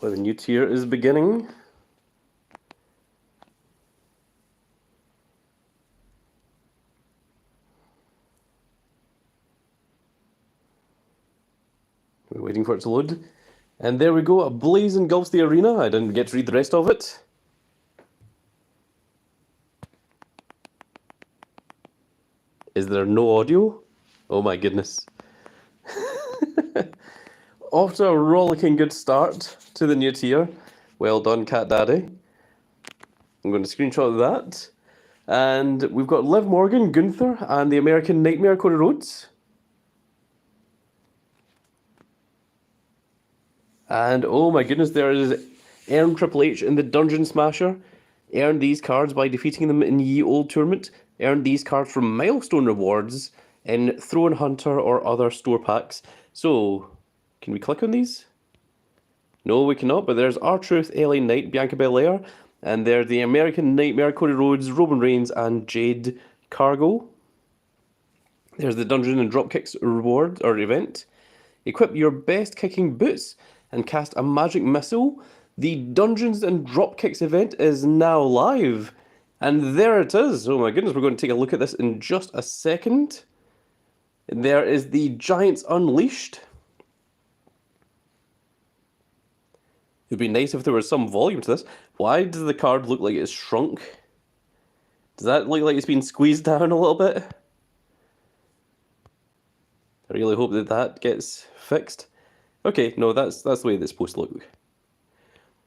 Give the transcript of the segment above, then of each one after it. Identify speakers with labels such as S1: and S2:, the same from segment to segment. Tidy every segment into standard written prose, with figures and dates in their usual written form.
S1: where the new tier is beginning. We're waiting for it to load. And there we go, a blaze engulfs the arena. I didn't get to read the rest of it. Is there no audio? Oh my goodness. Off to a rollicking good start to the new tier. Well done, Cat Daddy. I'm going to screenshot that. And we've got Liv Morgan, Gunther, and the American Nightmare, Cody Rhodes. And oh my goodness, there is Earn Triple H in the Dungeon Smasher. Earn these cards by defeating them in Ye Old Tournament. Earn these cards from milestone rewards in Throne Hunter or other store packs. So, can we click on these? No, we cannot, but there's R-Truth, LA Knight, Bianca Belair, and they're the American Nightmare, Cody Rhodes, Roman Reigns, and Jade Cargill. There's the Dungeon and Dropkicks reward or event. Equip your best kicking boots and cast a magic missile. The Dungeons and Dropkicks event is now live. And there it is. Oh my goodness, we're going to take a look at this in just a second. There is the Giants Unleashed. It'd be nice if there was some volume to this. Why does the card look like it's shrunk? Does that look like it's been squeezed down a little bit? I really hope that that gets fixed. Okay, no, that's the way it's supposed to look.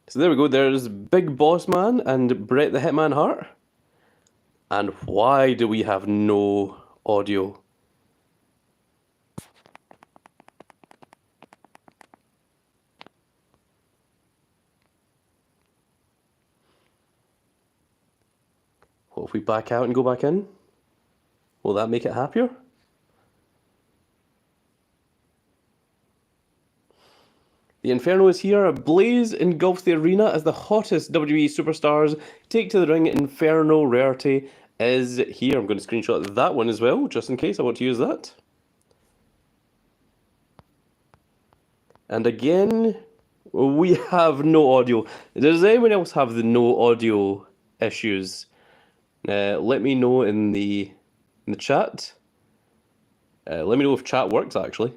S1: So there we go, there's Big Boss Man and Bret the Hitman Hart. And why do we have no audio? What if we back out and go back in? Will that make it happier? The Inferno is here. A blaze engulfs the arena as the hottest WWE superstars take to the ring. Inferno rarity is here. I'm going to screenshot that one as well, just in case I want to use that. And again, we have no audio. Does anyone else have the no audio issues? Let me know in the chat. Let me know if chat works, actually.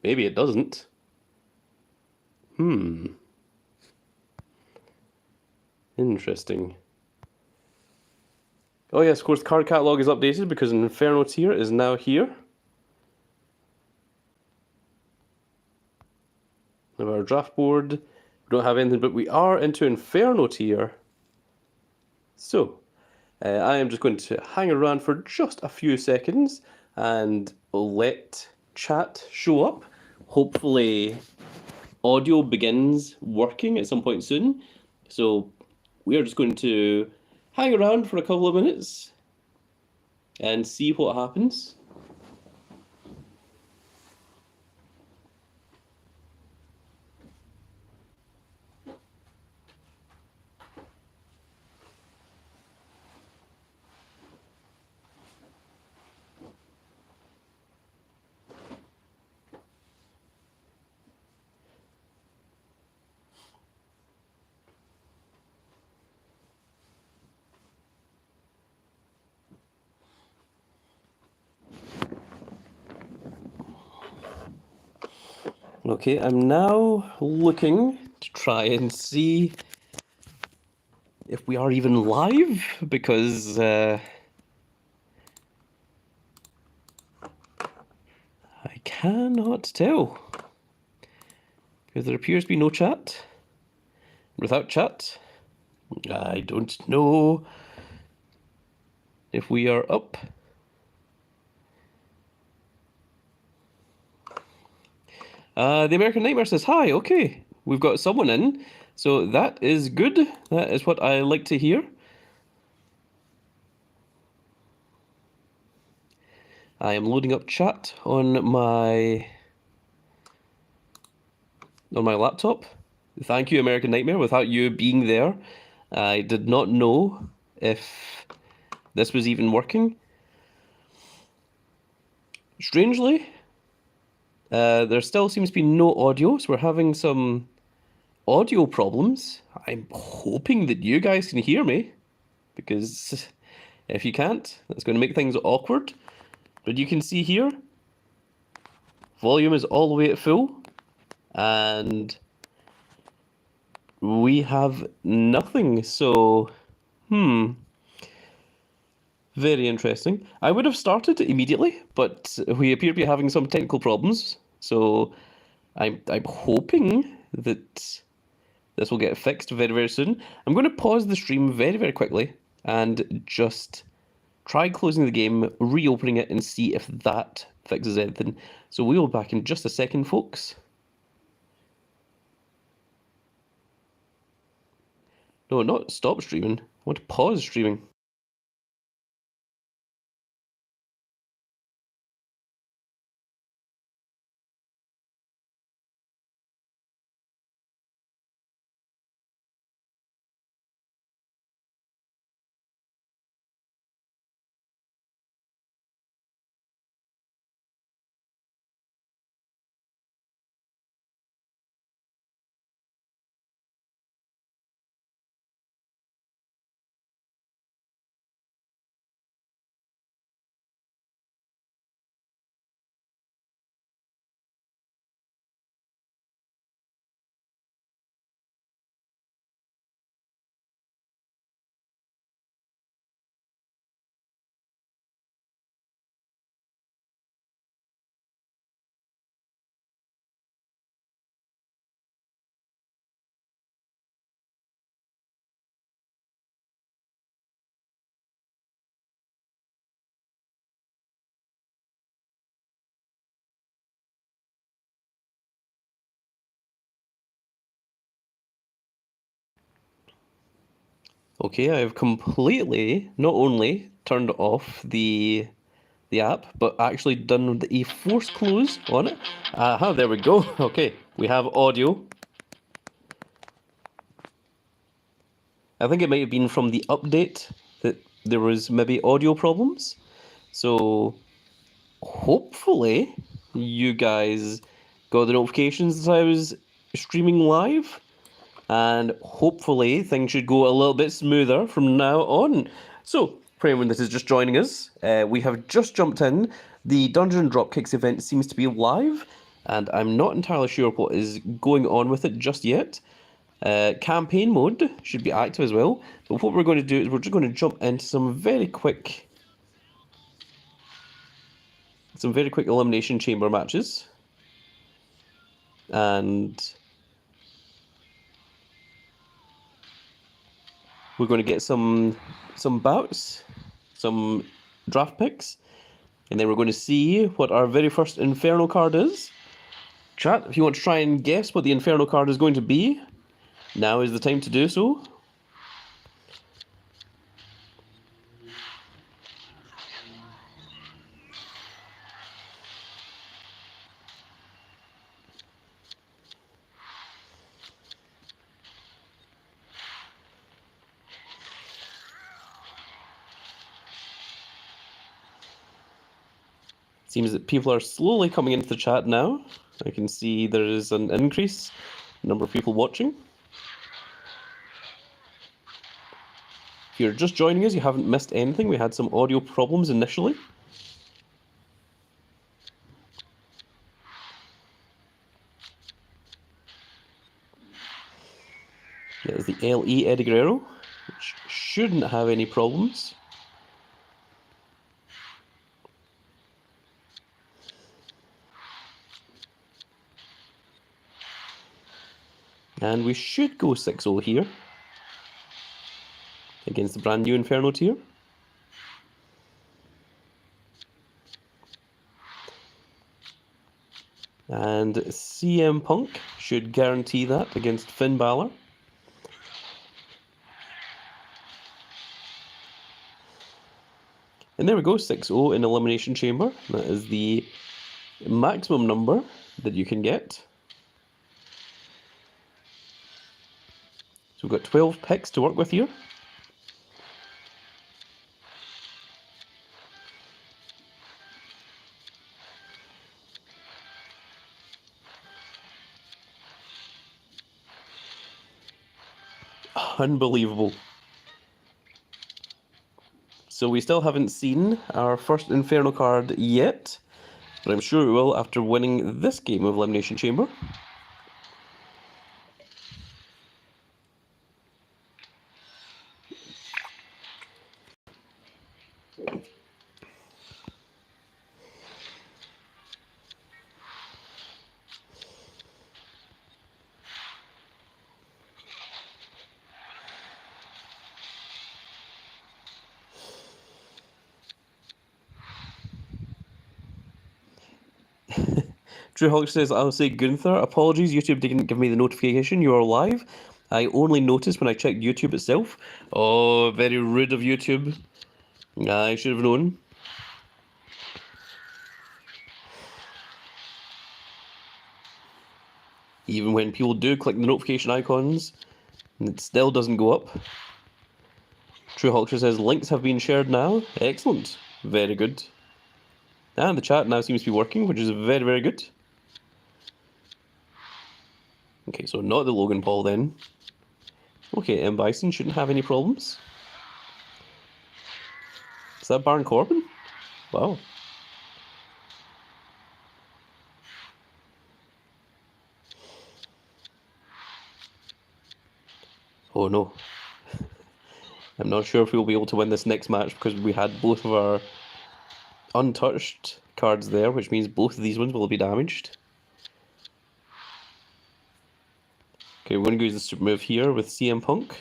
S1: Maybe it doesn't. Interesting. Oh yes, of course, the card catalog is updated because an Inferno tier is now here. We have our draft board. We don't have anything, but we are into Inferno tier. So, I am just going to hang around for just a few seconds and let chat show up. Hopefully, audio begins working at some point soon. So, we are just going to hang around for a couple of minutes and see what happens. Okay, I'm now looking to try and see if we are even live, because I cannot tell. Because there appears to be no chat. Without chat, I don't know if we are up. The American Nightmare says, hi, okay, we've got someone in, so that is good. That is what I like to hear. I am loading up chat on my laptop. Thank you, American Nightmare. Without you being there, I did not know if this was even working. Strangely, there still seems to be no audio, so we're having some audio problems. I'm hoping that you guys can hear me, because if you can't, that's going to make things awkward. But you can see here, volume is all the way at full, and we have nothing. So, very interesting. I would have started immediately, but we appear to be having some technical problems. So I'm hoping that this will get fixed very, very soon. I'm going to pause the stream very, very quickly and just try closing the game, reopening it, and see if that fixes anything. So we will be back in just a second, folks. No, not stop streaming. I want to pause streaming. Okay, I've completely not only turned off the app, but actually done a force close on it. Aha, there we go. Okay, we have audio. I think it might have been from the update that there was maybe audio problems. So hopefully you guys got the notifications that I was streaming live, and hopefully things should go a little bit smoother from now on. So, for anyone that is just joining us, we have just jumped in. The Dungeon Dropkicks event seems to be live, and I'm not entirely sure what is going on with it just yet. Campaign mode should be active as well, but what we're going to do is we're just going to jump into some very quick elimination chamber matches, and we're going to get some bouts, some draft picks, and then we're going to see what our very first Inferno card is. Chat, if you want to try and guess what the Inferno card is going to be, now is the time to do so. Seems that people are slowly coming into the chat now. I can see there is an increase in number of people watching. If you're just joining us, you haven't missed anything. We had some audio problems initially. There's the LE Eddie Guerrero, which shouldn't have any problems. And we should go 6-0 here against the brand new Inferno tier. And CM Punk should guarantee that against Finn Balor. And there we go, 6-0 in Elimination Chamber. That is the maximum number that you can get. So we've got 12 picks to work with here. Unbelievable. So we still haven't seen our first Inferno card yet, but I'm sure we will after winning this game of Elimination Chamber. Drew Hulk says, I'll say Gunther, apologies, YouTube didn't give me the notification you are live. I only noticed when I checked YouTube itself. Oh, very rude of YouTube. I should have known. Even when people do click the notification icons, it still doesn't go up. True Hulkster says, links have been shared now. Excellent. Very good. And the chat now seems to be working, which is very, very good. Okay, so not the Logan Paul then. Okay, M. Bison shouldn't have any problems. Is that Baron Corbin? Wow. Oh no. I'm not sure if we'll be able to win this next match because we had both of our untouched cards there, which means both of these ones will be damaged. Okay, we're going to use the super move here with CM Punk.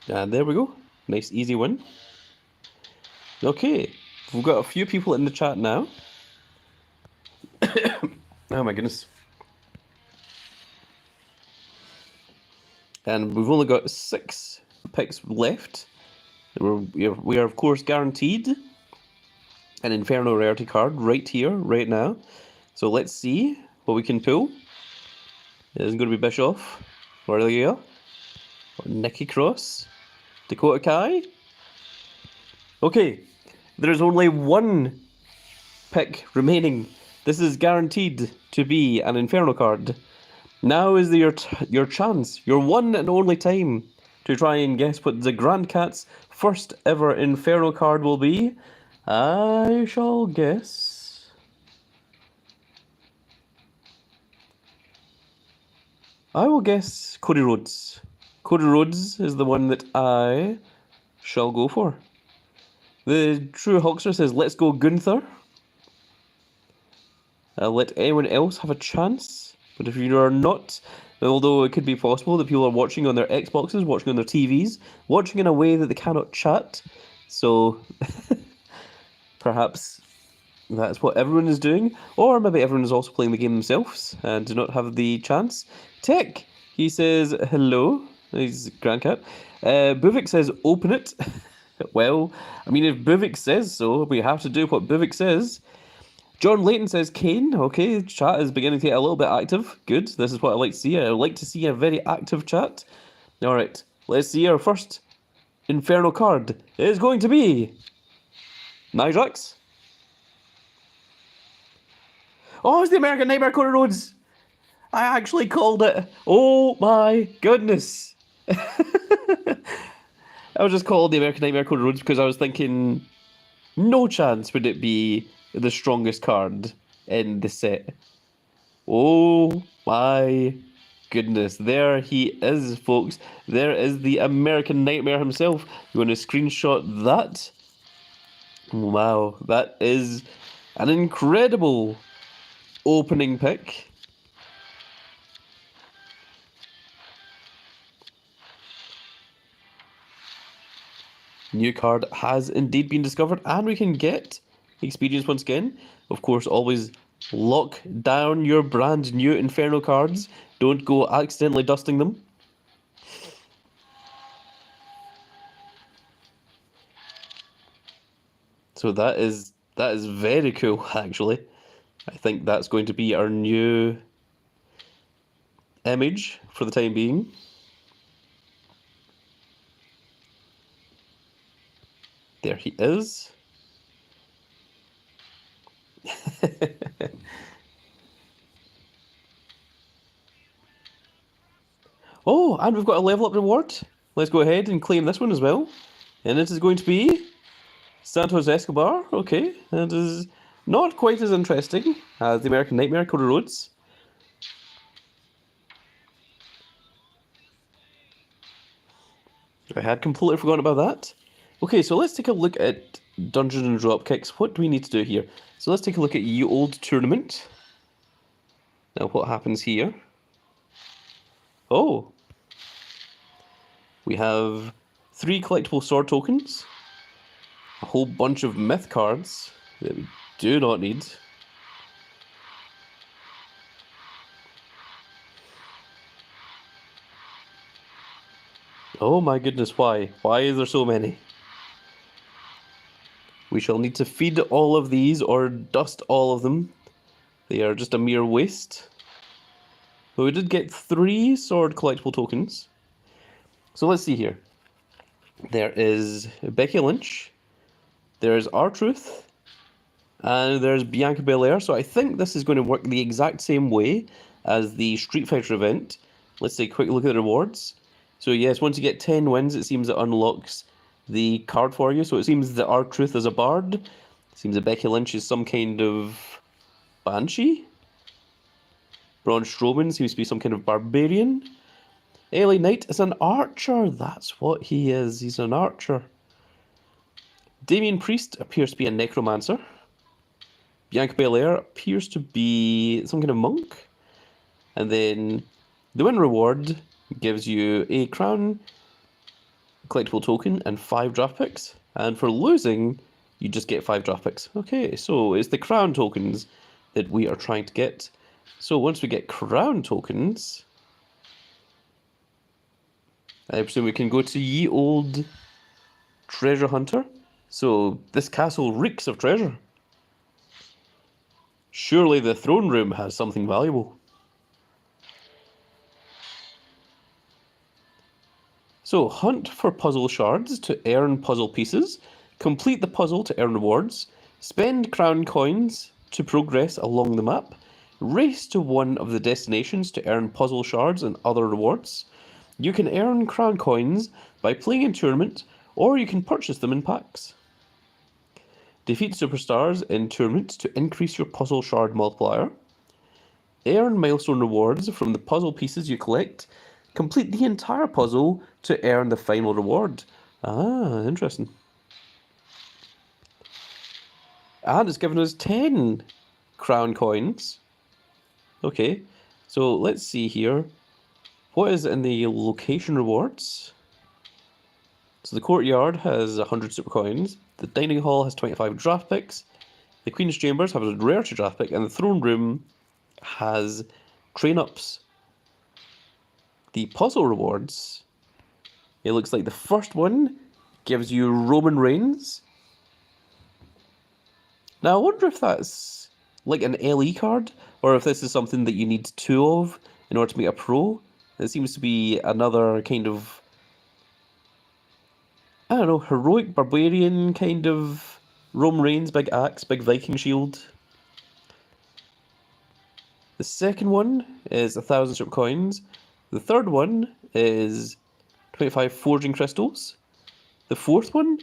S1: And there we go. Nice, easy win. Okay, we've got a few people in the chat now. Oh my goodness. And we've only got 6 picks left. We are of course guaranteed an Inferno rarity card right here, right now. So let's see what we can pull. It isn't going to be Bischoff, Aurelia, or Nikki Cross, Dakota Kai. Okay, there's only 1 pick remaining. This is guaranteed to be an Inferno card. Now is your chance, your one and only time to try and guess what the Grand Cat's first ever Inferno card will be. I shall guess. I will guess Cody Rhodes. Cody Rhodes is the one that I shall go for. The True Hulkster says, let's go Gunther. I'll let anyone else have a chance. But if you are not, although it could be possible that people are watching on their Xboxes, watching on their TVs, watching in a way that they cannot chat. So perhaps that's what everyone is doing. Or maybe everyone is also playing the game themselves and do not have the chance. Tech, he says hello. He's Grand Cat. Buvik says open it. Well, I mean, if Buvik says so, we have to do what Buvik says. John Layton says Kane. Okay, chat is beginning to get a little bit active. Good, this is what I like to see. I like to see a very active chat. Alright, let's see our first Inferno card. It is going to be Nijax. Oh, it's the American Nightmare Cody Rhodes. I actually called it. Oh my goodness. I was just called the American Nightmare Cody Rhodes because I was thinking, no chance would it be the strongest card in the set. Oh my goodness, there he is, folks. There is the American Nightmare himself. You want to screenshot that? Wow, that is an incredible opening pick. New card has indeed been discovered, and we can get experience once again. Of course, always lock down your brand new Inferno cards. Don't go accidentally dusting them. So that is very cool, actually. I think that's going to be our new image for the time being. There he is. Oh, and we've got a level up reward. Let's go ahead and claim this one as well. And this is going to be Santos Escobar. Okay, that is not quite as interesting as the American Nightmare, Cody Rhodes. I had completely forgotten about that. Okay, so let's take a look at Dungeons and Dropkicks. What do we need to do here? So let's take a look at Ye Old Tournament. Now what happens here? Oh. We have 3 collectible sword tokens. A whole bunch of myth cards that we do not need. Oh my goodness, why? Why is there so many? We shall need to feed all of these or dust all of them. They are just a mere waste. But we did get 3 sword collectible tokens. So let's see here. There is Becky Lynch. There's R-Truth. And there's Bianca Belair. So I think this is going to work the exact same way as the Street Fighter event. Let's take a quick look at the rewards. So yes, once you get 10 wins, it seems it unlocks the card for you. So it seems that R-Truth is a bard. It seems that Becky Lynch is some kind of banshee. Braun Strowman seems to be some kind of barbarian. LA Knight is an archer. That's what he is. He's an archer. Damian Priest appears to be a necromancer. Bianca Belair appears to be some kind of monk. And then the win reward gives you a crown collectible token and 5 draft picks. And for losing, you just get 5 draft picks. Okay, so it's the crown tokens that we are trying to get. So once we get crown tokens, I presume we can go to Ye Old Treasure Hunter. So this castle reeks of treasure. Surely the throne room has something valuable. So hunt for puzzle shards to earn puzzle pieces, complete the puzzle to earn rewards, spend crown coins to progress along the map, race to one of the destinations to earn puzzle shards and other rewards. You can earn crown coins by playing in tournament, or you can purchase them in packs. Defeat superstars in tournament to increase your puzzle shard multiplier. Earn milestone rewards from the puzzle pieces you collect. Complete the entire puzzle to earn the final reward. Ah, interesting. And it's given us 10 crown coins. Okay, so let's see here. What is in the location rewards? So the courtyard has 100 super coins. The dining hall has 25 draft picks. The Queen's Chambers has a rarity draft pick. And the throne room has train ups. The puzzle rewards, it looks like the first one gives you Roman Reigns. Now I wonder if that's like an LE card, or if this is something that you need 2 of in order to make a pro. It seems to be another kind of, I don't know, heroic barbarian kind of Roman Reigns, big axe, big Viking shield. The second one is 1,000 super coins. The third one is 25 forging crystals. The fourth one,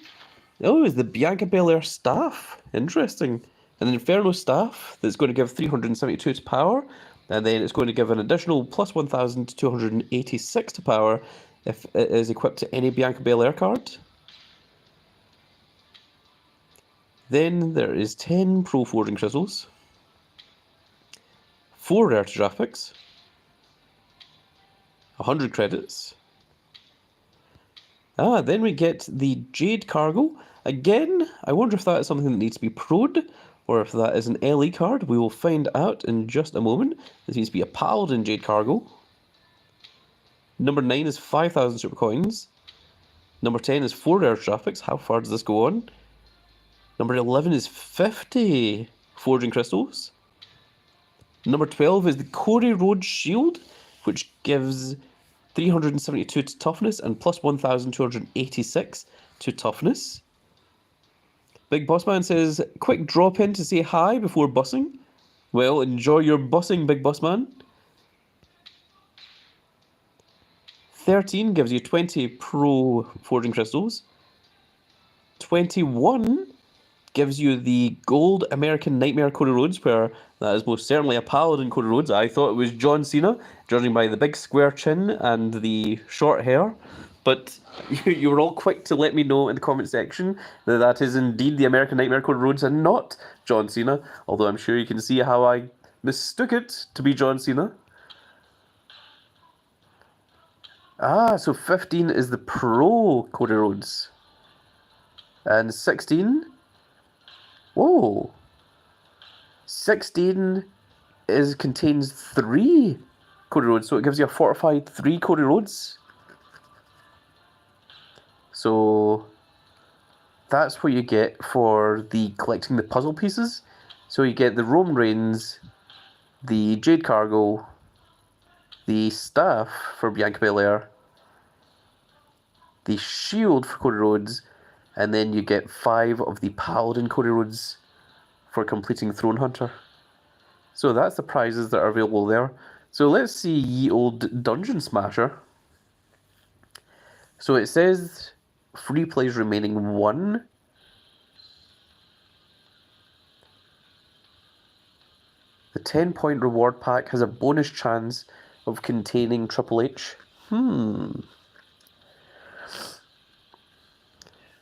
S1: oh, is the Bianca Belair staff. Interesting. An Inferno staff that's going to give 372 to power, and then it's going to give an additional plus 1,286 to power if it is equipped to any Bianca Belair card. Then there is 10 Pro Forging Crystals, 4 Rarity Draft Picks, 100 credits. Then we get the Jade Cargo. Again, I wonder if that is something that needs to be pro'd, or if that is an LE card. We will find out in just a moment. This needs to be a Paladin Jade Cargo. Number 9 is 5,000 super coins. Number 10 is 4 rare traffics. How far does this go on? Number 11 is 50 forging crystals. Number 12 is the Corey Road Shield, which gives 372 to toughness and plus 1,286 to toughness. Big Boss Man says, quick drop in to say hi before bussing. Well, enjoy your bussing, Big Boss Man. 13 gives you 20 Pro Forging Crystals. 21 gives you the Gold American Nightmare Cody Rhodes, where that is most certainly a Paladin Cody Rhodes. I thought it was John Cena, judging by the big square chin and the short hair. But you were all quick to let me know in the comment section that that is indeed the American Nightmare Cody Rhodes and not John Cena. Although I'm sure you can see how I mistook it to be John Cena. Ah, so 15 is the Pro Cody Rhodes. And 16... Whoa. 16 contains 3 Cody Rhodes, so it gives you a fortified 3 Cody Rhodes. So that's what you get for the collecting the puzzle pieces. So you get the Roman Reigns, the Jade Cargo, the staff for Bianca Belair, the shield for Cody Rhodes, and then you get 5 of the Paladin Cody Rhodes for completing Throne Hunter. So that's the prizes that are available there. So let's see ye old Dungeon Smasher. So it says free plays remaining 1. The 10-point reward pack has a bonus chance of containing Triple H.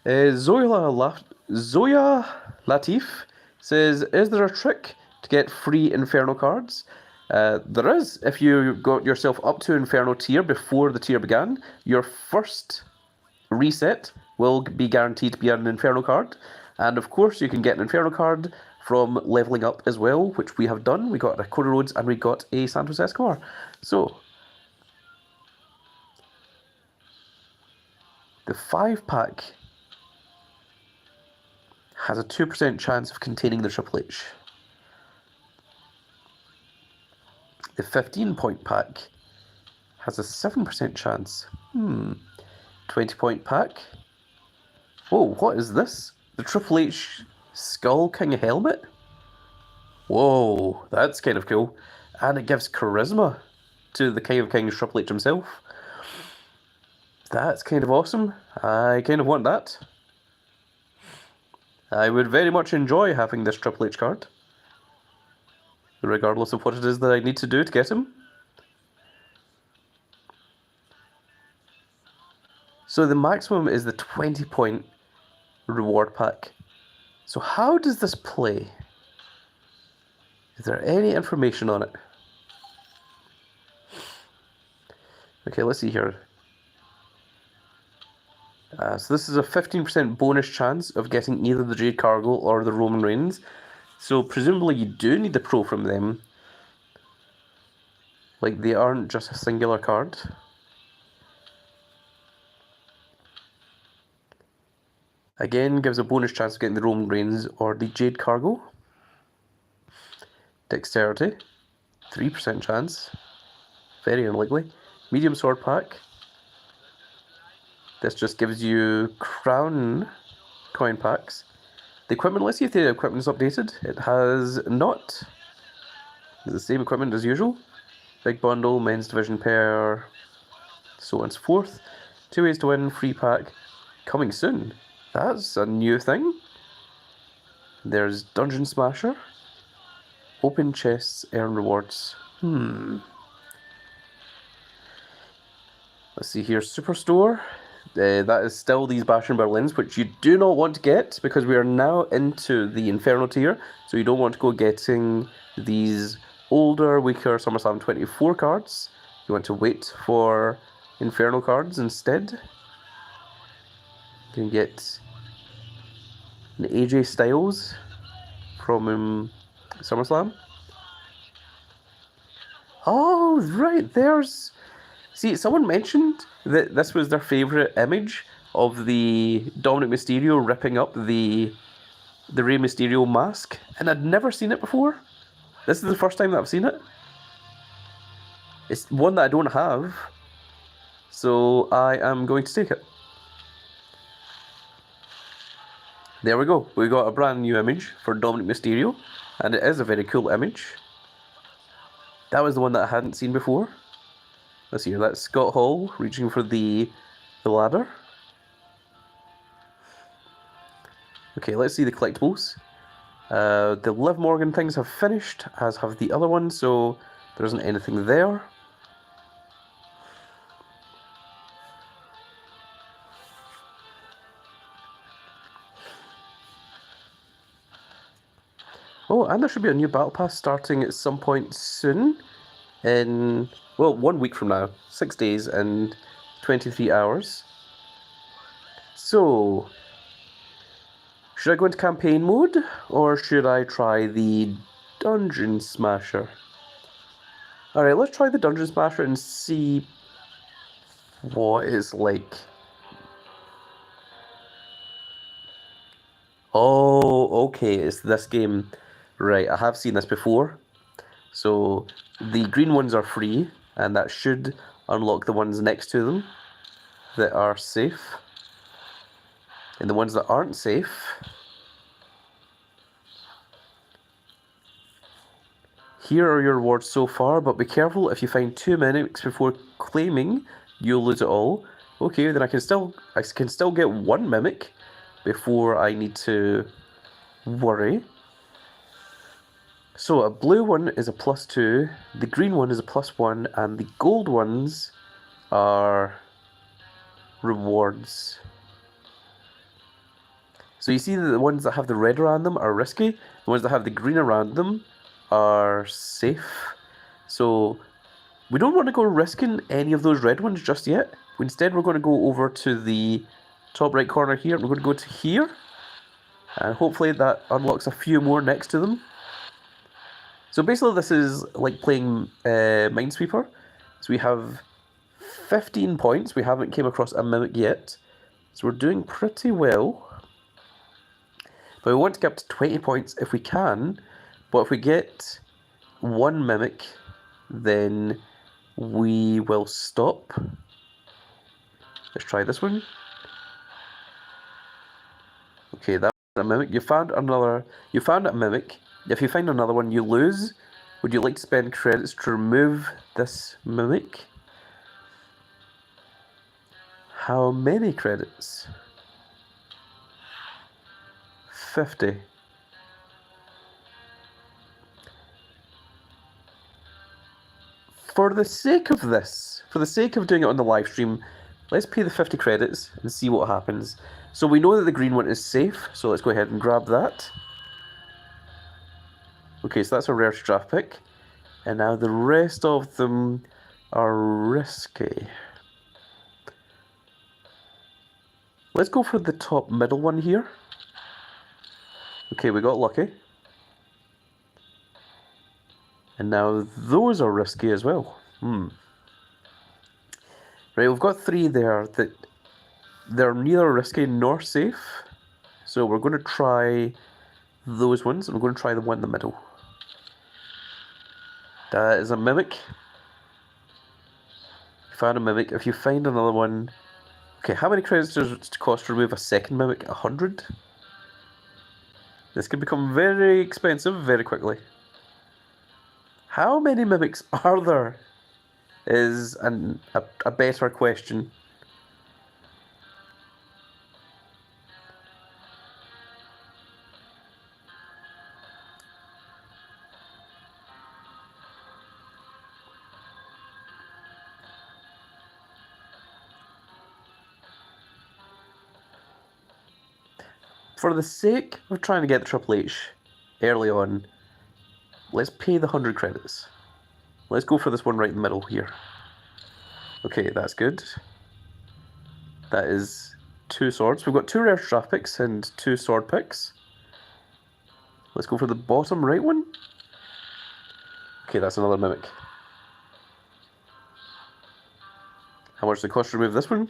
S1: Zoya Latif says, is there a trick to get free Inferno cards? There is. If you got yourself up to Inferno tier before the tier began, your first reset will be guaranteed to be an Inferno card. And of course, you can get an Inferno card from leveling up as well, which we have done. We got a Cody Rhodes and we got a Santos Escobar. So, the 5-pack has a 2% chance of containing the Triple H. The 15-point pack has a 7% chance. 20-point pack. Whoa, what is this? The Triple H Skull King helmet? Whoa, that's kind of cool. And it gives charisma to the King of Kings, Triple H himself. That's kind of awesome. I kind of want that. I would very much enjoy having this Triple H card, regardless of what it is that I need to do to get him. So the maximum is the 20-point reward pack. So how does this play? Is there any information on it? Okay, let's see here. So this is a 15% bonus chance of getting either the Jade Cargo or the Roman Reigns. So presumably you do need the Pro from them. Like, they aren't just a singular card. Again, gives a bonus chance of getting the Roman Reigns or the Jade Cargo. Dexterity, 3% chance. Very unlikely. Medium sword pack. This just gives you crown coin packs. The equipment, let's see if the equipment is updated. It has not. It's the same equipment as usual. Big bundle, men's division pair, so on and so forth. 2 ways to win, free pack, coming soon. That's a new thing. There's Dungeon Smasher. Open chests, earn rewards. Let's see here, Superstore. That is still these Bastion Berlins, which you do not want to get because we are now into the Inferno tier. So you don't want to go getting these older, weaker SummerSlam 24 cards. You want to wait for Inferno cards instead. You can get an AJ Styles from SummerSlam. Oh, right, there's... See, someone mentioned that this was their favourite image of the Dominic Mysterio ripping up the Rey Mysterio mask, and I'd never seen it before. This is the first time that I've seen it. It's one that I don't have, so I am going to take it. There we go. We got a brand new image for Dominic Mysterio, and it is a very cool image. That was the one that I hadn't seen before. Let's see here. That's Scott Hall reaching for the ladder. Okay, let's see the collectibles. The Liv Morgan things have finished, as have the other ones, so there isn't anything there. Oh, and there should be a new battle pass starting at some point soon. In, well, 1 week from now. 6 days and 23 hours. So, should I go into campaign mode, or should I try the Dungeon Smasher? Alright, let's try the Dungeon Smasher and see what it's like. Oh, okay, it's this game. Right, I have seen this before. So, the green ones are free, and that should unlock the ones next to them that are safe. And the ones that aren't safe, here are your rewards so far, but be careful if you find 2 mimics before claiming, you'll lose it all. Okay, then I can still get 1 mimic before I need to worry. So a blue one is a +2, the green one is a +1, and the gold ones are rewards. So you see that the ones that have the red around them are risky, the ones that have the green around them are safe. So we don't want to go risking any of those red ones just yet. Instead, we're going to go over to the top right corner here. We're going to go to here, and hopefully that unlocks a few more next to them. So basically this is like playing Minesweeper. So we have 15 points. We haven't came across a mimic yet. So we're doing pretty well. But we want to get up to 20 points if we can. But if we get 1 mimic, then we will stop. Let's try this one. Okay, that's a mimic. You found a mimic. If you find another one, you lose. Would you like to spend credits to remove this mimic? How many credits? 50. For the sake of this, for the sake of doing it on the live stream, let's pay the 50 credits and see what happens. So we know that the green one is safe, so let's go ahead and grab that. Okay, so that's a rare draft pick. And now the rest of them are risky. Let's go for the top middle one here. Okay, we got lucky. And now those are risky as well. Right, we've got 3 there that they're neither risky nor safe. So we're going to try those ones, and we're going to try the one in the middle. That is a mimic. Found a mimic. If you find another one... Okay, how many credits does it cost to remove a second mimic? 100? This can become very expensive very quickly. How many mimics are there? Is a better question. For the sake of trying to get the Triple H early on, let's pay the 100 credits. Let's go for this one right in the middle here. Okay, that's good. That is 2 swords. We've got 2 rare draft picks and 2 sword picks. Let's go for the bottom right one. Okay, that's another mimic. How much does it cost to remove this one?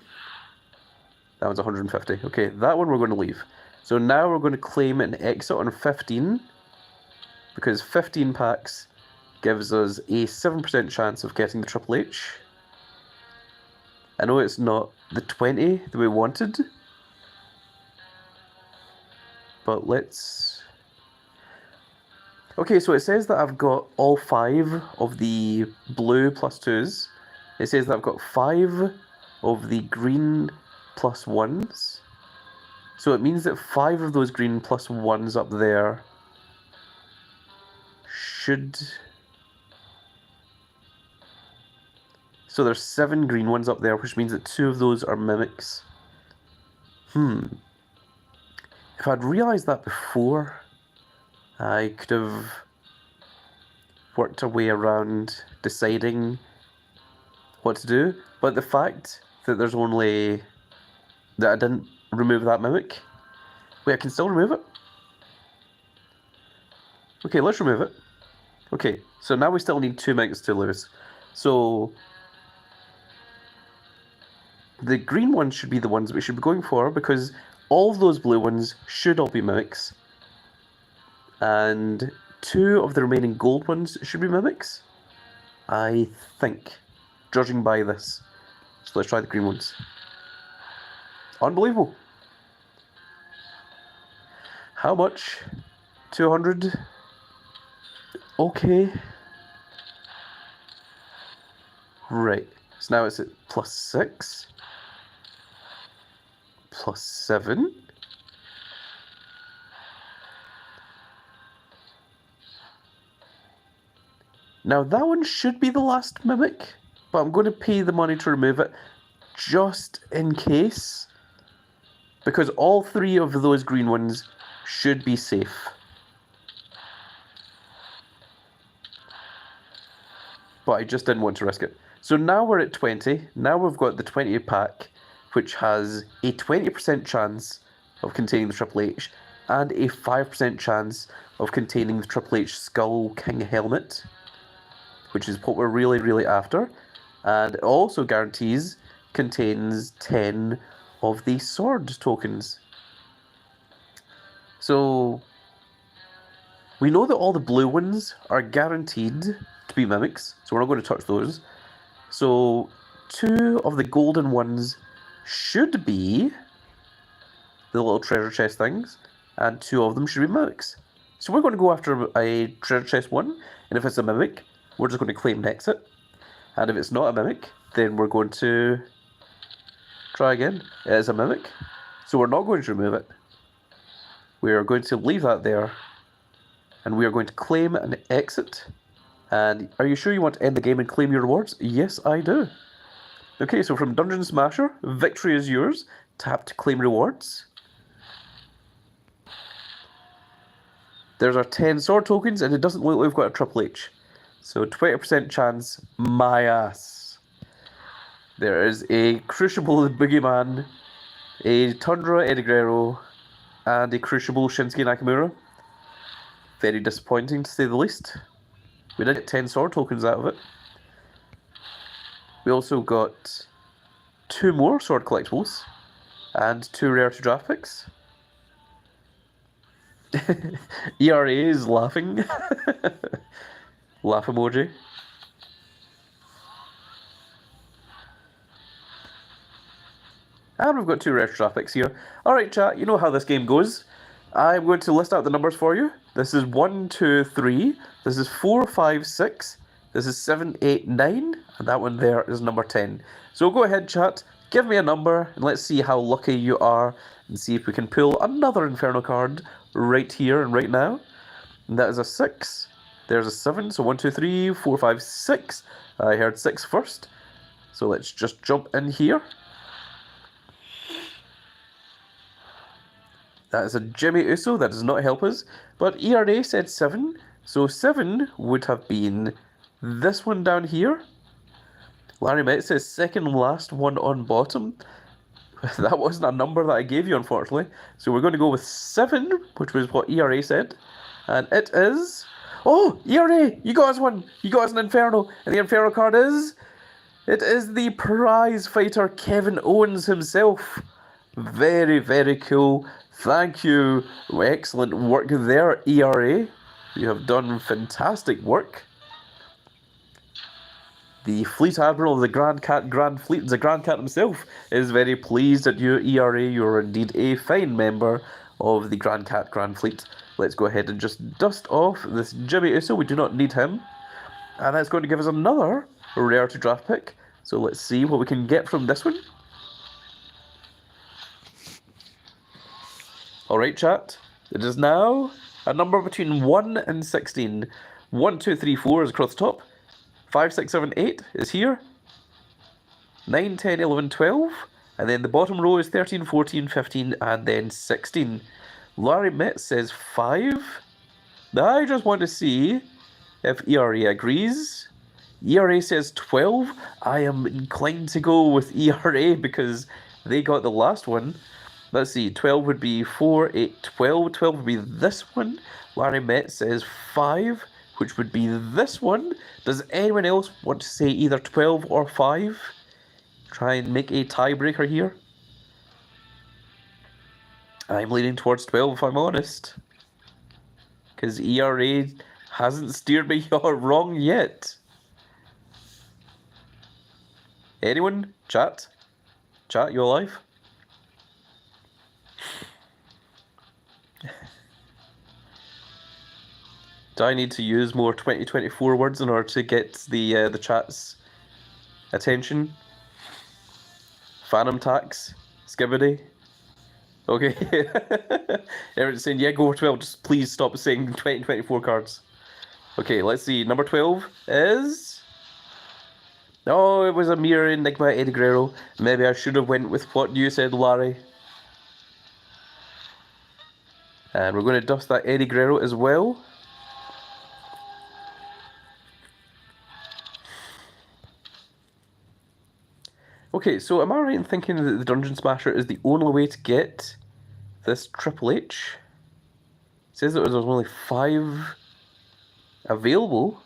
S1: That one's 150. Okay, that one we're going to leave. So now we're going to claim an exit on 15, because 15 packs gives us a 7% chance of getting the Triple H. I know it's not the 20 that we wanted, but let's... Okay, so it says that I've got all 5 of the blue +2s, It says that I've got 5 of the green +1s. So it means that 5 of those green +1s up there should... So there's 7 green ones up there, which means that 2 of those are mimics. If I'd realised that before, I could have worked a way around deciding what to do. But the fact that there's only... that I didn't remove that mimic... Wait, I can still remove it? Okay, let's remove it. Okay, so now we still need 2 mimics to lose. So... the green ones should be the ones we should be going for, because all of those blue ones should all be mimics. And 2 of the remaining gold ones should be mimics, I think, judging by this. So let's try the green ones. Unbelievable. How much? 200. Okay. Right. So now it's at +6. +7. Now that one should be the last mimic, but I'm going to pay the money to remove it just in case, because all 3 of those green ones should be safe. But I just didn't want to risk it. So now we're at 20. Now we've got the 20 pack, which has a 20% chance of containing the Triple H and a 5% chance of containing the Triple H Skull King helmet, which is what we're really after. And it also guarantees contains 10 of the sword tokens. So we know that all the blue ones are guaranteed to be mimics, so we're not going to touch those. So 2 of the golden ones should be the little treasure chest things, and 2 of them should be mimics. So we're going to go after a treasure chest one, and if it's a mimic, we're just going to claim and exit. And if it's not a mimic, then we're going to try again. It is a mimic, so we're not going to remove it. We are going to leave that there, and we are going to claim and exit. And are you sure you want to end the game and claim your rewards? Yes, I do. Okay, so from Dungeon Smasher, victory is yours. Tap to claim rewards. There's our 10 sword tokens, and it doesn't look like we've got a Triple H. So 20% chance, my ass. There is a Crucible Boogeyman, a Tundra Eddie Guerrero, and a Crucible Shinsuke Nakamura. Very disappointing to say the least. We did get 10 sword tokens out of it. We also got 2 more sword collectibles and 2 rare to draft picks. ERA is laughing. Laugh emoji. And we've got 2 rare to draft picks here. Alright chat, you know how this game goes. I'm going to list out the numbers for you. This is 1, 2, 3. This is 4, 5, 6. This is 7, 8, 9. And that one there is number 10. So go ahead chat, give me a number, and let's see how lucky you are, and see if we can pull another Inferno card right here and right now. And that is a 6. There's a 7. So 1, 2, 3, 4, 5, 6. I heard 6 first. So let's just jump in here. That is a Jimmy Uso. That does not help us. But ERA said 7. So 7 would have been this one down here. Larry Met says second last one on bottom. That wasn't a number that I gave you, unfortunately. So we're going to go with 7, which was what ERA said. And it is... Oh, ERA! You got us one! You got us an Inferno! And the Inferno card is... It is the prize fighter Kevin Owens himself. Very cool. Thank you. Excellent work there, ERA. You have done fantastic work. The Fleet Admiral of the Grand Fleet, the Grand Cat himself, is very pleased at you, ERA. You are indeed a fine member of the Grand Cat Grand Fleet. Let's go ahead and just dust off this Jimmy Uso. We do not need him. And that's going to give us another rare to draft pick. So let's see what we can get from this one. Alright, chat. It is now a number between 1 and 16. 1, 2, 3, 4 is across the top. 5, 6, 7, 8 is here. 9, 10, 11, 12. And then the bottom row is 13, 14, 15, and then 16. Larry Metz says 5. I just want to see if ERA agrees. ERA says 12. I am inclined to go with ERA because they got the last one. Let's see, 12 would be 4, 8, 12. 12 would be this one. Larry Metz says 5, which would be this one. Does anyone else want to say either 12 or 5? Try and make a tiebreaker here. I'm leaning towards 12 if I'm honest. Because ERA hasn't steered me wrong yet. Anyone? Chat? Chat, you alive? Do I need to use more 2024 words in order to get the chat's attention? Phantom tax? Skibbity? Okay. Everyone's saying, yeah, go for 12. Just please stop saying 2024 cards. Okay, let's see. Number 12 is... Oh, it was a mere Enigma Eddie Guerrero. Maybe I should have went with what you said, Larry. And we're going to dust that Eddie Guerrero as well. Okay, so am I right in thinking that the Dungeon Smasher is the only way to get this Triple H? It says that there's only 5 available,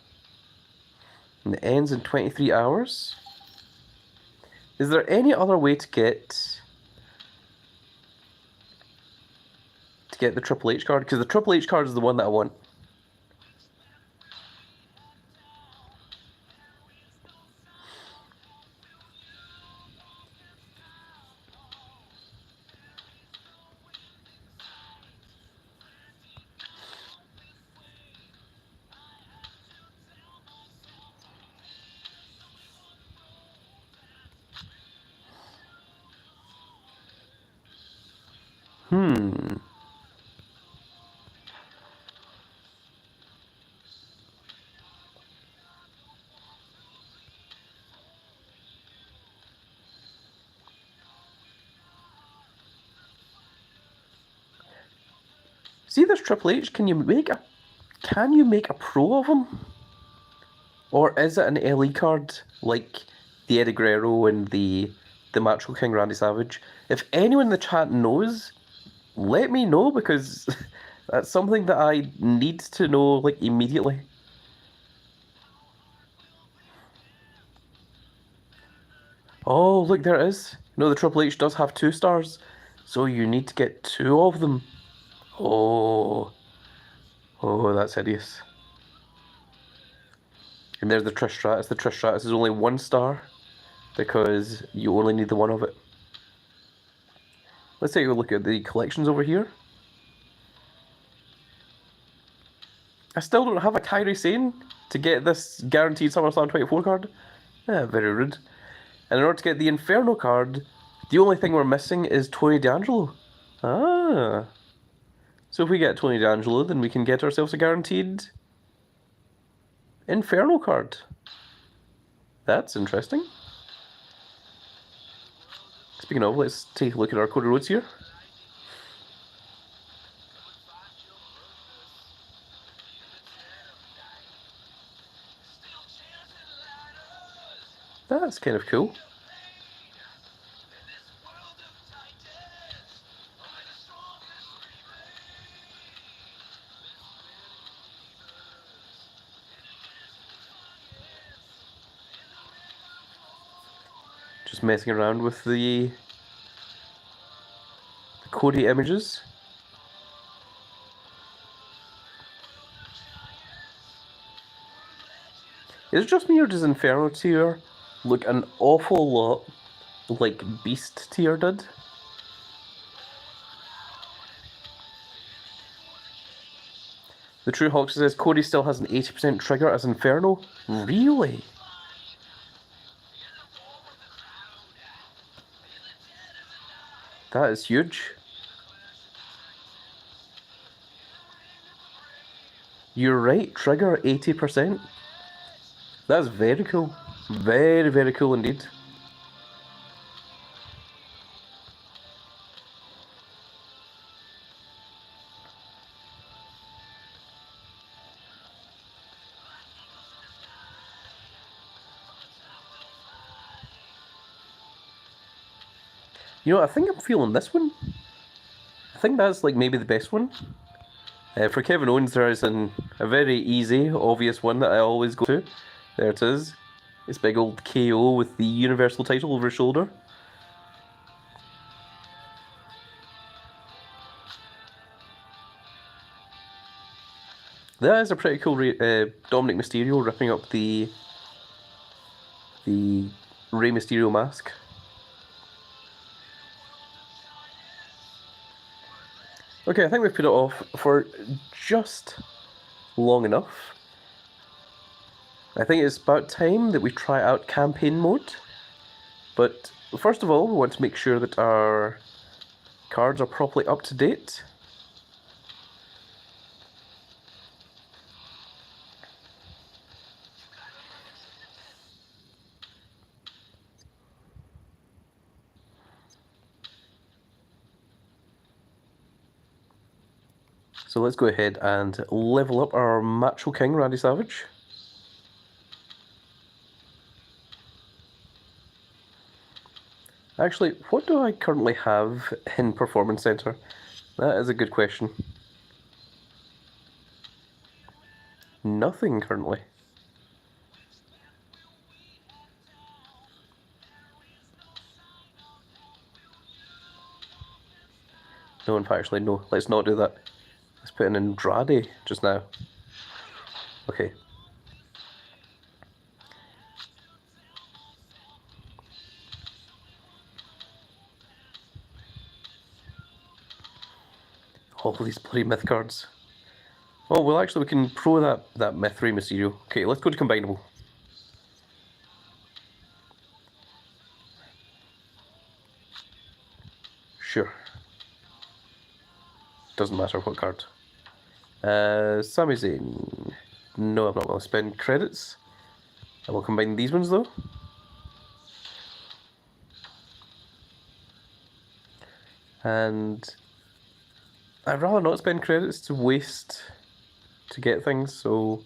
S1: and it ends in 23 hours. Is there any other way to get the Triple H card? Because the Triple H card is the one that I want. See this Triple H, can you make a pro of him? Or is it an LE card like the Eddie Guerrero and the Macho King Randy Savage? If anyone in the chat knows, let me know, because that's something that I need to know like immediately. Oh, look, there it is. No, the Triple H does have 2 stars, so you need to get 2 of them. Oh, that's hideous. And there's the Trish Stratus. The Trish Stratus is only 1 star because you only need the 1 of it. Let's take a look at the collections over here. I still don't have a Kairi Sane to get this guaranteed SummerSlam 24 card. Very rude. And in order to get the Inferno card, the only thing we're missing is Tony D'Angelo. Ah. So if we get Tony D'Angelo, then we can get ourselves a guaranteed Inferno card. That's interesting. Speaking of, let's take a look at our Cody Rhodes here. That's kind of cool. Just messing around with the Cody images. Is it just me, or does Inferno tier look an awful lot like Beast tier did? The True Hawk says Cody still has an 80% trigger as Inferno. Really? That is huge. You're right, trigger 80%. That's very cool. Very, very cool indeed. You know, I think I'm feeling this one. I think that's like maybe the best one. For Kevin Owens, there is a very easy, obvious one that I always go to. There it is. This big old KO with the Universal title over his shoulder. That is a pretty cool Dominic Mysterio ripping up the Rey Mysterio mask. Okay, I think we've put it off for just long enough. I think it's about time that we try out campaign mode. But first of all, we want to make sure that our cards are properly up to date. So let's go ahead and level up our Macho King, Randy Savage. Actually, what do I currently have in Performance Center? That is a good question. Nothing currently. No, in fact, actually, no. Let's not do that. Let's put in Andrade just now. Okay. All these bloody myth cards. Oh, well, actually, we can pro that myth Rey Mysterio. Okay, let's go to combinable. Sure. Doesn't matter what card. Sami Zayn. No, I'm not going to spend credits. I will combine these ones though. And I'd rather not spend credits to waste to get things, so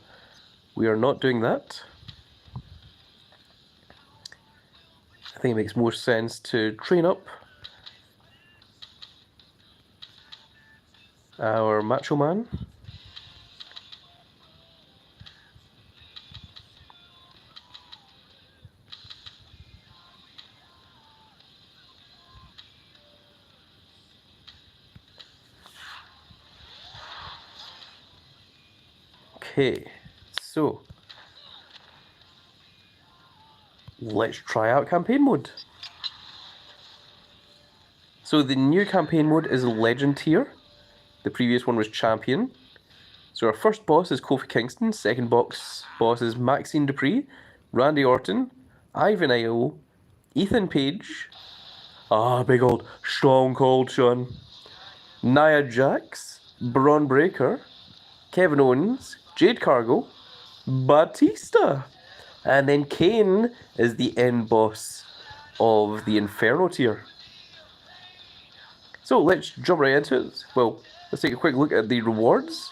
S1: we are not doing that. I think it makes more sense to train up our Macho Man. Okay, so let's try out campaign mode. So the new campaign mode is Legend tier. The previous one was Champion. So our first boss is Kofi Kingston, second boss is Maxine Dupree, Randy Orton, Ivan Io, Ethan Page, big old Stone Cold Sean, Nia Jax, Braun Breaker, Kevin Owens, Jade Cargill, Batista, and then Kane is the end boss of the Inferno tier. So let's jump right into it. Well, let's take a quick look at the rewards.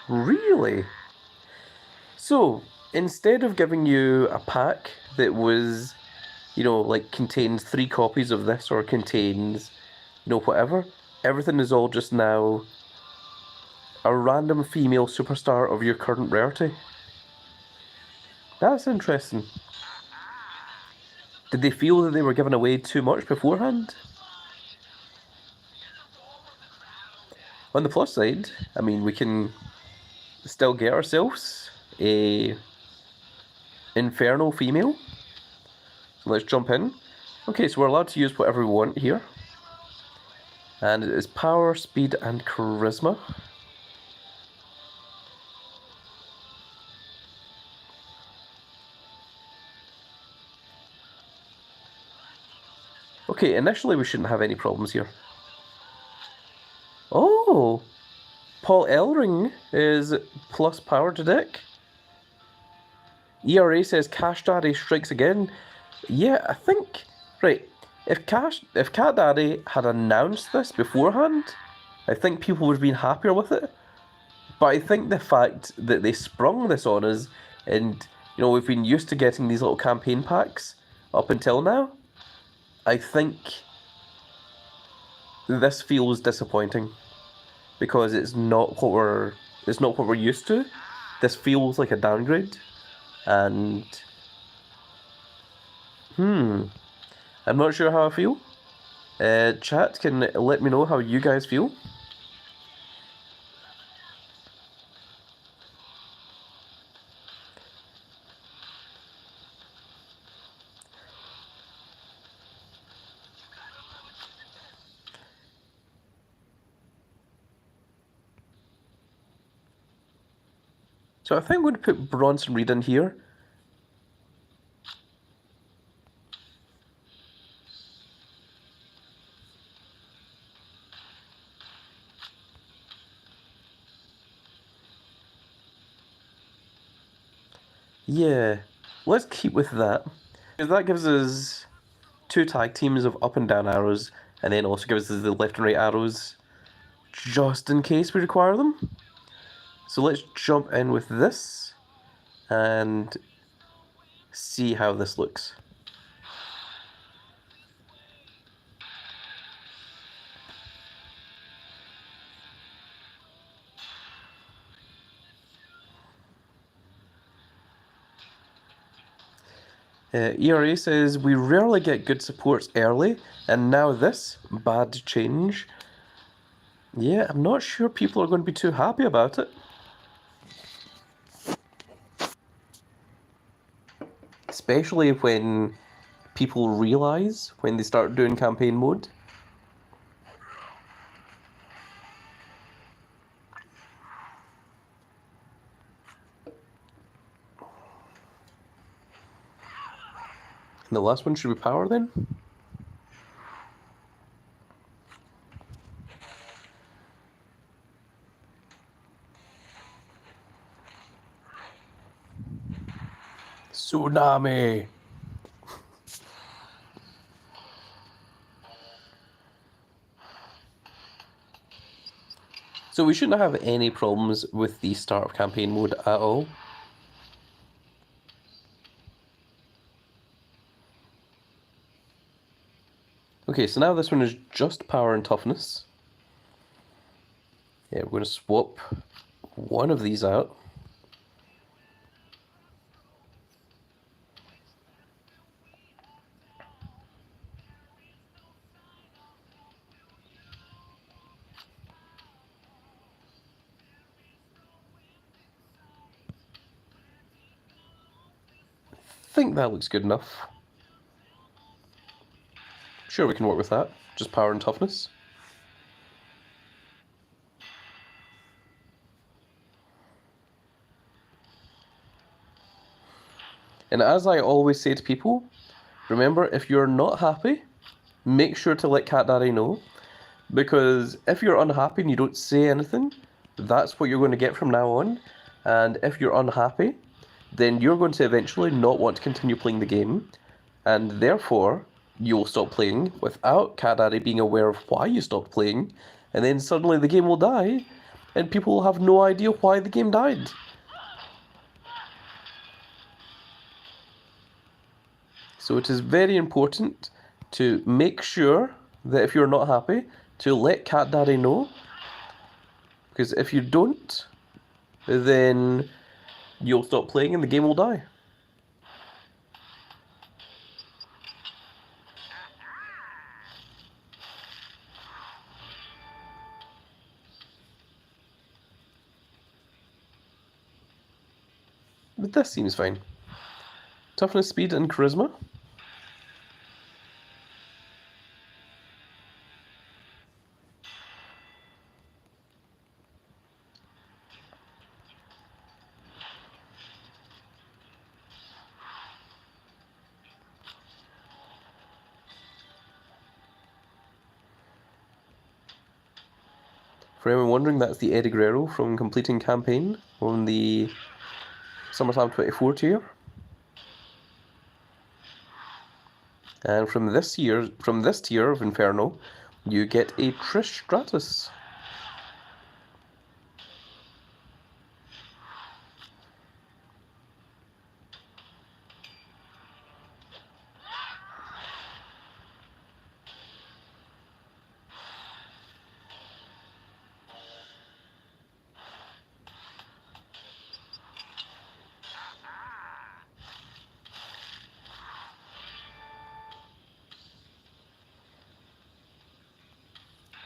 S1: Really? So, instead of giving you a pack that was, you know, like contains 3 copies of this or contains, you know, whatever, everything is all just now a random female superstar of your current rarity. That's interesting. Did they feel that they were giving away too much beforehand? On the plus side, I mean, we can still get ourselves a Inferno female. So let's jump in. Okay, so we're allowed to use whatever we want here. And it is power, speed, and charisma. Okay, initially we shouldn't have any problems here. Oh! Paul Ellering is plus power to deck. ERA says Cash Daddy strikes again. Yeah, I think... Right, if Cat Daddy had announced this beforehand, I think people would have been happier with it. But I think the fact that they sprung this on us, and, you know, we've been used to getting these little campaign packs up until now, I think this feels disappointing. Because it's not what we're used to. This feels like a downgrade. And I'm not sure how I feel. Chat can let me know how you guys feel. So I think I'm going to put Bronson Reed in here. Yeah, let's keep with that. Because that gives us 2 tag teams of up and down arrows, and then also gives us the left and right arrows, just in case we require them. So let's jump in with this, and see how this looks. ERA says, we rarely get good supports early, and now this, bad change. Yeah, I'm not sure people are going to be too happy about it. Especially when people realise when they start doing campaign mode. And the last one should be power then? Tsunami! So we shouldn't have any problems with the start of campaign mode at all. Okay, so now this one is just power and toughness. Yeah, we're going to swap one of these out. I think that looks good enough. Sure, we can work with that. Just power and toughness. And as I always say to people, remember, if you're not happy, make sure to let Cat Daddy know. Because if you're unhappy and you don't say anything, that's what you're going to get from now on. And if you're unhappy, then you're going to eventually not want to continue playing the game. And therefore, you'll stop playing without Cat Daddy being aware of why you stopped playing. And then suddenly the game will die, and people will have no idea why the game died. So it is very important to make sure that if you're not happy, to let Cat Daddy know. Because if you don't, then you'll stop playing and the game will die. But this seems fine. Toughness, speed, and charisma. For anyone wondering, that's the Eddie Guerrero from completing campaign on the SummerSlam 24 tier. And from this tier of Inferno, you get a Trish Stratus.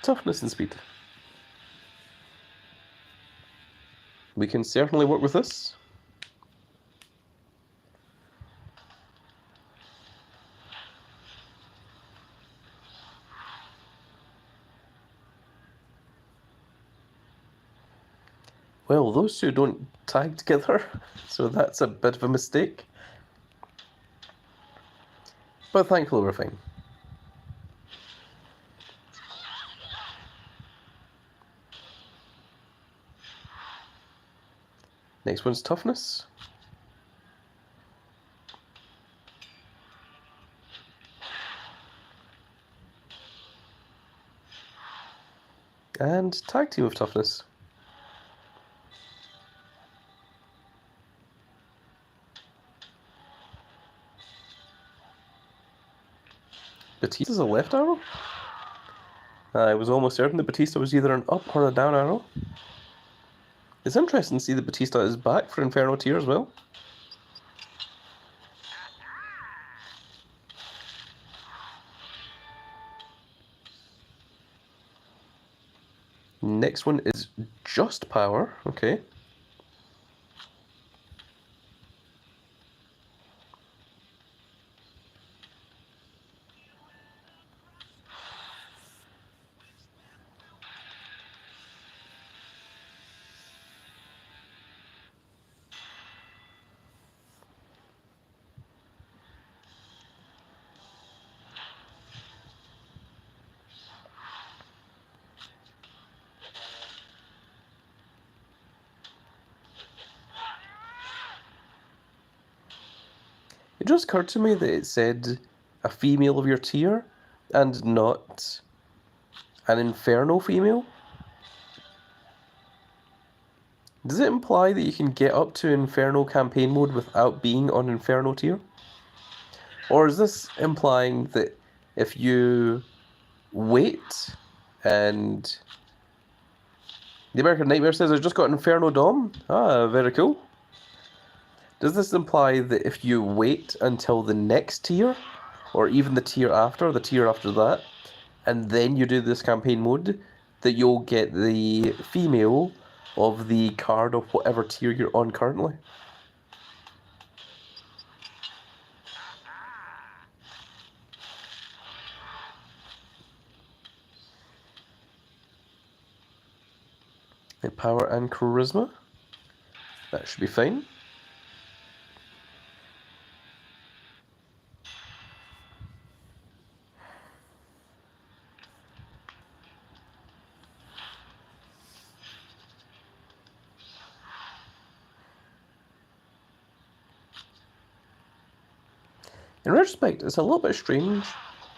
S1: Toughness and speed. We can certainly work with this. Well, those two don't tag together, so that's a bit of a mistake. But thankfully we're fine. Next one's toughness. And tag team of toughness. Batista's a left arrow? I was almost certain that Batista was either an up or a down arrow. It's interesting to see that Batista is back for Inferno tier as well. Next one is just power, okay. It just occurred to me that it said a female of your tier and not an Inferno female. Does it imply that you can get up to Inferno campaign mode without being on Inferno tier? Or is this implying that if you wait and... The American Nightmare says, I've just got Inferno Dom. Ah, very cool. Does this imply that if you wait until the next tier, or even the tier after that, and then you do this campaign mode, that you'll get the female of the card of whatever tier you're on currently? Power and charisma. That should be fine. In retrospect, it's a little bit strange,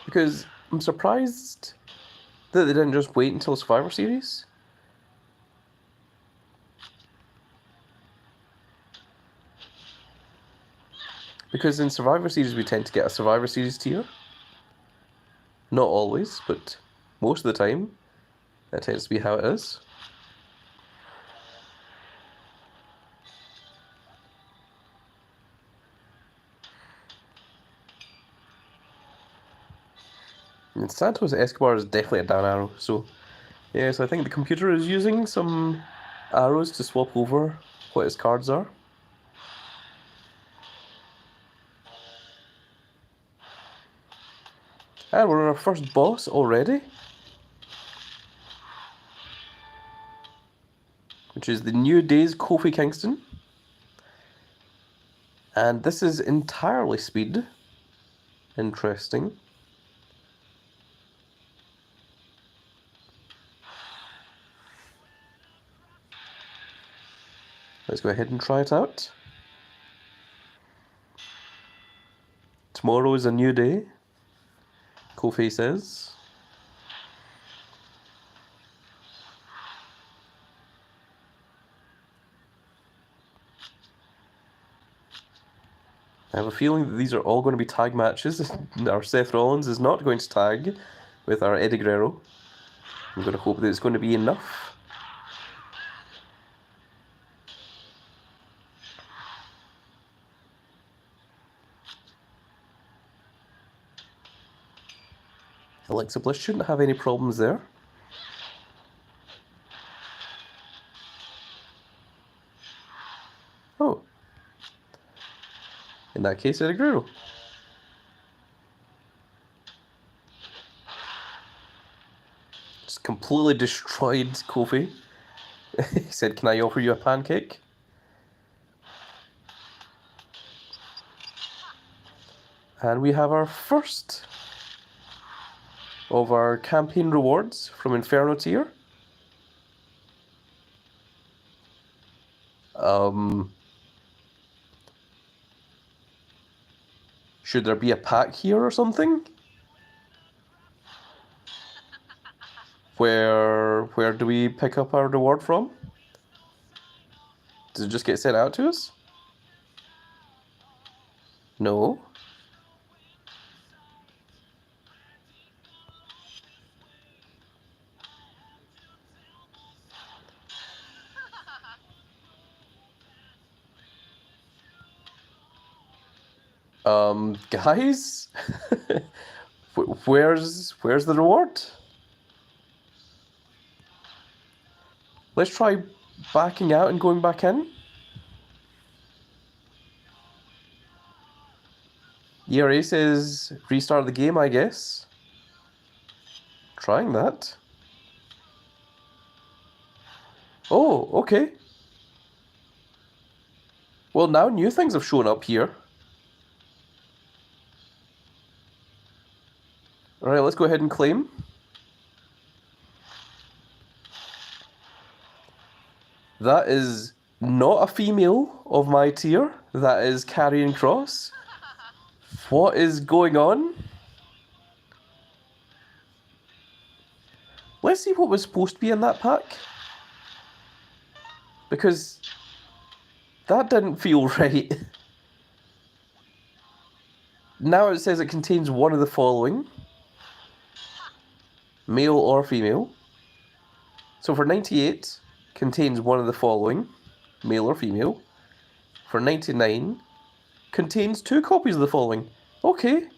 S1: because I'm surprised that they didn't just wait until Survivor Series. Because in Survivor Series we tend to get a Survivor Series tier. Not always, but most of the time, that tends to be how it is. And Santos Escobar is definitely a down arrow, so yes, I think the computer is using some arrows to swap over what his cards are. And we're on our first boss already, which is the New Day's Kofi Kingston. And this is entirely speed. Interesting. Let's go ahead and try it out. Tomorrow is a new day, Kofi says. I have a feeling that these are all going to be tag matches. Our Seth Rollins is not going to tag with our Eddie Guerrero. I'm going to hope that it's going to be enough. Alexa Bliss shouldn't have any problems there. Oh. In that case, Eddie Guerrero. Just completely destroyed Kofi. He said, "Can I offer you a pancake?" And we have our first of our campaign rewards from Inferno tier. Should there be a pack here or something? Where do we pick up our reward from? Does it just get sent out to us? No. Guys? Where's the reward? Let's try backing out and going back in. ERA says restart the game, I guess. Trying that. Oh, okay. Well, now new things have shown up here. Alright, let's go ahead and claim. That is not a female of my tier. That is Karrion Kross. What is going on? Let's see what was supposed to be in that pack. Because that didn't feel right. Now it says it contains one of the following. Male or female. So for 98, contains one of the following. Male or female. For 99, contains 2 copies of the following. Okay.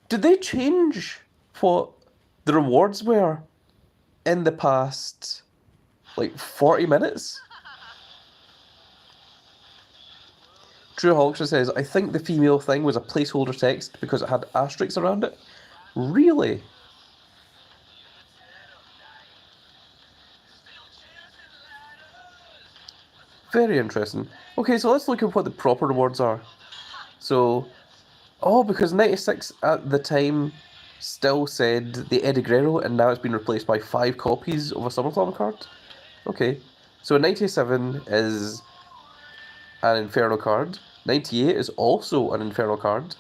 S1: Did they change what the rewards were in the past, like, 40 minutes? Drew Hawkster says, I think the female thing was a placeholder text because it had asterisks around it. Really? Very interesting. Okay, so let's look at what the proper rewards are. So, oh, because 96 at the time still said the Eddie Guerrero, and now it's been replaced by 5 copies of a SummerSlam card. Okay, so 97 is an Inferno card. 98 is also an Inferno card.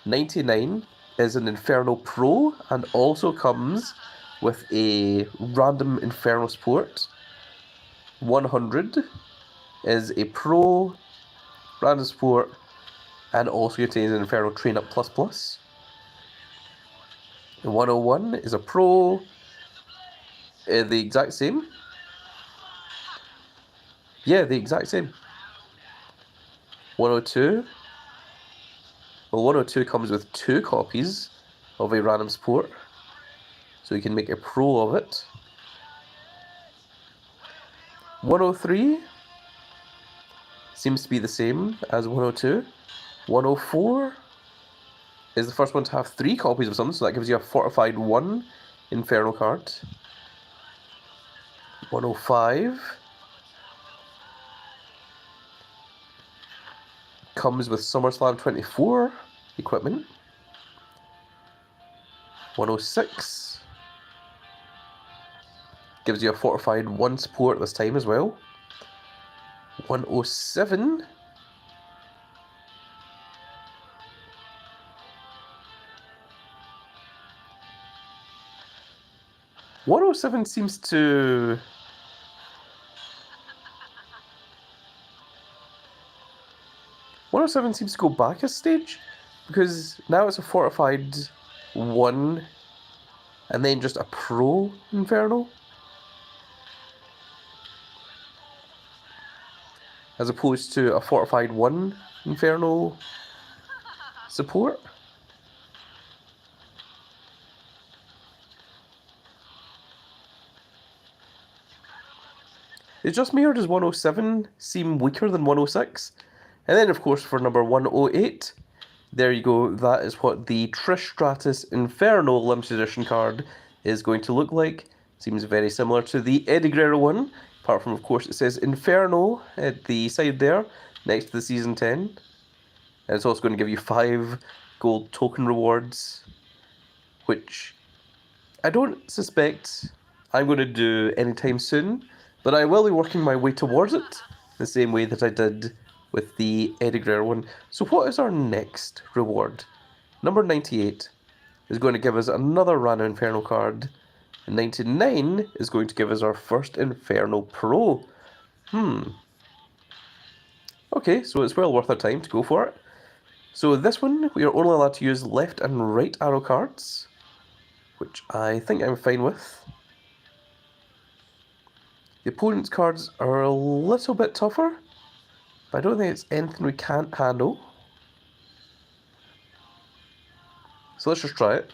S1: 99 is an Inferno Pro and also comes with a random Inferno support. 100 is a Pro, random support, and also contains an Inferno Train Up Plus Plus. 101 is a Pro, the exact same. Yeah, the exact same. 102. Well, 102 comes with 2 copies of a random support, so you can make a Pro of it. 103 seems to be the same as 102. 104 is the first one to have 3 copies of something, so that gives you a fortified 1 Inferno card. 105 comes with SummerSlam 24 equipment. 106 gives you a fortified 1 support this time as well. 107. "107 seems to... 107 seems to go back a stage, because now it's a fortified 1 and then just a pro Inferno, as opposed to a fortified 1 Inferno support. Is it just me, or does 107 seem weaker than 106? And then, of course, for number 108, there you go. That is what the Trish Stratus Inferno limited edition card is going to look like. Seems very similar to the Eddie Guerrero one, apart from, of course, it says Inferno at the side there, next to the Season 10. And it's also going to give you 5 gold token rewards, which I don't suspect I'm going to do anytime soon, but I will be working my way towards it, the same way that I did with the Eddie Guerrero one. So what is our next reward? Number 98 is going to give us another Rana Inferno card, and 99 is going to give us our first Inferno Pro. Okay, so it's well worth our time to go for it. So this one, we are only allowed to use left and right arrow cards, which I think I'm fine with. The opponent's cards are a little bit tougher, but I don't think it's anything we can't handle. So let's just try it.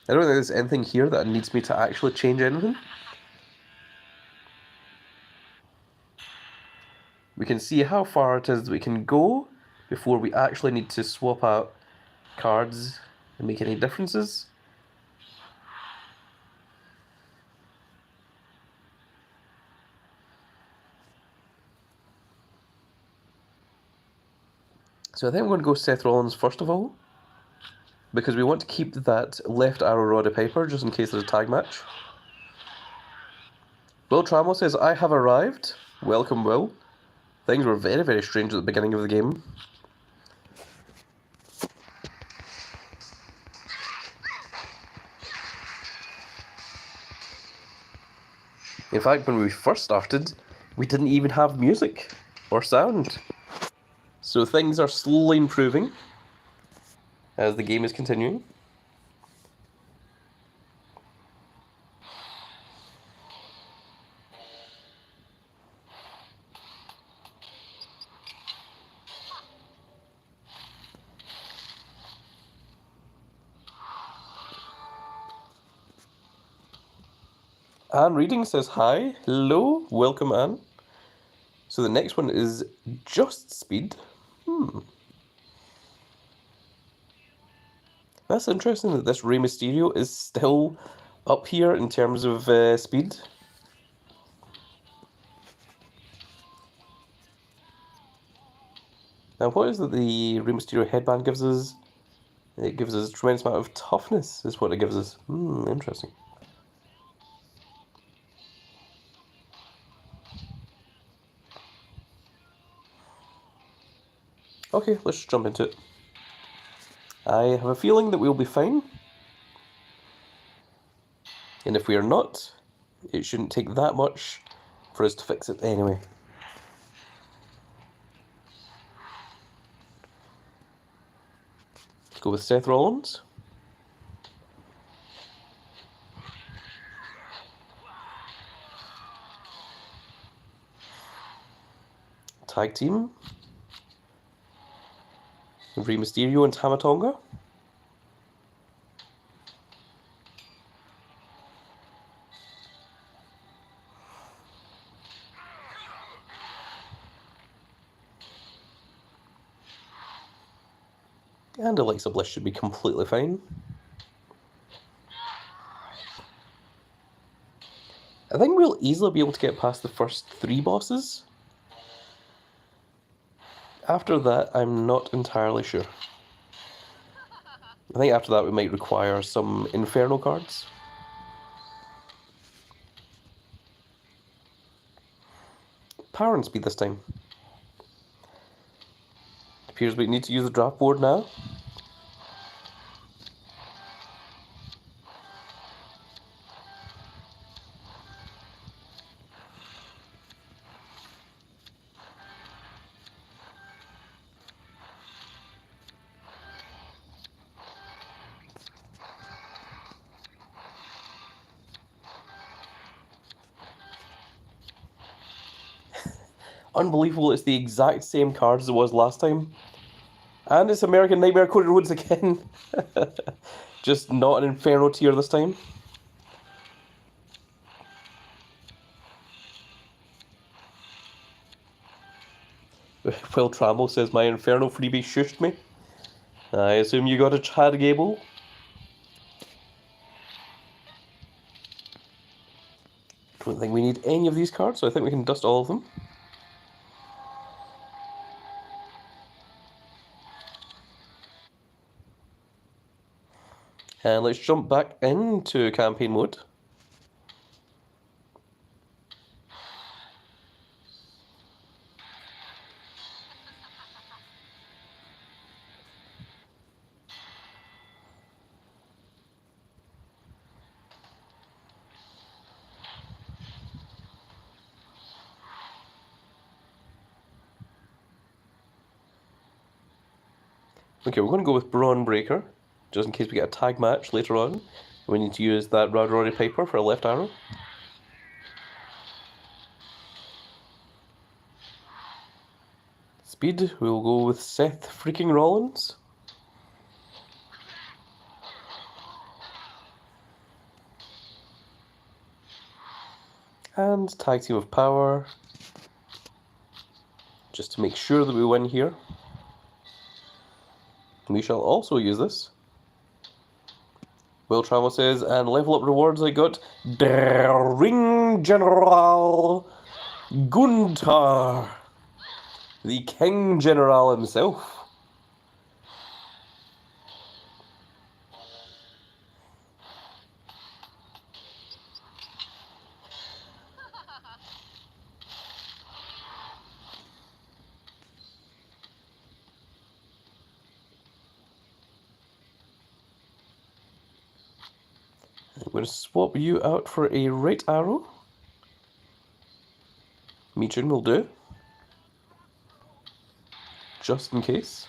S1: I don't think there's anything here that needs me to actually change anything. We can see how far it is that we can go before we actually need to swap out cards and make any differences. So I think I'm going to go Seth Rollins first of all, because we want to keep that left arrow Roddy Piper just in case there's a tag match. Will Trammell says, "I have arrived." Welcome, Will. Things were very, very strange at the beginning of the game. In fact, when we first started, we didn't even have music or sound. So things are slowly improving as the game is continuing. Anne Reading says hi. Hello, welcome Anne. So the next one is just speed. That's interesting that this Rey Mysterio is still up here in terms of speed. Now what is it the Rey Mysterio headband gives us? It gives us a tremendous amount of toughness, is what it gives us. Interesting. Okay, let's just jump into it. I have a feeling that we'll be fine. And if we are not, it shouldn't take that much for us to fix it anyway. Let's go with Seth Rollins. Tag team. Rey Mysterio and Tama Tonga. And Alexa Bliss should be completely fine. I think we'll easily be able to get past the first 3 bosses. After that, I'm not entirely sure. I think after that we might require some Inferno cards. power and speed this time. It appears we need to use the draft board now. Unbelievable, it's the exact same card as it was last time. And it's American Nightmare Cody Rhodes again. Just not an Inferno tier this time. Phil Tramble says my Inferno freebie shushed me. I assume you got a Chad Gable. Don't think we need any of these cards, so I think we can dust all of them. And let's jump back into campaign mode. Okay, we're going to go with Braun Breaker, just in case we get a tag match later on. We need to use that Roddy Piper for a left arrow. Speed, we'll go with Seth freaking Rollins. And tag team of power, just to make sure that we win here. We shall also use this. Will Travel says, and level up rewards I got Der Ring General Gunther, the King General himself. I'm going to swap you out for a right arrow. Meechun will do, just in case.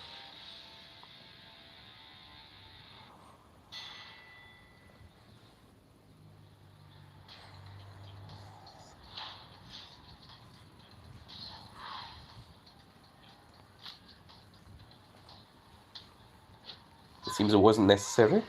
S1: It seems it wasn't necessary.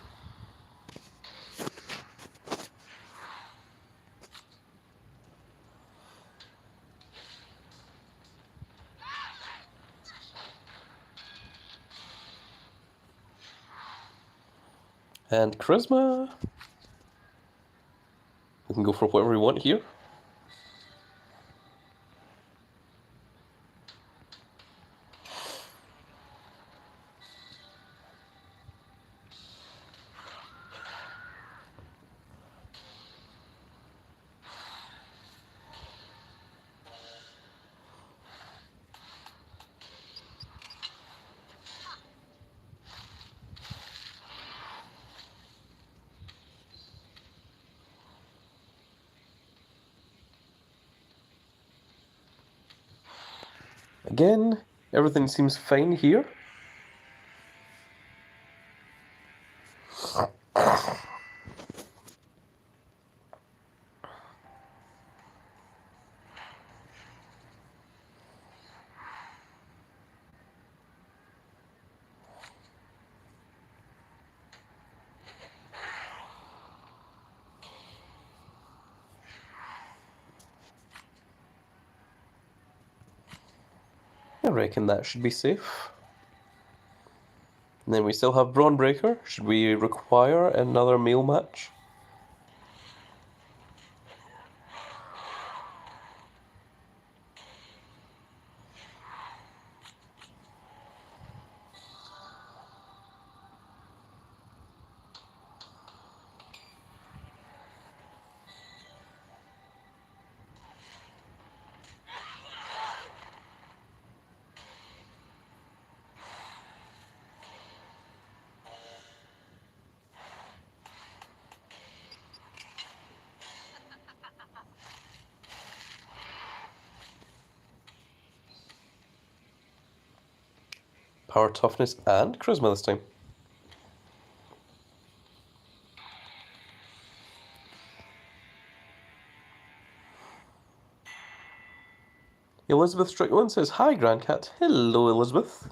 S1: And Charisma. We can go for whatever we want here. Again, everything seems fine here. I reckon that should be safe. And then we still have Braun Breaker. Should we require another male match? power, toughness, and charisma this time. Elizabeth Strickland says, "Hi, Grandcat." Hello, Elizabeth.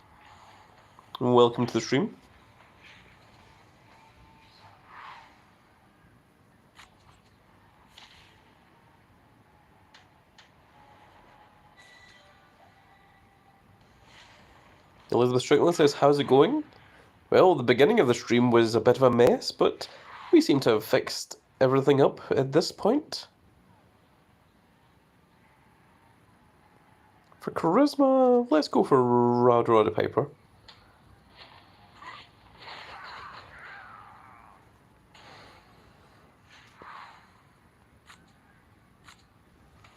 S1: Welcome to the stream. Elizabeth Strickland says, "How's it going?" Well, the beginning of the stream was a bit of a mess, but we seem to have fixed everything up at this point. For charisma, let's go for Roddy Piper.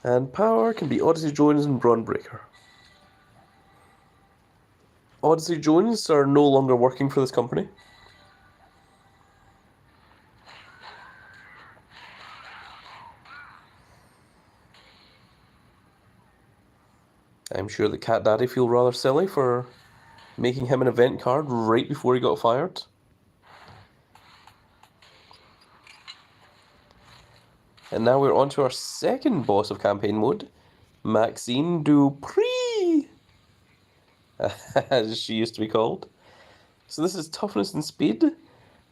S1: And power can be Odyssey Jones and Braun Breaker. Odyssey Jones are no longer working for this company. I'm sure that Cat Daddy feel rather silly for making him an event card right before he got fired. And now we're on to our second boss of campaign mode, Maxine Dupree, as she used to be called. So this is toughness and speed,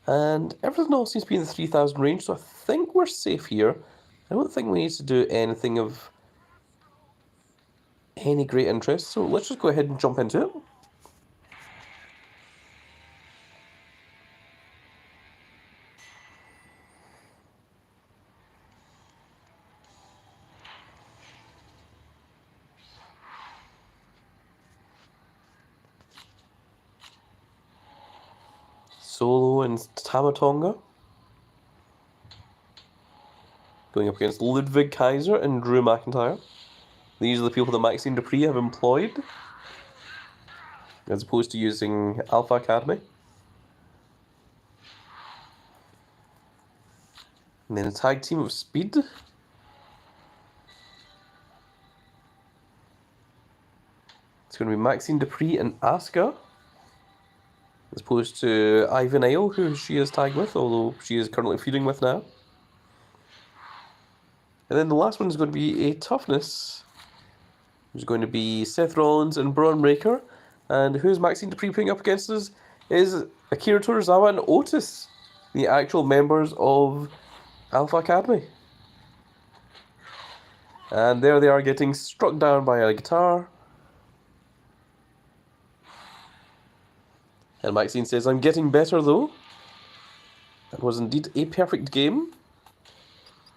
S1: and everything else seems to be in the 3,000 range, so I think we're safe here. I don't think we need to do anything of any great interest, so let's just go ahead and jump into it. Solo and Tamatonga. Going up against Ludwig Kaiser and Drew McIntyre. These are the people that Maxine Dupree have employed, as opposed to using Alpha Academy. And then a tag team of speed. It's going to be Maxine Dupree and Asuka, as opposed to Ivan Isle, who she is tagged with, although she is currently feuding with now. And then the last one is going to be a toughness. There's going to be Seth Rollins and Braun Breaker. And who's Maxine Dupree putting up against us is Akira Tozawa and Otis, the actual members of Alpha Academy. And there they are getting struck down by a guitar. And Maxine says, "I'm getting better though." That was indeed a perfect game.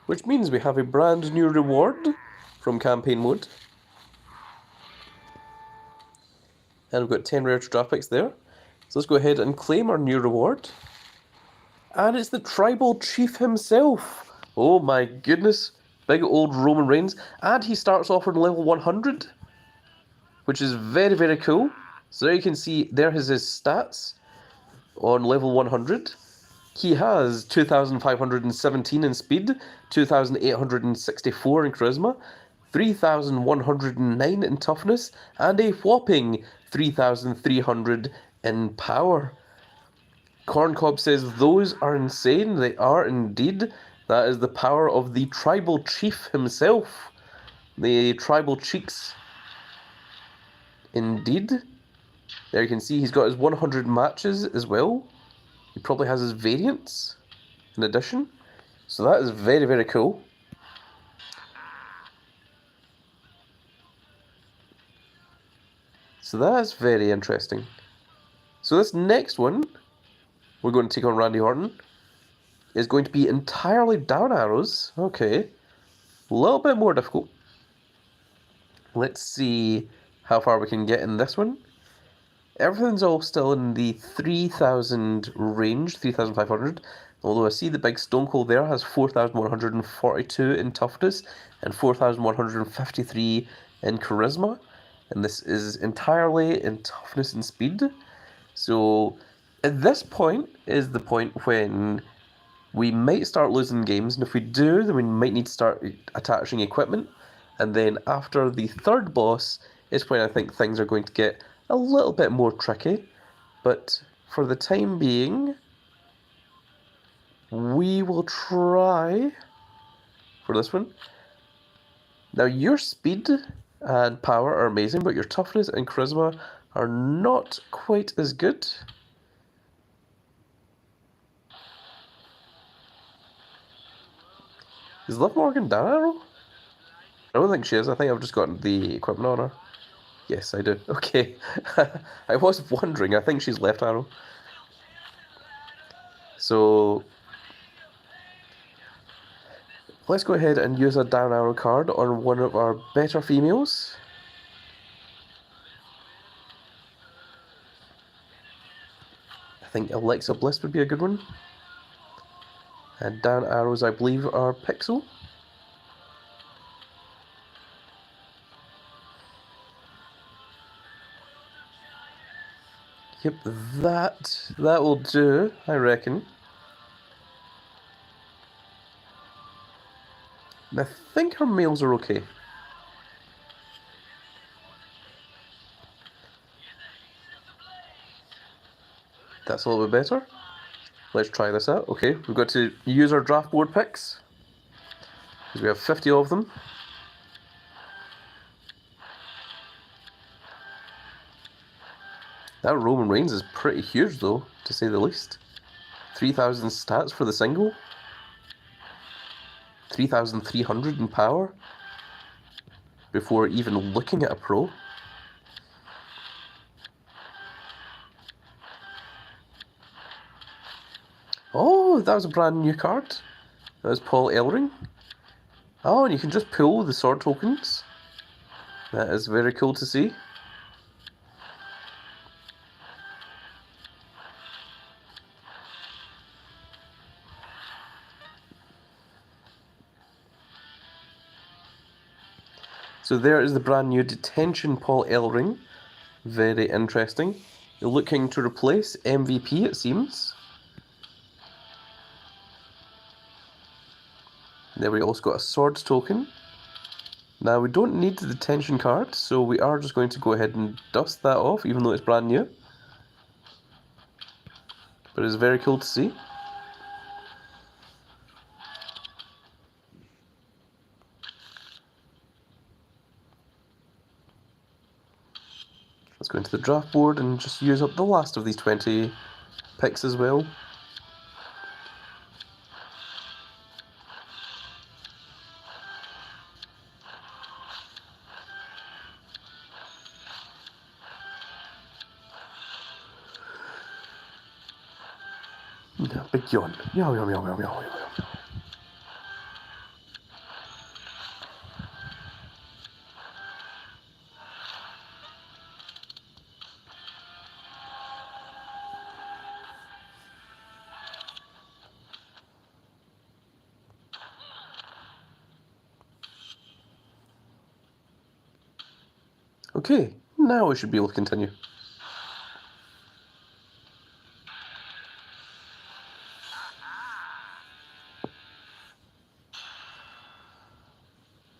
S1: Which means we have a brand new reward from campaign mode. And we've got 10 rare draft picks there. So let's go ahead and claim our new reward. And it's the Tribal Chief himself. Oh my goodness. Big old Roman Reigns. And he starts off on level 100. Which is very, very cool. So there you can see, there is his stats on level 100. He has 2,517 in speed, 2,864 in charisma, 3,109 in toughness, and a whopping 3,300 in power. Corncob says, "Those are insane." They are indeed. That is the power of the Tribal Chief himself. The Tribal Cheeks. Indeed. There you can see he's got his 100 matches as well. He probably has his variants in addition. So that is very, very cool. So that is very interesting. So this next one, we're going to take on Randy Orton, is going to be entirely down arrows. Okay. A little bit more difficult. Let's see how far we can get in this one. Everything's all still in the 3,000 range, 3,500. Although I see the big Stone Cold there has 4,142 in toughness and 4,153 in charisma. And this is entirely in toughness and speed. So at this point is the point when we might start losing games. And if we do, then we might need to start attaching equipment. And then after the third boss is when I think things are going to get a little bit more tricky, but for the time being, we will try for this one. Now, your speed and power are amazing, but your toughness and charisma are not quite as good. Is Liv Morgan down arrow? I don't think she is. I think I've just got the equipment on her. Yes, I do. Okay. I was wondering. I think she's left arrow. So let's go ahead and use a down arrow card on one of our better females. I think Alexa Bliss would be a good one. And down arrows, I believe, are Pixel. Yep, that will do, I reckon. And I think her males are okay. That's a little bit better. Let's try this out. Okay, we've got to use our draft board picks, because we have 50 of them. That Roman Reigns is pretty huge, though, to say the least. 3,000 stats for the single. 3,300 in power. Before even looking at a pro. Oh, that was a brand new card. That was Paul Ellering. Oh, and you can just pull the sword tokens. That is very cool to see. So there is the brand new Detention Paul Ellering. Very interesting. You're looking to replace MVP, it seems. There we also got a swords token. Now we don't need the detention card, so we are just going to go ahead and dust that off, even though it's brand new. But it's very cool to see. Let's go into the draft board and just use up the last of these 20 picks as well. Big yawn. Meow, meow, meow, meow, meow, meow. Okay, now we should be able to continue.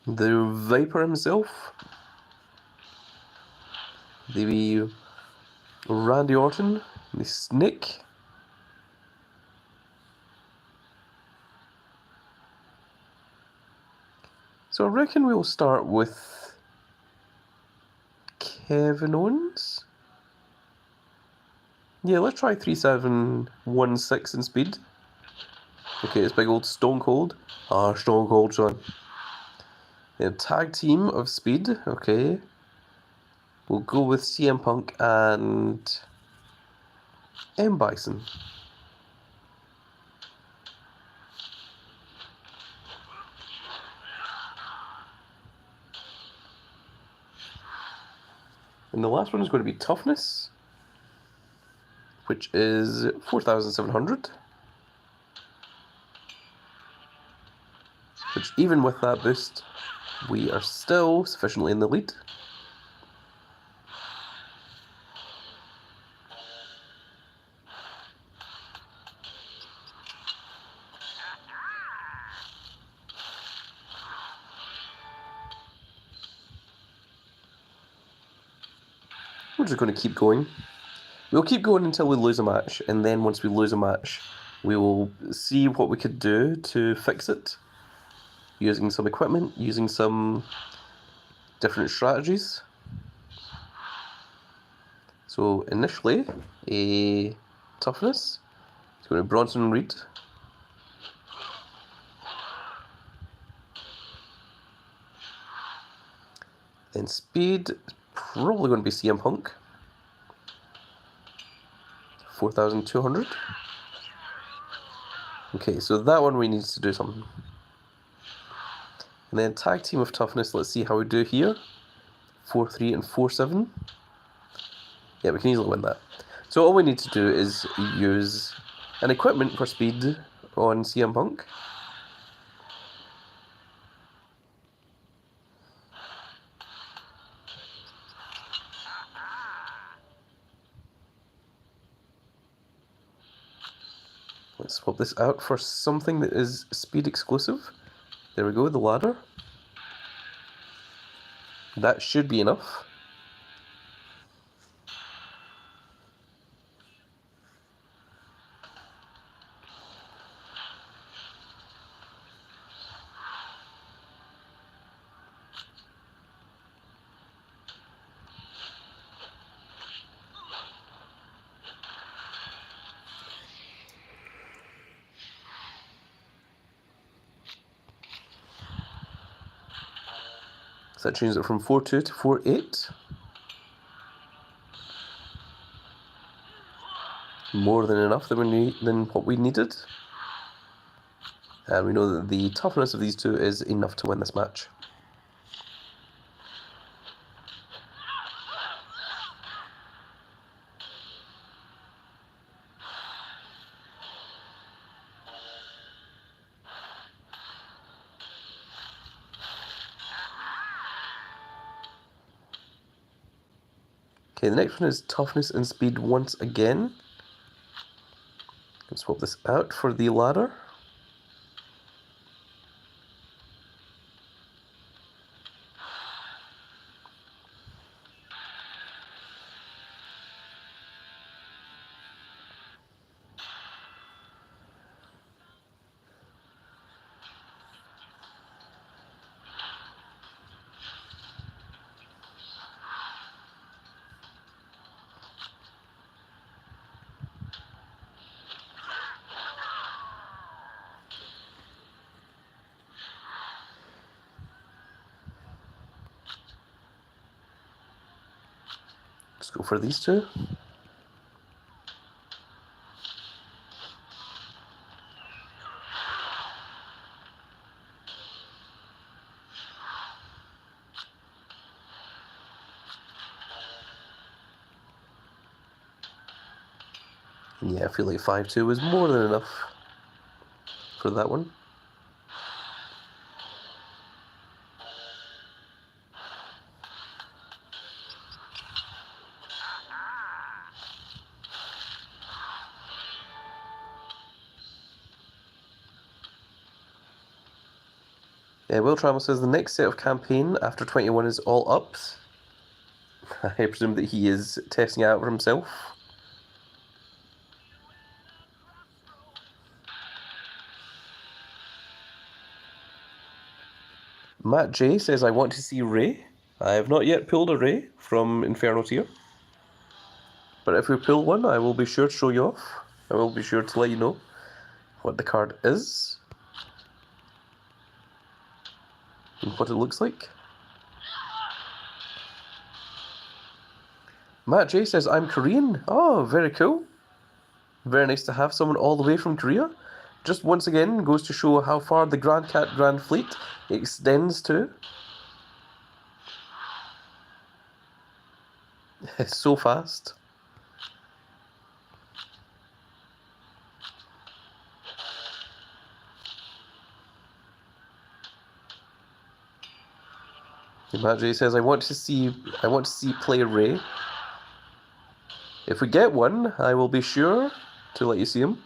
S1: The Viper himself, the Randy Orton, the Snake, so I reckon we'll start with Kevin Owens. Yeah, let's try 3716 in speed. Okay, it's big old Stone Cold. Ah, Stone Cold, son. Yeah, tag team of speed, okay. We'll go with CM Punk and M. Bison. And the last one is going to be Toughness, which is 4,700. Which, even with that boost, we are still sufficiently in the lead. We're just going to keep going. We'll keep going until we lose a match, and then once we lose a match, we will see what we could do to fix it. Using some equipment, using some different strategies. So initially, a toughness. It's going to be Bronson Reed. Then speed, probably going to be CM Punk. 4,200. Okay, so that one we need to do something. And then tag team of toughness, let's see how we do here. 4-3 and 4-7. Yeah, we can easily win that. So all we need to do is use an equipment for speed on CM Punk. Let's swap this out for something that is speed exclusive. There we go, the ladder. That should be enough. So that changes it from 4-2 to 4-8. More than enough than what we needed. And we know that the toughness of these two is enough to win this match. Okay, the next one is toughness and speed once again. Let's swap this out for the ladder. Let's go for these two. And yeah, I feel like 5-2 was more than enough for that one. Will Trammell says the next set of campaign after 21 is all ups. I presume that he is testing it out for himself. Matt J says, I want to see Ray. I have not yet pulled a Ray from Inferno tier. But if we pull one, I will be sure to show you off. I will be sure to let you know what the card is. And what it looks like. Matt J says, I'm Korean. Oh, very cool. Very nice to have someone all the way from Korea. Just once again goes to show how far the Grand Cat Grand Fleet extends to. It's so fast. Matt J says, I want to see play Ray. If we get one, I will be sure to let you see him.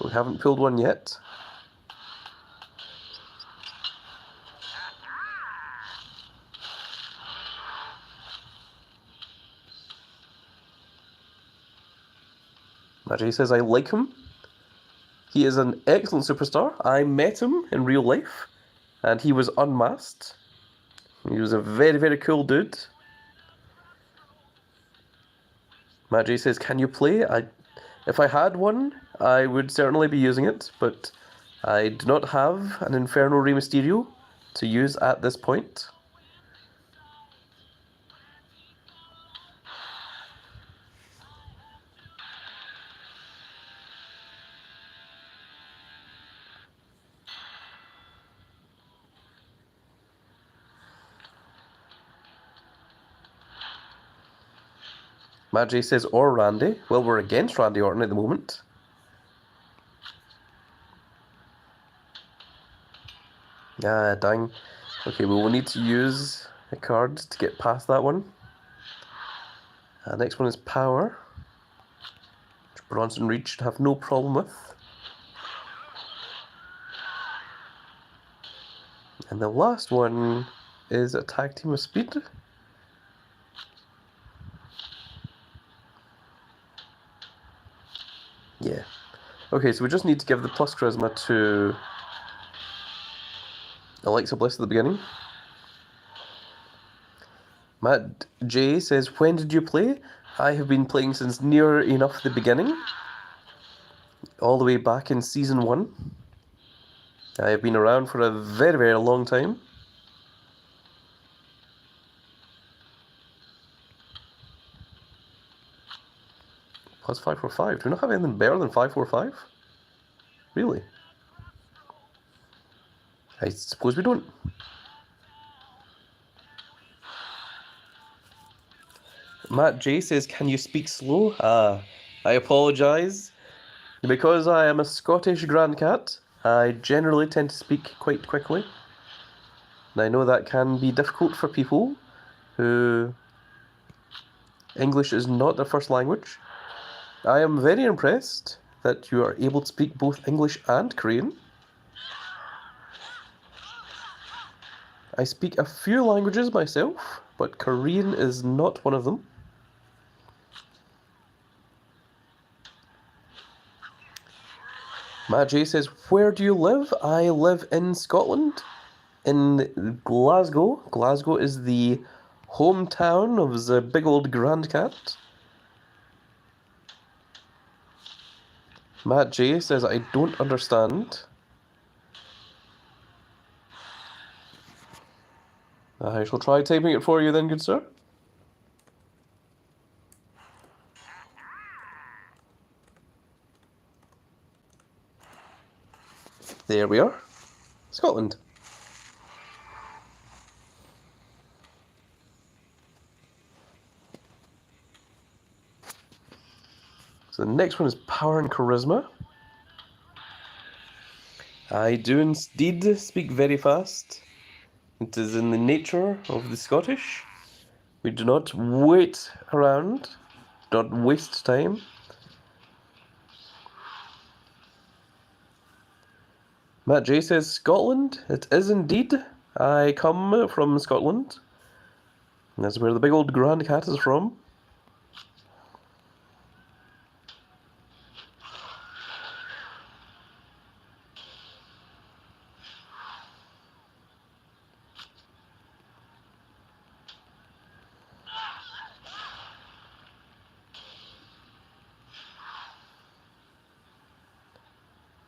S1: We haven't pulled one yet. Majay says, I like him. He is an excellent superstar. I met him in real life, and he was unmasked. He was a very, very cool dude. Majay says, can you play? If I had one, I would certainly be using it, but I do not have an Inferno Rey Mysterio to use at this point. Majay says, or Randy. Well, we're against Randy Orton at the moment. Ah, dang. Okay, well, we'll need to use a card to get past that one. Next one is Power, which Bronson Reed should have no problem with. And the last one is a Tag Team of Speed. Yeah. Okay, so we just need to give the plus charisma to Alexa Bliss at the beginning. Matt J says, when did you play? I have been playing since near enough the beginning. All the way back in Season 1. I have been around for a very, very long time. Plus 545. Do we not have anything better than 545? Really? I suppose we don't. Matt J says, can you speak slow? I apologise. Because I am a Scottish Grand Cat, I generally tend to speak quite quickly. And I know that can be difficult for people who English is not their first language. I am very impressed that you are able to speak both English and Korean. I speak a few languages myself, but Korean is not one of them. Matt J says, where do you live? I live in Scotland, in Glasgow. Glasgow is the hometown of the big old Grand Cat. Matt J says, I don't understand. I shall try typing it for you then, good sir. There we are. Scotland. So the next one is Power and Charisma. I do indeed speak very fast. It is in the nature of the Scottish. We do not wait around, do not waste time. Matt J says, Scotland? It is indeed. I come from Scotland. That's where the big old Grand Cat is from.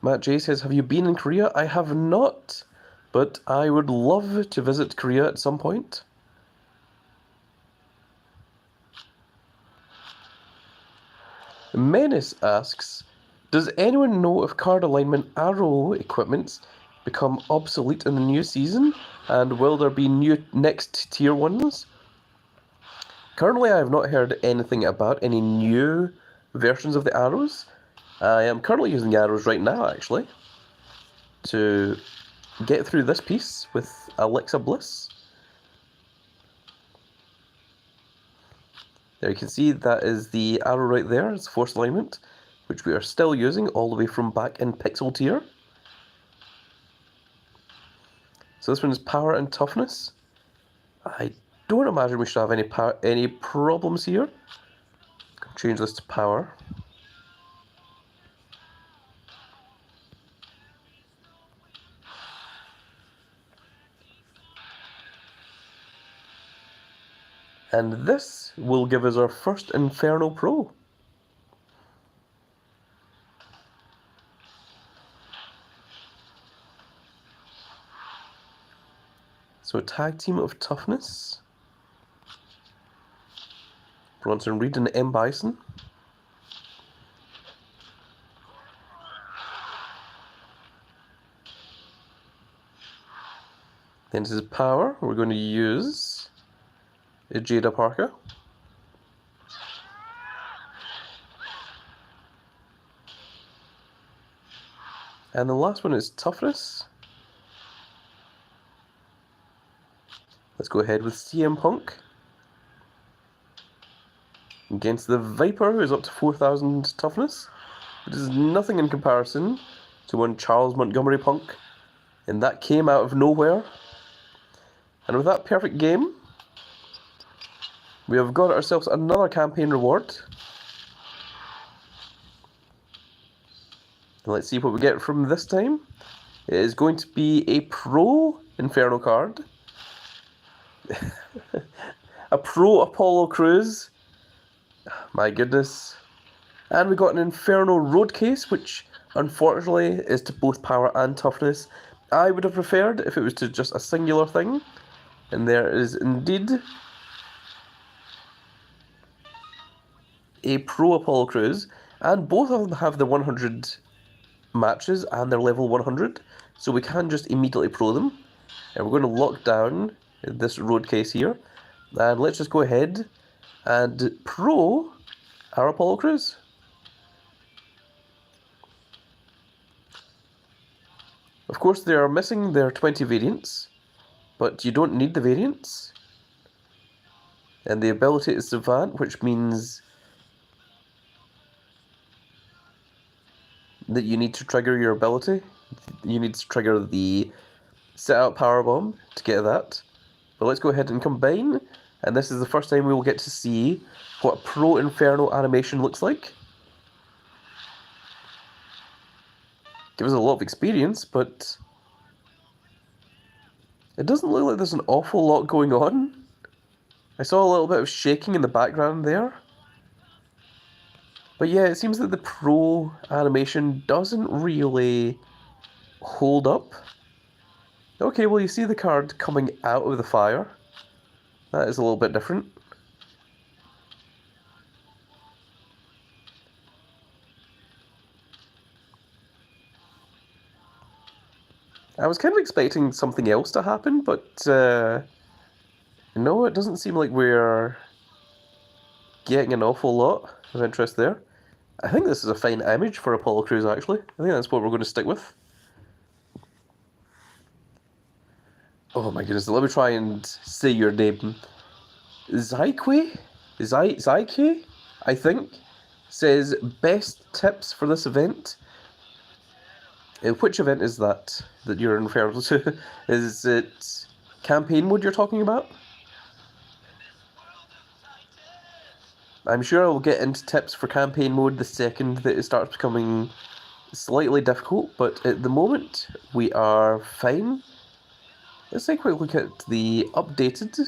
S1: Matt J says, have you been in Korea? I have not, but I would love to visit Korea at some point. Menace asks, does anyone know if card alignment arrow equipments become obsolete in the new season? And will there be new next tier ones? Currently I have not heard anything about any new versions of the arrows. I am currently using the arrows right now, actually, to get through this piece with Alexa Bliss. There you can see that is the arrow right there, it's force alignment, which we are still using all the way from back in Pixel tier. So this one is Power and Toughness. I don't imagine we should have any problems here. Change this to Power. And this will give us our first Inferno Pro. So a tag team of toughness. Bronson Reed and M. Bison. Then this is power. We're going to use a Jada Parker. And the last one is toughness. Let's go ahead with CM Punk. Against the Viper, who is up to 4,000 toughness. It is nothing in comparison to one Charles Montgomery Punk. And that came out of nowhere. And with that perfect game, we have got ourselves another campaign reward. And let's see what we get from this time. It is going to be a Pro Inferno card. A Pro Apollo Crews. My goodness. And we got an Inferno Road Case, which unfortunately is to both power and toughness. I would have preferred if it was to just a singular thing. And there is indeed a Pro Apollo Crews. And both of them have the 100 matches and they're level 100. So we can just immediately pro them. And we're going to lock down this road case here. And let's just go ahead and pro our Apollo Crews. Of course, they are missing their 20 variants, but you don't need the variants. And the ability is Savant, which means that you need to trigger your ability. You need to trigger the set out power bomb to get that. But let's go ahead and combine, and this is the first time we will get to see what a Pro Inferno animation looks like. Gives us a lot of experience, but it doesn't look like there's an awful lot going on. I saw a little bit of shaking in the background there. But yeah, it seems that the Pro animation doesn't really hold up. Okay, well you see the card coming out of the fire. That is a little bit different. I was kind of expecting something else to happen, but no, it doesn't seem like we're getting an awful lot of interest there. I think this is a fine image for Apollo Crews, actually. I think that's what we're going to stick with. Oh my goodness, let me try and say your name. Zyke, I think, says best tips for this event. Which event is that you're referring to? Is it campaign mode you're talking about? I'm sure I'll get into tips for campaign mode the second that it starts becoming slightly difficult, but at the moment we are fine. Let's take a quick look at the updated.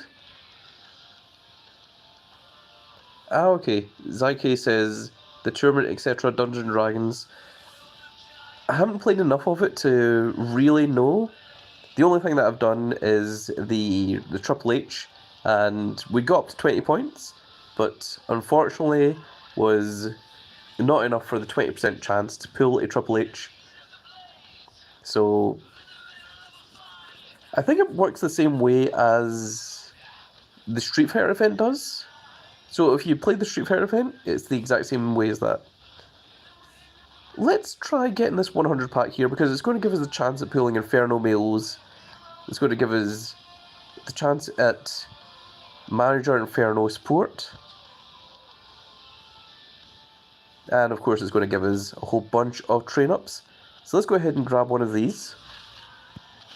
S1: Okay, Zyke says the tournament, etc., Dungeons & Dragons. I haven't played enough of it to really know. The only thing that I've done is the Triple H, and we got up to 20 points, but unfortunately was not enough for the 20% chance to pull a Triple H. So I think it works the same way as the Street Fighter event does. So if you play the Street Fighter event, it's the exact same way as that. Let's try getting this 100 pack here, because it's going to give us a chance at pulling Inferno Males. It's going to give us the chance at Manager Inferno support. And of course it's going to give us a whole bunch of train-ups. So let's go ahead and grab one of these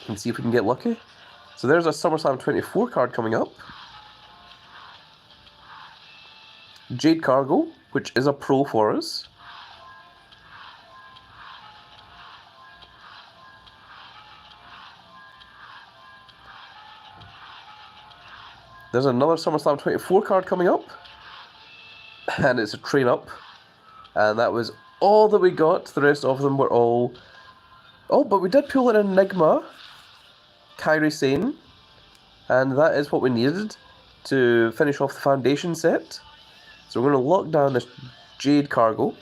S1: and see if we can get lucky. So there's a SummerSlam 24 card coming up. Jade Cargo, which is a pro for us. there's another SummerSlam 24 card coming up, and it's a train up, and that was all that we got. The rest of them were all... Oh, but we did pull an Enigma, Kairi Sane, and that is what we needed to finish off the foundation set. So we're going to lock down this Jade Cargo.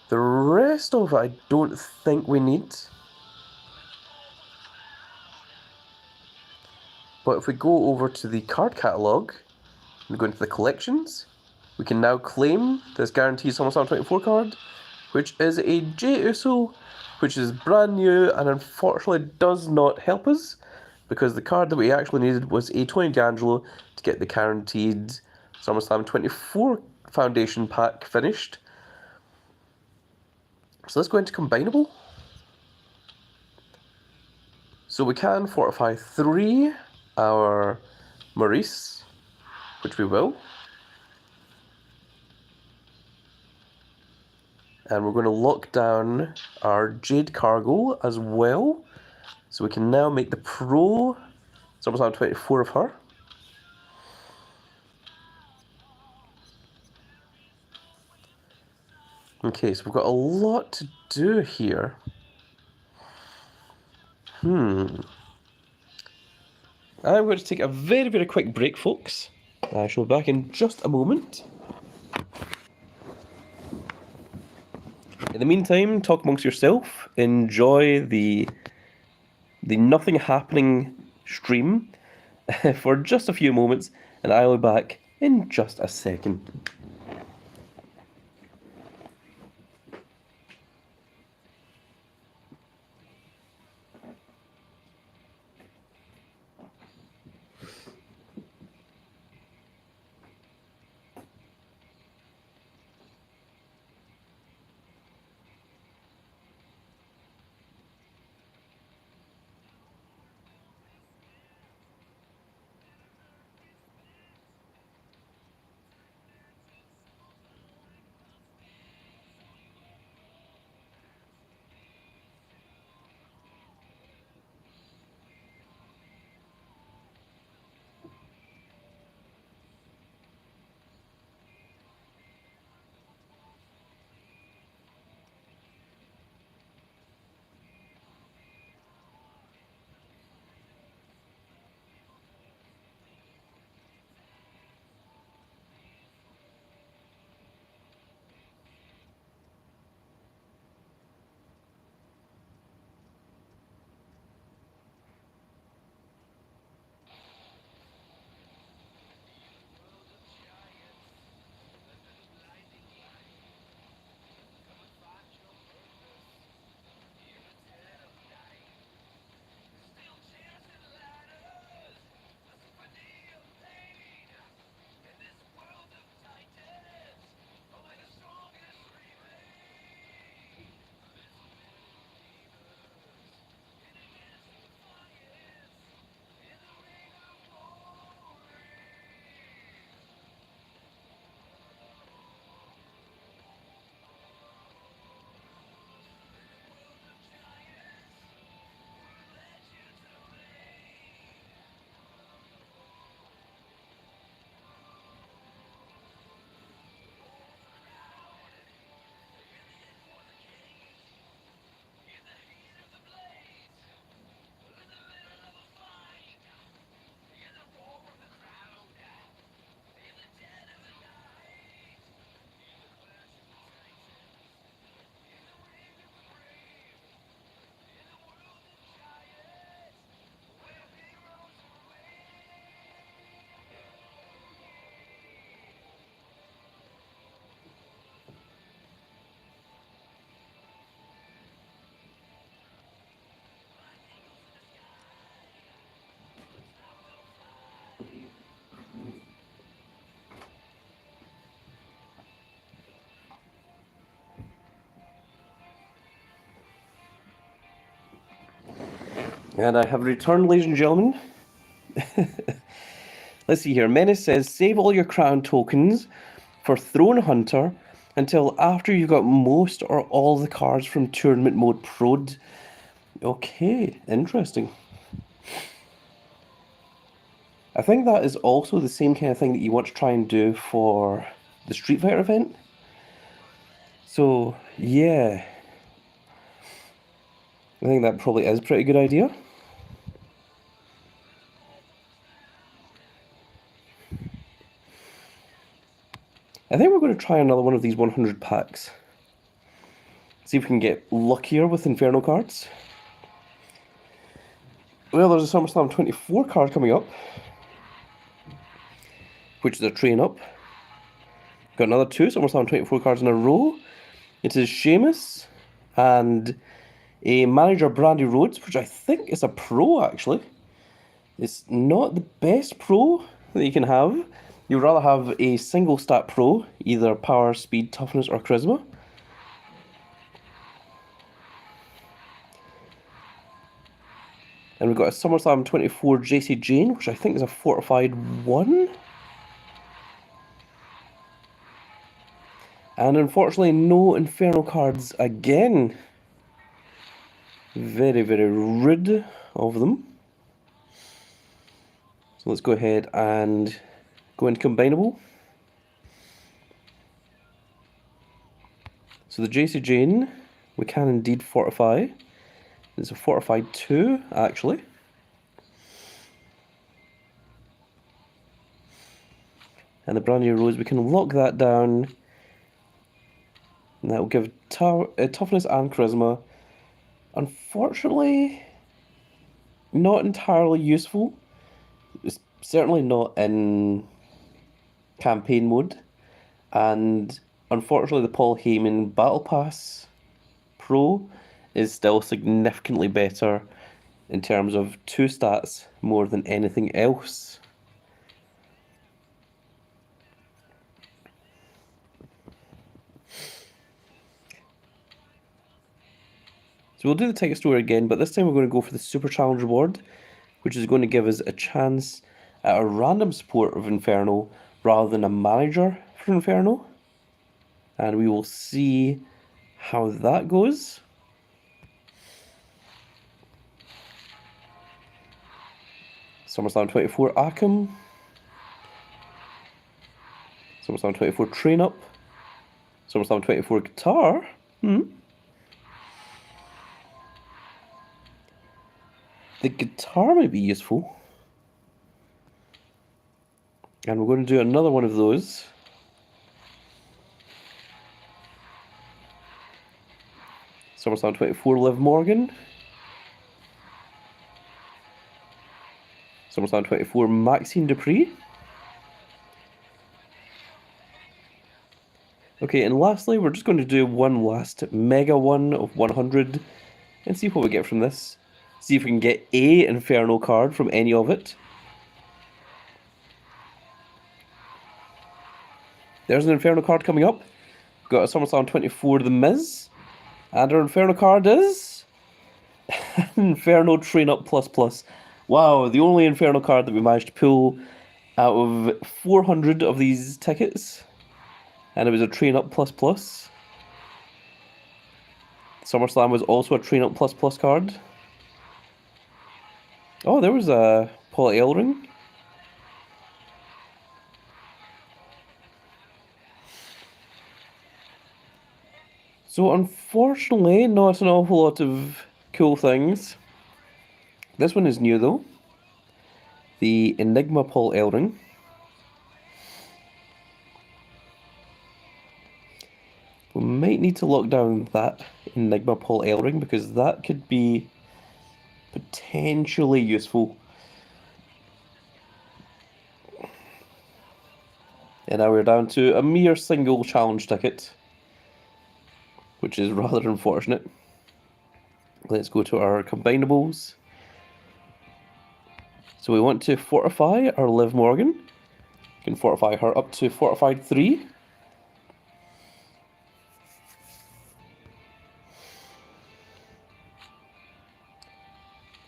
S1: The rest of it I don't think we need. But if we go over to the card catalogue and go into the collections, we can now claim this guaranteed SummerSlam 24 card, which is a Jey Uso, which is brand new and unfortunately does not help us, because the card that we actually needed was a Tony D'Angelo to get the guaranteed SummerSlam 24 foundation pack finished. So let's go into combinable. So we can fortify 3 our Maurice, which we will. And we're going to lock down our Jade Cargo as well. So we can now make the Pro SummerSlam 24 of her. Okay, so we've got a lot to do here. I'm going to take a very, very quick break, folks. I shall be back in just a moment. In the meantime, talk amongst yourself. Enjoy the nothing happening stream for just a few moments, and I'll be back in just a second. And I have returned, ladies and gentlemen. Let's see here. Menace says, save all your crown tokens for Throne Hunter until after you got most or all the cards from Tournament Mode Prod. Okay, interesting. I think that is also the same kind of thing that you want to try and do for the Street Fighter event. So, yeah. I think that probably is a pretty good idea. I think we're going to try another one of these 100 packs. See if we can get luckier with Inferno cards. Well, there's a SummerSlam 24 card coming up, which is a train up. Got another 2 SummerSlam 24 cards in a row. It is Sheamus and a manager, Brandy Rhodes, which I think is a pro actually. It's not the best pro that you can have. You'd rather have a single stat pro, either power, speed, toughness, or charisma. And we've got a SummerSlam 24 JC Jane, which I think is a fortified 1. And unfortunately, no Inferno cards again. Very, very rude of them. So let's go ahead and go into combinable. So the JC Jane, we can indeed fortify. It's a fortified 2, actually. And the brand new Rose, we can lock that down. And that will give toughness and charisma. Unfortunately, not entirely useful. It's certainly not in campaign mode. And unfortunately, the Paul Heyman Battle Pass Pro is still significantly better in terms of 2 stats more than anything else. So we'll do the ticket store again, but this time we're going to go for the Super Challenge reward, which is going to give us a chance at a random support of Inferno rather than a manager for Inferno. And we will see how that goes. SummerSlam 24 Akam. SummerSlam 24 Train Up. SummerSlam 24 Guitar. The guitar might be useful. And we're going to do another one of those. SummerSlam 24 Liv Morgan. SummerSlam 24 Maxine Dupree. Okay, and lastly, we're just going to do one last mega one of 100 and see what we get from this. See if we can get a Inferno card from any of it. There's an Inferno card coming up. We've got a SummerSlam 24 The Miz. And our Inferno card is Inferno Train Up Plus Plus. Wow, the only Inferno card that we managed to pull out of 400 of these tickets. And it was a Train Up Plus Plus. SummerSlam was also a Train Up Plus Plus card. Oh, there was a Paul Ellering. So unfortunately, not an awful lot of cool things. This one is new though. The Enigma Paul Ellering. We might need to lock down that Enigma Paul Ellering because that could be potentially useful. And now we're down to a mere single challenge ticket, which is rather unfortunate. Let's go to our combinables. So we want to fortify our Liv Morgan. We can fortify her up to fortified 3.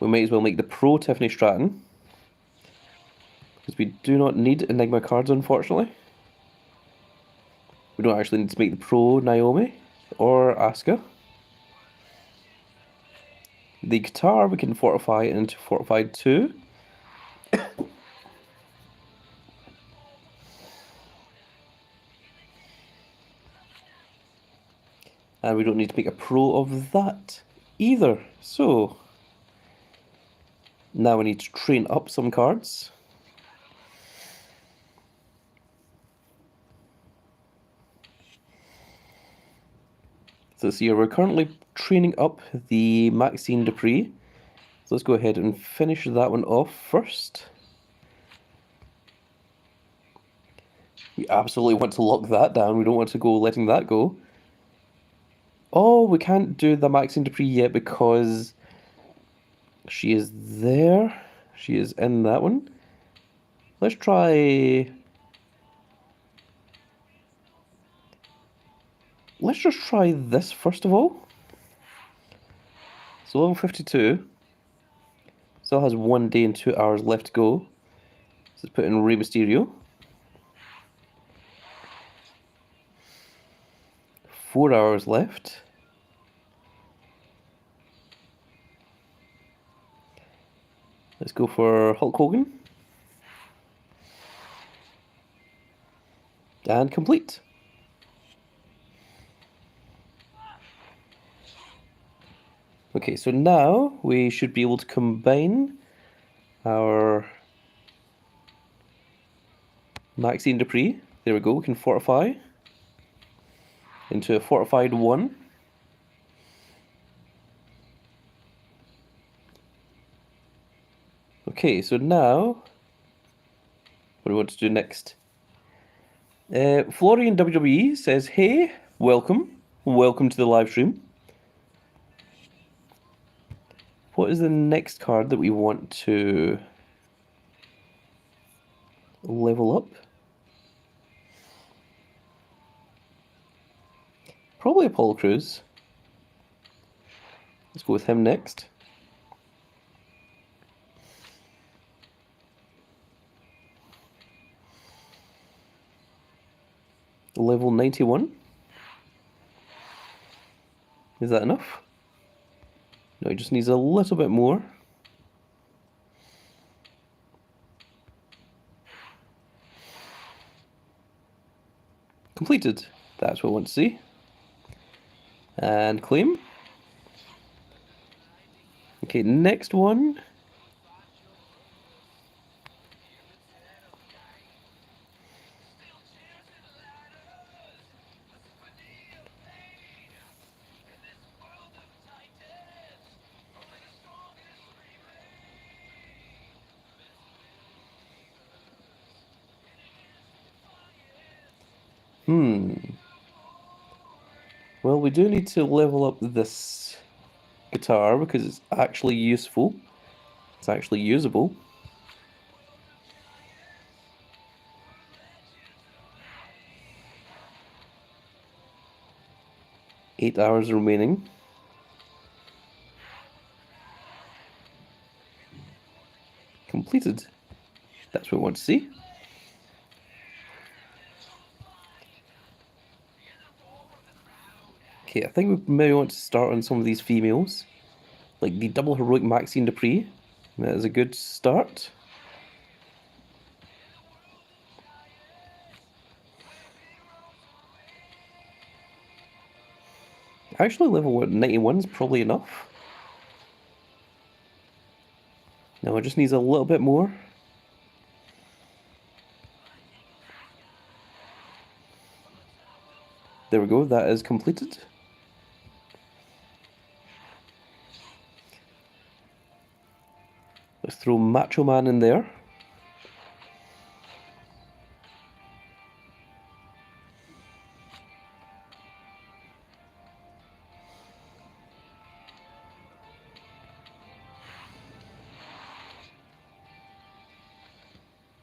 S1: We might as well make the pro Tiffany Stratton, because we do not need Enigma cards, unfortunately. We don't actually need to make the pro Naomi or Asuka. The guitar we can fortify into fortified 2. And we don't need to make a pro of that either. So, now we need to train up some cards. So here we're currently training up the Maxine Dupree. So let's go ahead and finish that one off first. We absolutely want to lock that down. We don't want to go letting that go. Oh, we can't do the Maxine Dupree yet because she is there. She is in that one. Let's try... Let's just try this first of all. So level 52. Still has 1 day and 2 hours left to go. So let's put in Rey Mysterio. 4 hours left. Let's go for Hulk Hogan. And complete. Okay, so now we should be able to combine our Maxine Dupree. There we go, we can fortify into a fortified 1. Okay, so now, what do we want to do next? Florian WWE says, hey, welcome to the live stream. What is the next card that we want to level up? Probably Apollo Crews. Let's go with him next. Level 91. Is that enough? No, he just needs a little bit more. Completed. That's what I want to see. And claim. Okay, next one. Well, we do need to level up this guitar because it's actually useful. It's actually usable. Eight hours remaining. Completed. That's what we want to see. Okay, I think we maybe want to start on some of these females. Like the double heroic Maxine Dupree. That is a good start. Actually, level 91 is probably enough. Now it just needs a little bit more. There we go, that is completed. Let's throw Macho Man in there.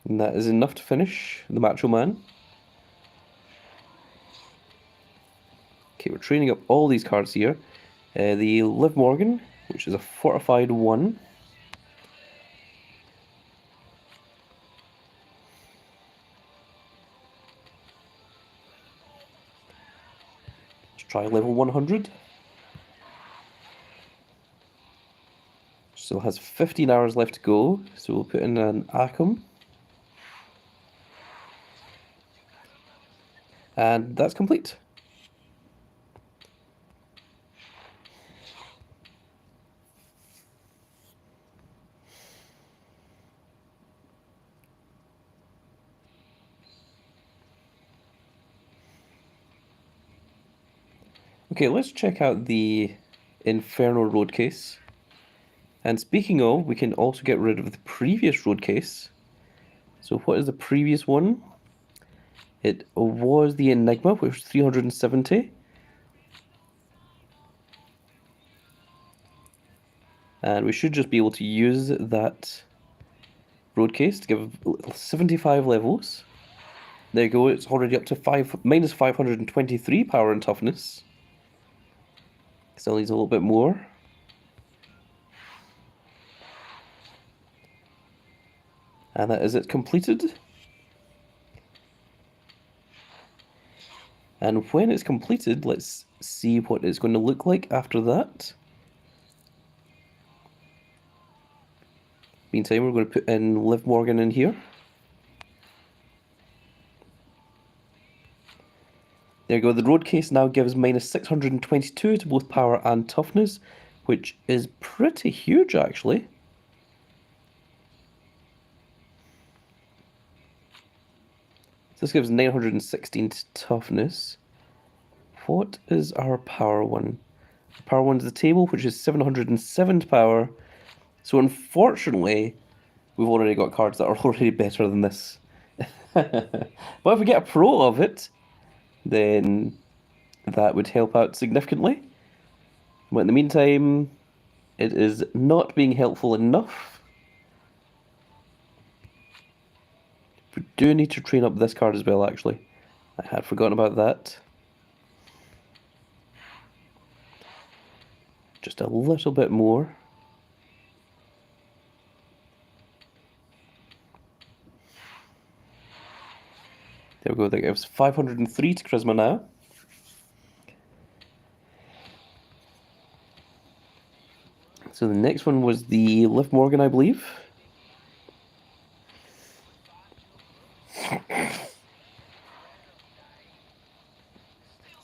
S1: And that is enough to finish the Macho Man. Okay, we're training up all these cards here. The Liv Morgan, which is a fortified 1. Let's try level 100. Still has 15 hours left to go, so we'll put in an Akam. And that's complete. Okay, let's check out the Inferno road case. And speaking of, we can also get rid of the previous road case. So what is the previous one? It was the Enigma, which was 370. And we should just be able to use that road case to give 75 levels. There you go, it's already up to minus 523 power and toughness. Still needs a little bit more. And that is it completed. And when it's completed, let's see what it's going to look like after that. Meantime, we're going to put in Liv Morgan in here. There you go, the road case now gives minus 622 to both power and toughness, which is pretty huge actually. This gives 916 to toughness. What is our power one? Power one's the table, which is 707 to power. So unfortunately, we've already got cards that are already better than this. But if we get a pro of it, then that would help out significantly. But in the meantime, it is not being helpful enough. We do need to train up this card as well, actually. I had forgotten about that. Just a little bit more. There we go, that gives 503 to Charisma now. So the next one was the Liv Morgan, I believe.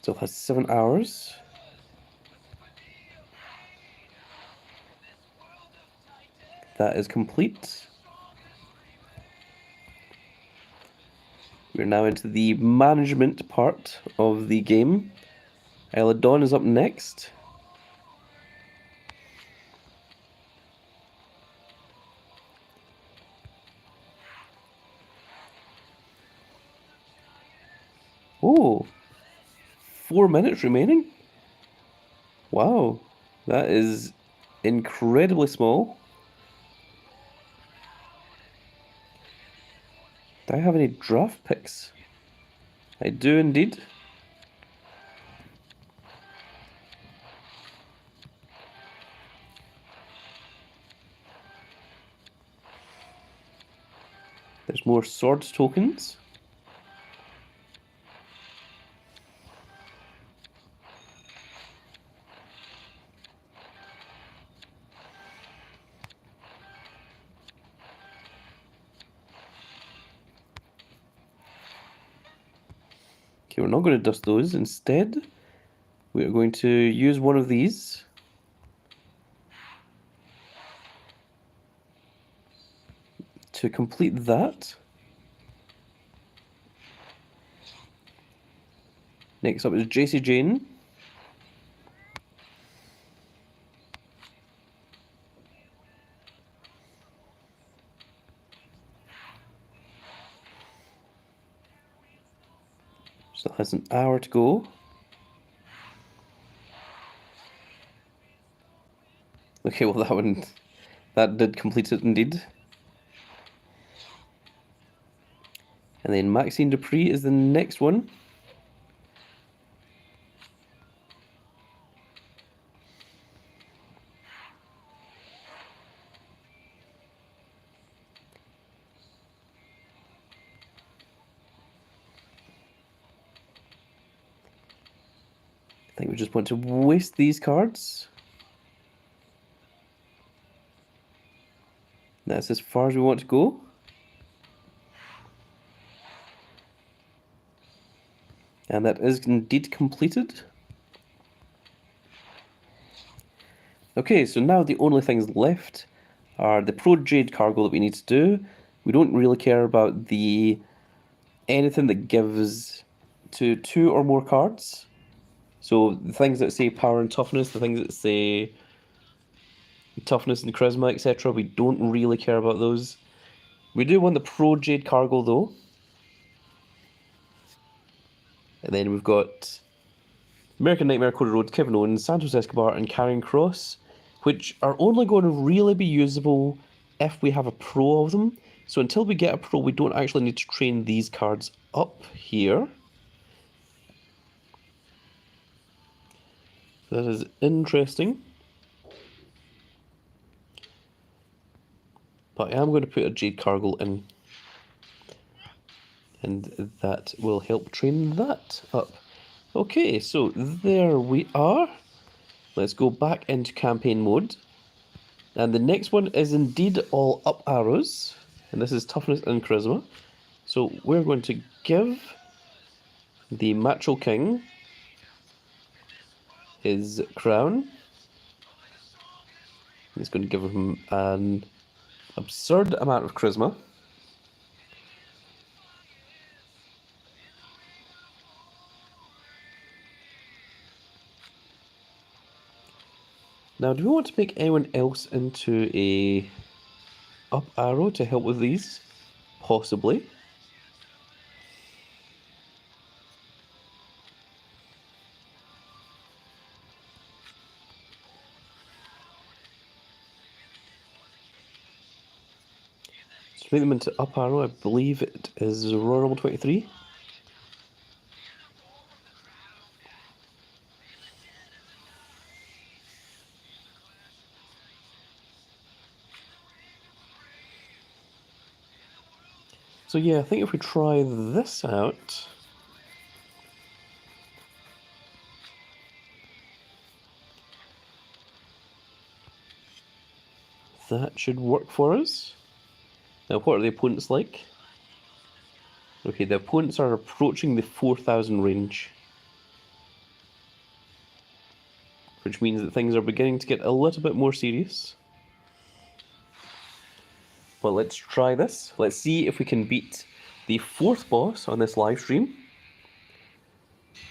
S1: Still has 7 hours. That is complete. We're now into the management part of the game. Isla Dawn is up next. Oh, 4 minutes remaining? Wow, that is incredibly small. Do I have any draft picks? I do indeed. There's more swords tokens. Okay, we're not going to dust those. Instead, we're going to use one of these. To complete that. Next up is JC Jane. Still has an hour to go. Okay, well that did complete it indeed. And then Maxine Dupree is the next one. I think we just want to waste these cards. That's as far as we want to go. And that is indeed completed. Okay, so now the only things left are the Pro Jade cargo that we need to do. We don't really care about anything that gives to 2 or more cards. So the things that say power and toughness, the things that say toughness and charisma, etc., we don't really care about those. We do want the Pro Jade Cargo though. And then we've got American Nightmare, Cody Rhodes, Kevin Owens, Santos Escobar, and Karrion Kross, which are only going to really be usable if we have a pro of them. So until we get a pro, we don't actually need to train these cards up here. That is interesting. But I am going to put a Jade Cargo in. And that will help train that up. Okay, so there we are. Let's go back into campaign mode. And the next one is indeed all up arrows. And this is toughness and charisma. So we're going to give the Macho King his crown. It's going to give him an absurd amount of charisma. Now, do we want to make anyone else into a up arrow to help with these? Possibly. To make them into up arrow, I believe it is Royal Rumble 23. So yeah, I think if we try this out, that should work for us. Now, what are the opponents like? Okay, the opponents are approaching the 4,000 range, which means that things are beginning to get a little bit more serious. But let's try this. Let's see if we can beat the 4th boss on this live stream.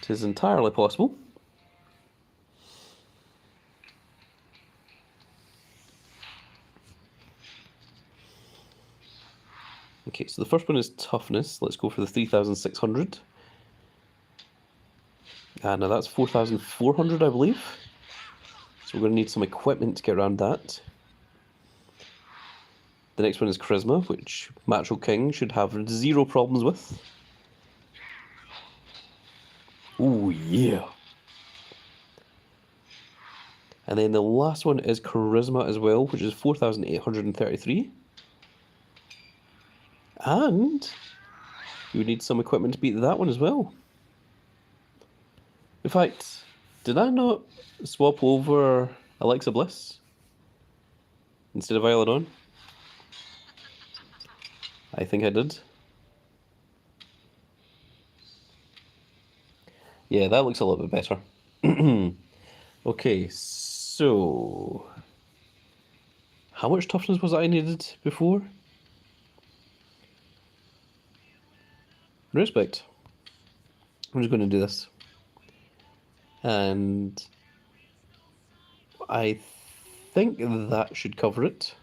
S1: It is entirely possible. Okay, so the first one is toughness. Let's go for the 3,600. Now that's 4,400, I believe. So we're going to need some equipment to get around that. The next one is charisma, which Macho King should have zero problems with. Ooh, yeah. And then the last one is charisma as well, which is 4,833. And you need some equipment to beat that one as well. In fact, did I not swap over Alexa Bliss instead of Viola Dawn? I think I did. Yeah, that looks a little bit better. Okay, so how much toughness was I needed before? Respect. I'm just going to do this. And I think that should cover it.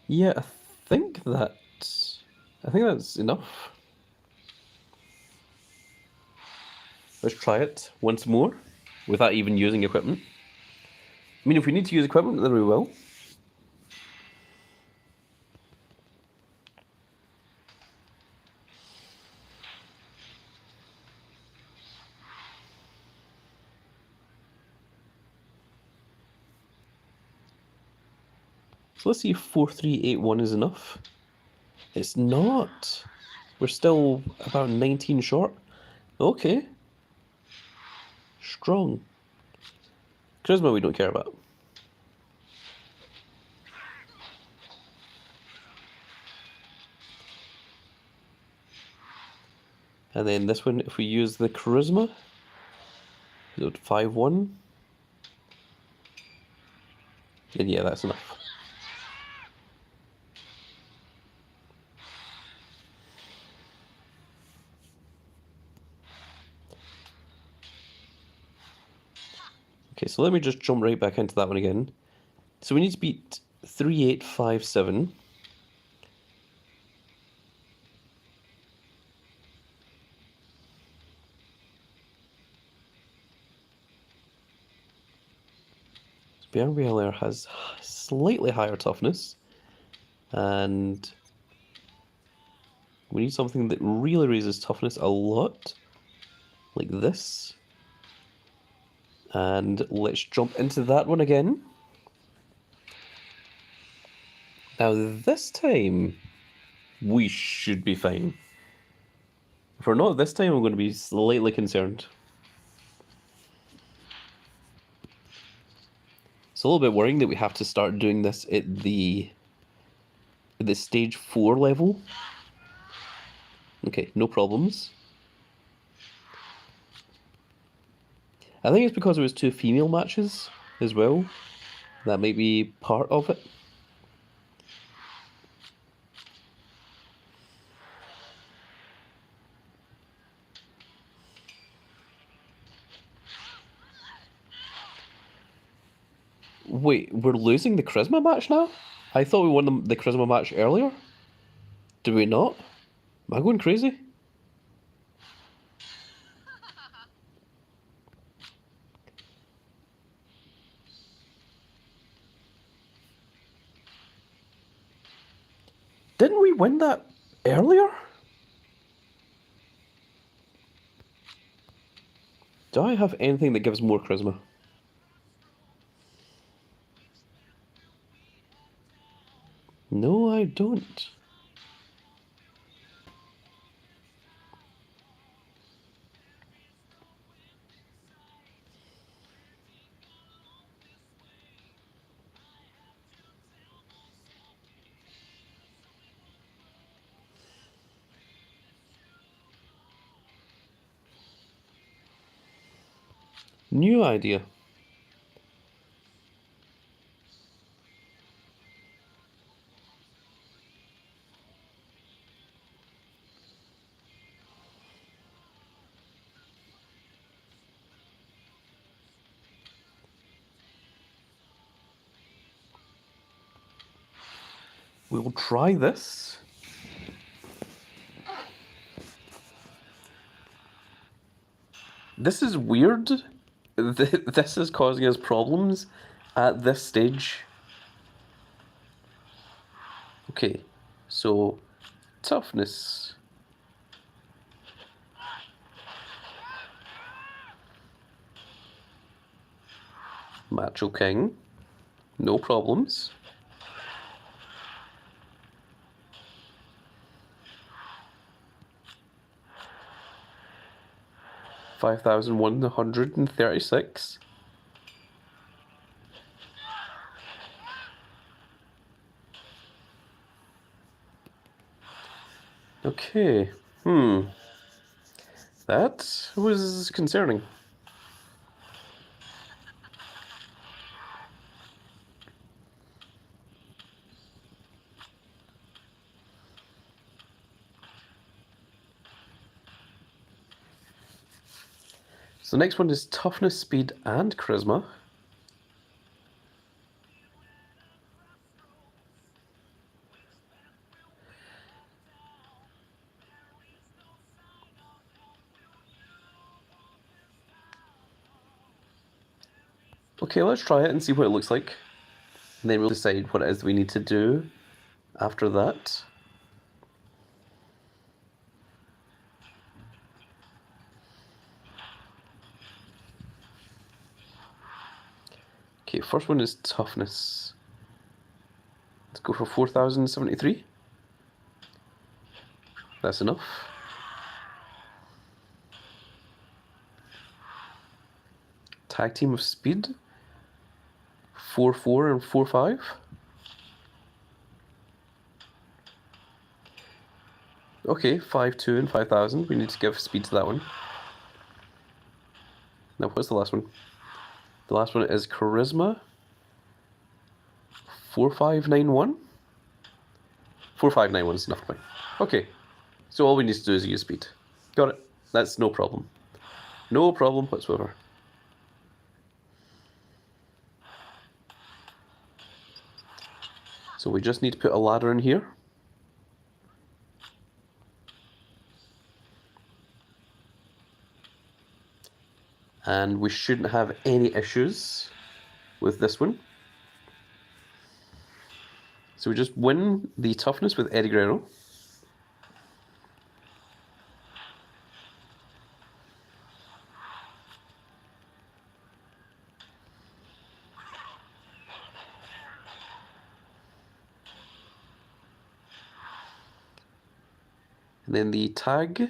S1: Yeah, I think that's enough. Let's try it once more without even using equipment. I mean, if we need to use equipment, then we will. So let's see if 4381 is enough. It's not. We're still about 19 short. Okay. Strong. Charisma we don't care about. And then this one, if we use the charisma, is it 5-1? And yeah, that's enough. Okay, so let me just jump right back into that one again. So we need to beat 3857. Bjorn Belair has slightly higher toughness, and we need something that really raises toughness a lot, like this. And let's jump into that one again. Now this time, we should be fine. If we're not this time, I'm going to be slightly concerned. It's a little bit worrying that we have to start doing this at the stage 4 level. Okay, no problems. I think it's because it was 2 female matches as well. That might be part of it. Wait, we're losing the Charisma match now? I thought we won the Charisma match earlier. Did we not? Am I going crazy? Didn't we win that earlier? Do I have anything that gives more charisma? No, I don't. New idea. We will try this. This is weird. This is causing us problems at this stage. Okay, so toughness. Macho King. No problems. $5,136. Okay. That was concerning. So the next one is toughness, speed, and charisma. Okay, let's try it and see what it looks like. And then we'll decide what it is we need to do after that. Okay, first one is toughness. Let's go for 4,073. That's enough. Tag team of speed. 4-4 and 4-5. Okay, 5-2 and 5,000. We need to give speed to that one. Now, what's the last one? The last one is charisma. 4591? 4591 is enough to win. Okay, so all we need to do is use speed. Got it. That's no problem. No problem whatsoever. So we just need to put a ladder in here. And we shouldn't have any issues with this one. So we just win the toughness with Eddie Guerrero. And then the tag,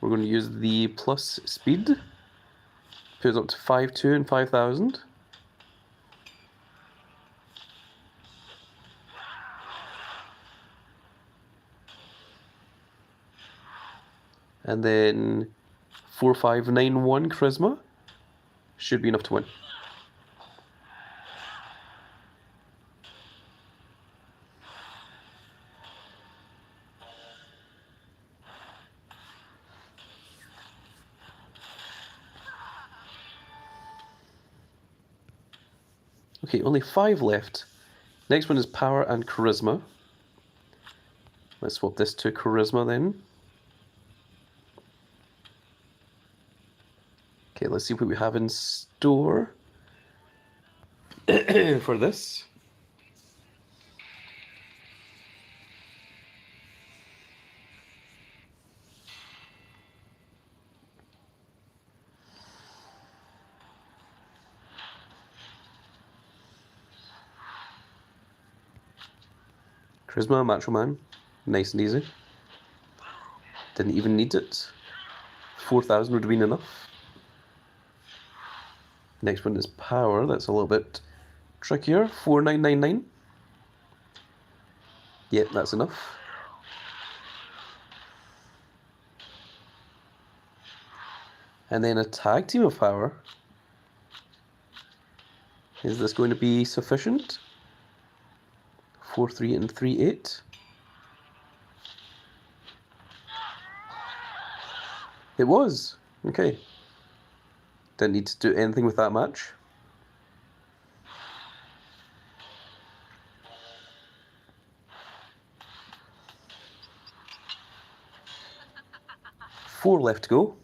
S1: we're going to use the plus speed. Put it up to 5,2 and 5,000. And then 4591 charisma should be enough to win. Okay, only 5 left. Next one is power and charisma. Let's swap this to charisma then. Okay, let's see what we have in store for this. Charisma, Macho Man, nice and easy. Didn't even need it. 4,000 would have been enough. Next one is power, that's a little bit trickier. 4,999. Yep, that's enough. And then a tag team of power. Is this going to be sufficient? 4-3 and 3-8. It was. Okay. Didn't need to do anything with that match. Four left to go.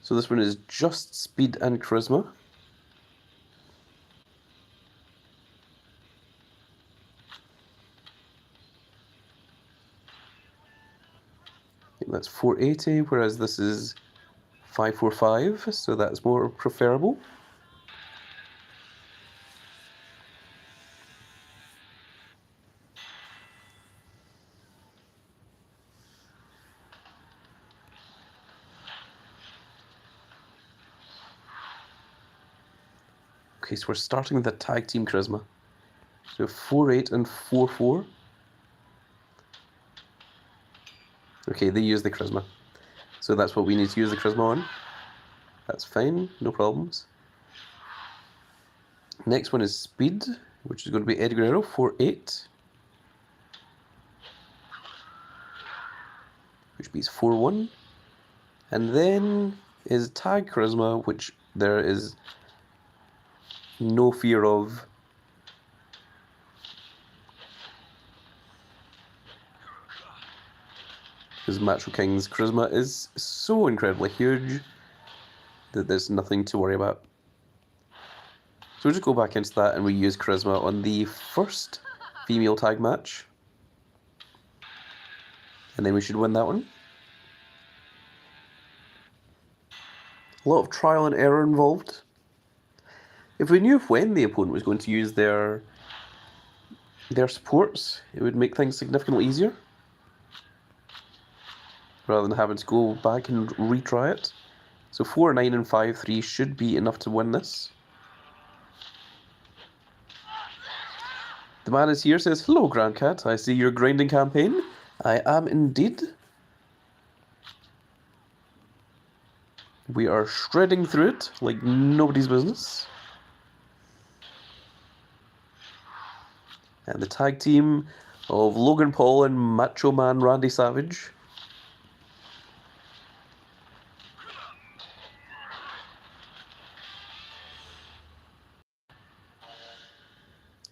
S1: So this one is just speed and charisma. That's 480, whereas this is 545, so that's more preferable. Okay, so we're starting with the tag team charisma. So 4-8 and 4-4. Okay, they use the charisma. So that's what we need to use the charisma on. That's fine, no problems. Next one is speed, which is going to be Eddie Guerrero, 4-8. Which beats 4-1. And then is tag charisma, which there is no fear of. Because Macho King's charisma is so incredibly huge that there's nothing to worry about. So we'll just go back into that and we use charisma on the first female tag match. And then we should win that one. A lot of trial and error involved. If we knew when the opponent was going to use their supports, it would make things significantly easier. Rather than having to go back and retry it. So 4-9 and 5-3 should be enough to win this. The man is here, says, "Hello, Grandcat. I see your grinding campaign. I am indeed." We are shredding through it like nobody's business. And the tag team of Logan Paul and Macho Man Randy Savage.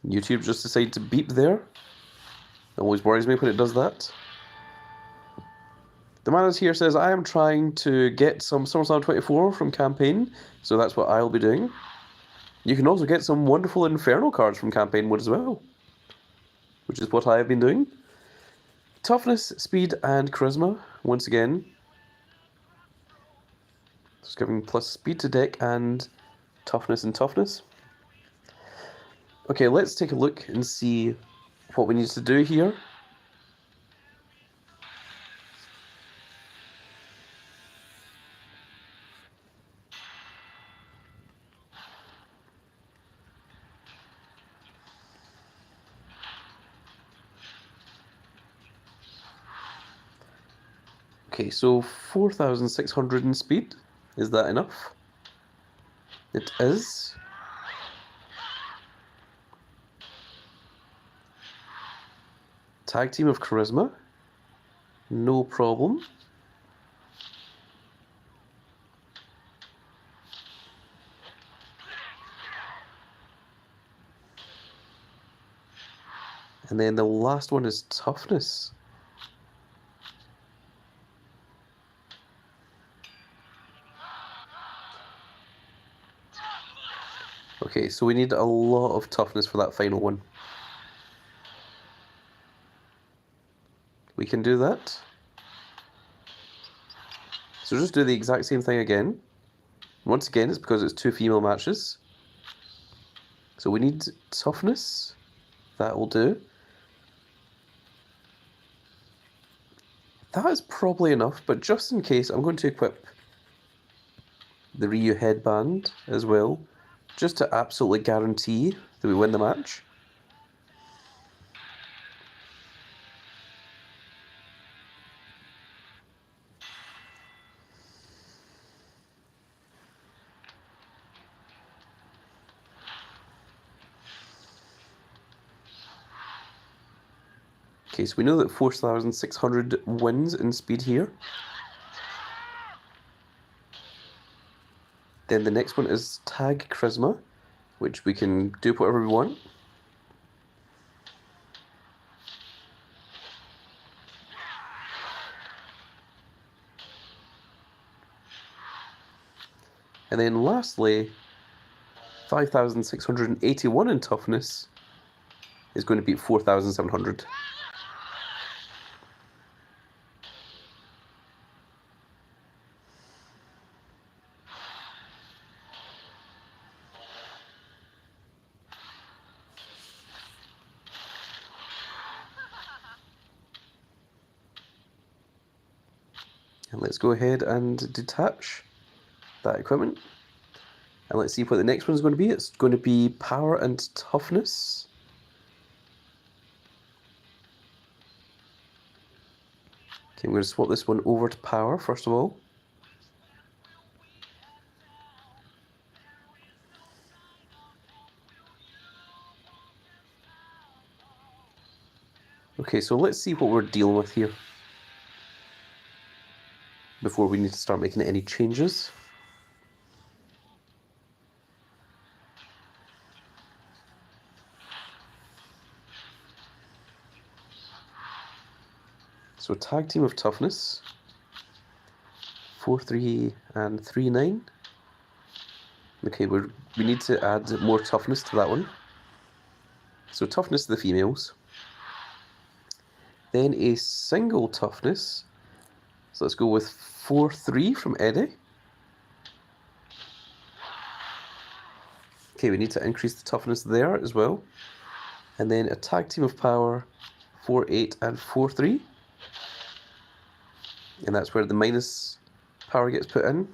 S1: YouTube just decided to beep there. It always worries me when it does that. The man here says, I am trying to get some SummerSlam 24 from campaign, so that's what I'll be doing. You can also get some wonderful Inferno cards from campaign mode as well, which is what I have been doing. Toughness, speed, and charisma, once again. Just giving plus speed to deck and toughness and toughness. Okay, let's take a look and see what we need to do here. Okay, so 4,600 in speed. Is that enough? It is. Tag team of charisma. No problem. And then the last one is toughness. Okay, so we need a lot of toughness for that final one. We can do that. So just do the exact same thing again. Once again, it's because it's two female matches. So we need toughness. That will do. That is probably enough, but just in case, I'm going to equip the Ryu headband as well, just to absolutely guarantee that we win the match. Okay, so we know that 4,600 wins in speed here. Then the next one is Tag Charisma, which we can do whatever we want. And then lastly, 5,681 in toughness is going to beat 4,700. And let's go ahead and detach that equipment. And let's see what the next one's going to be. It's going to be power and toughness. Okay, I'm going to swap this one over to power first of all. Okay, so let's see what we're dealing with here before we need to start making any changes. So tag team of toughness, 4-3 and 3-9. Okay, we need to add more toughness to that one. So toughness to the females. Then a single toughness. So let's go with 4-3 from Eddie. Okay, we need to increase the toughness there as well. And then a tag team of power, 4-8 and 4-3. And that's where the minus power gets put in.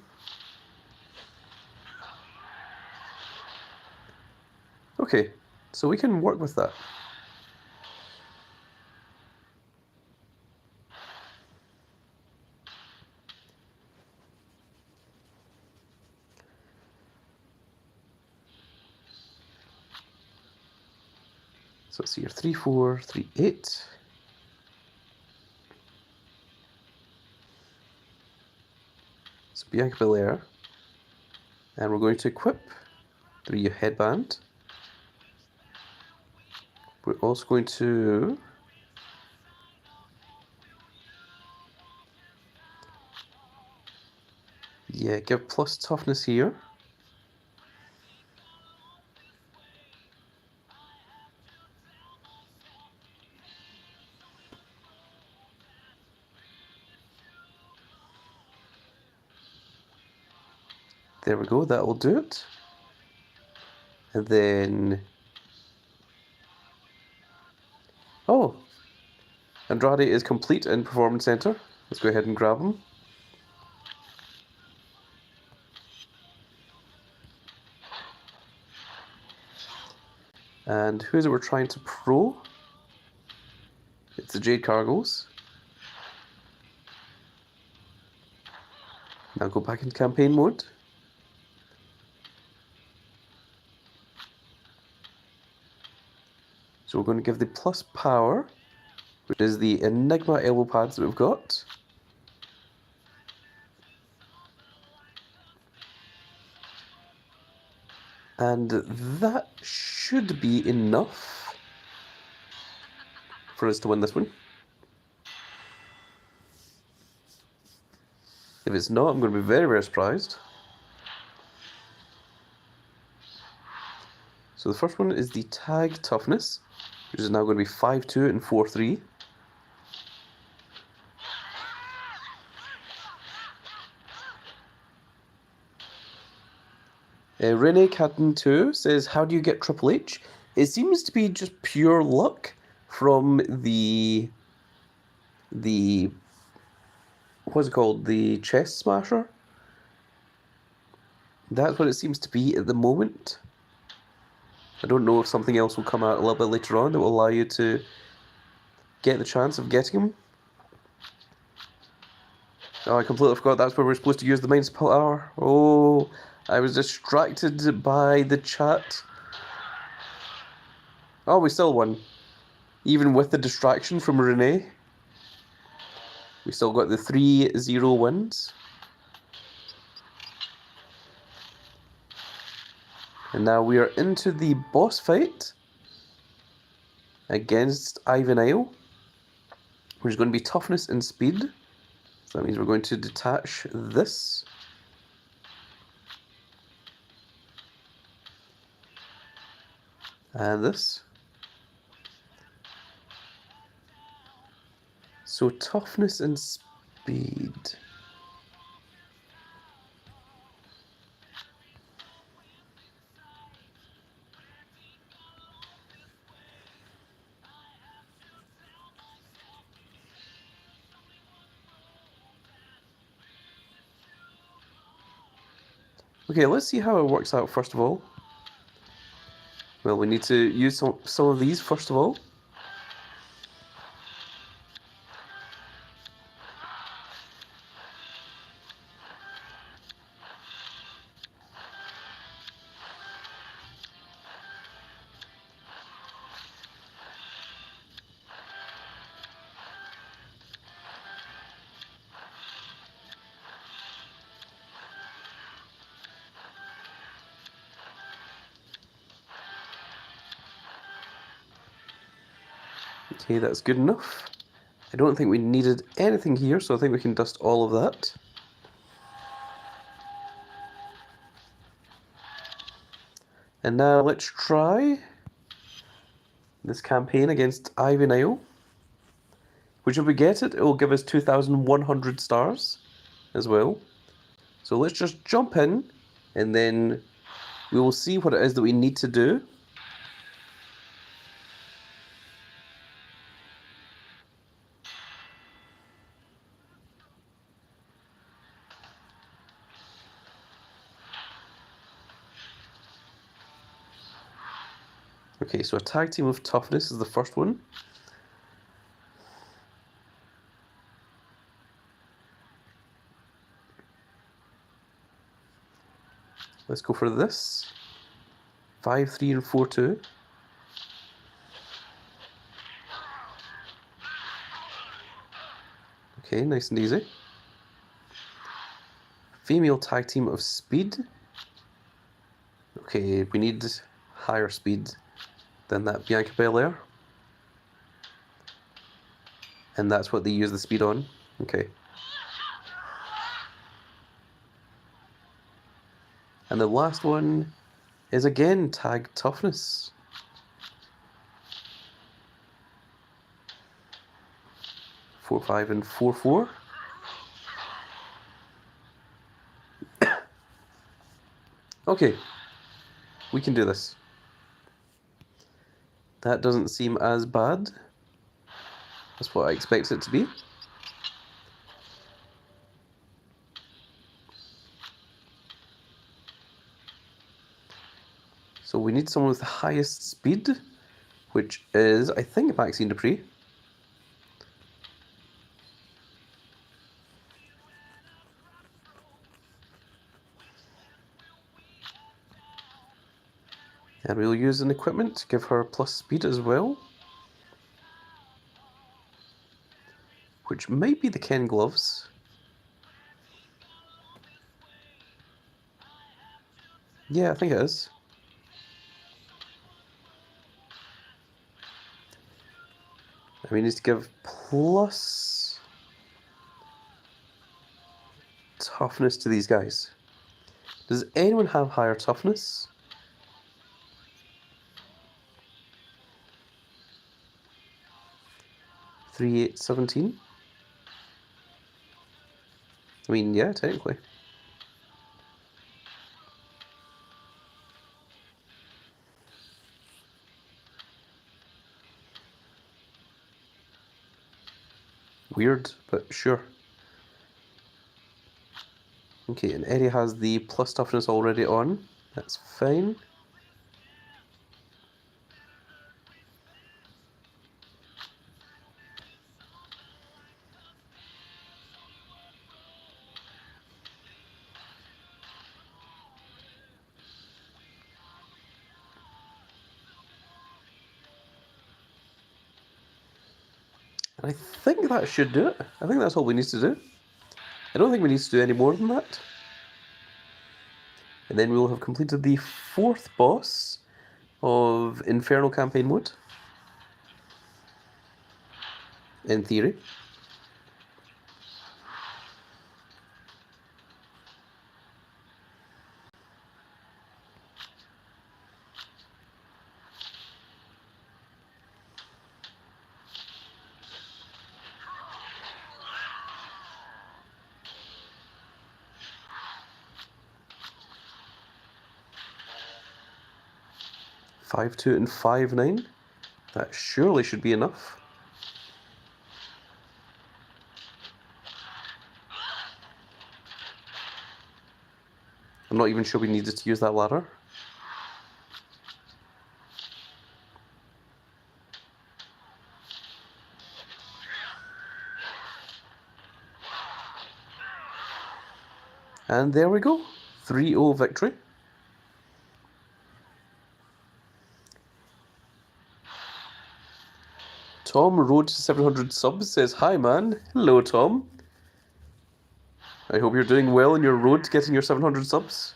S1: Okay, so we can work with that. So let's see here, 3, 4, 3, 8. So Bianca Belair. And we're going to equip the Ryu headband. We're also going to give plus toughness here. There we go, that will do it. And then... oh! Andrade is complete in Performance Center. Let's go ahead and grab him. And who is it we're trying to pro? It's the Jade Cargos. Now go back in campaign mode. So we're going to give the plus power, which is the Enigma elbow pads that we've got. And that should be enough for us to win this one. If it's not, I'm going to be very, very surprised. So the first one is the tag toughness, which is now going to be 5-2 and 4-3. Renee Catton 2 says, how do you get Triple H? It seems to be just pure luck from the what's it called? The chest smasher? That's what it seems to be at the moment. I don't know if something else will come out a little bit later on that will allow you to get the chance of getting him. Oh, I completely forgot that's where we're supposed to use the main power. Oh, I was distracted by the chat. Oh, we still won. Even with the distraction from Renee. We still got the 3-0 wins. And now we are into the boss fight against Ivan Isle, which is going to be toughness and speed. So that means we're going to detach this. And this. So toughness and speed. Okay, let's see how it works out first of all. Well, we need to use some of these first of all. Okay, that's good enough. I don't think we needed anything here, so I think we can dust all of that. And now let's try this campaign against Ivan Isle. Which if we get it, it will give us 2,100 stars as well. So let's just jump in, and then we will see what it is that we need to do. Okay, so a tag team of toughness is the first one. Let's go for this. 5-3 and 4-2. Okay, nice and easy. Female tag team of speed. Okay, we need higher speed than that Bianca Belair. And that's what they use the speed on. Okay. And the last one is again tag toughness. Four, 5, and 4, 4. Okay, we can do this. That doesn't seem as bad. That's what I expect it to be. So we need someone with the highest speed, which is, I think, Maxine Dupree. And we'll use an equipment to give her plus speed as well. Which might be the Ken gloves. Yeah, I think it is. And we need to give plus toughness to these guys. Does anyone have higher toughness? Three, 8, 17? I mean, yeah, technically. Weird, but sure. Okay, and Eddie has the plus toughness already on. That's fine. And I think that should do it. I think that's all we need to do. I don't think we need to do any more than that. And then we'll have completed the 4th boss of Inferno campaign mode. In theory. Five, 2, and 5, 9. That surely should be enough. I'm not even sure we needed to use that ladder. And there we go. 3-0 victory. Tom, road to 700 subs, says, "Hi man." Hello, Tom. I hope you're doing well in your road to getting your 700 subs.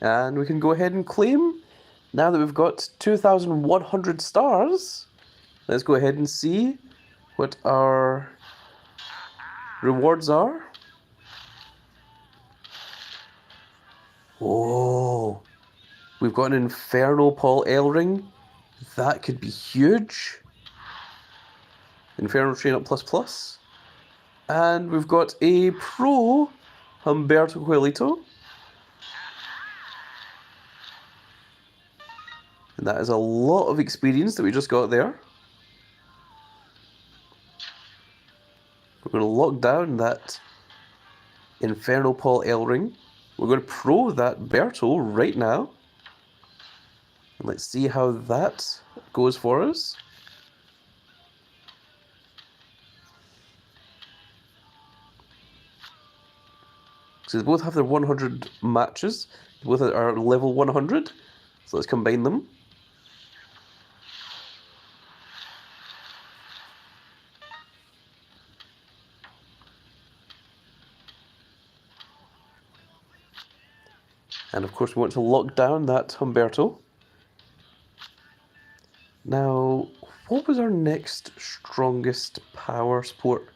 S1: And we can go ahead and claim, now that we've got 2,100 stars, let's go ahead and see what our rewards are. Oh, we've got an Inferno Paul Ellering. That could be huge. Inferno Train Up Plus Plus. And we've got a Pro Humberto Coelito. And that is a lot of experience that we just got there. We're going to lock down that Inferno Paul Ellering. We're going to pro that Berto right now. And let's see how that goes for us. So they both have their 100 matches. They both are level 100. So let's combine them. And of course we want to lock down that Humberto. Now, what was our next strongest power support?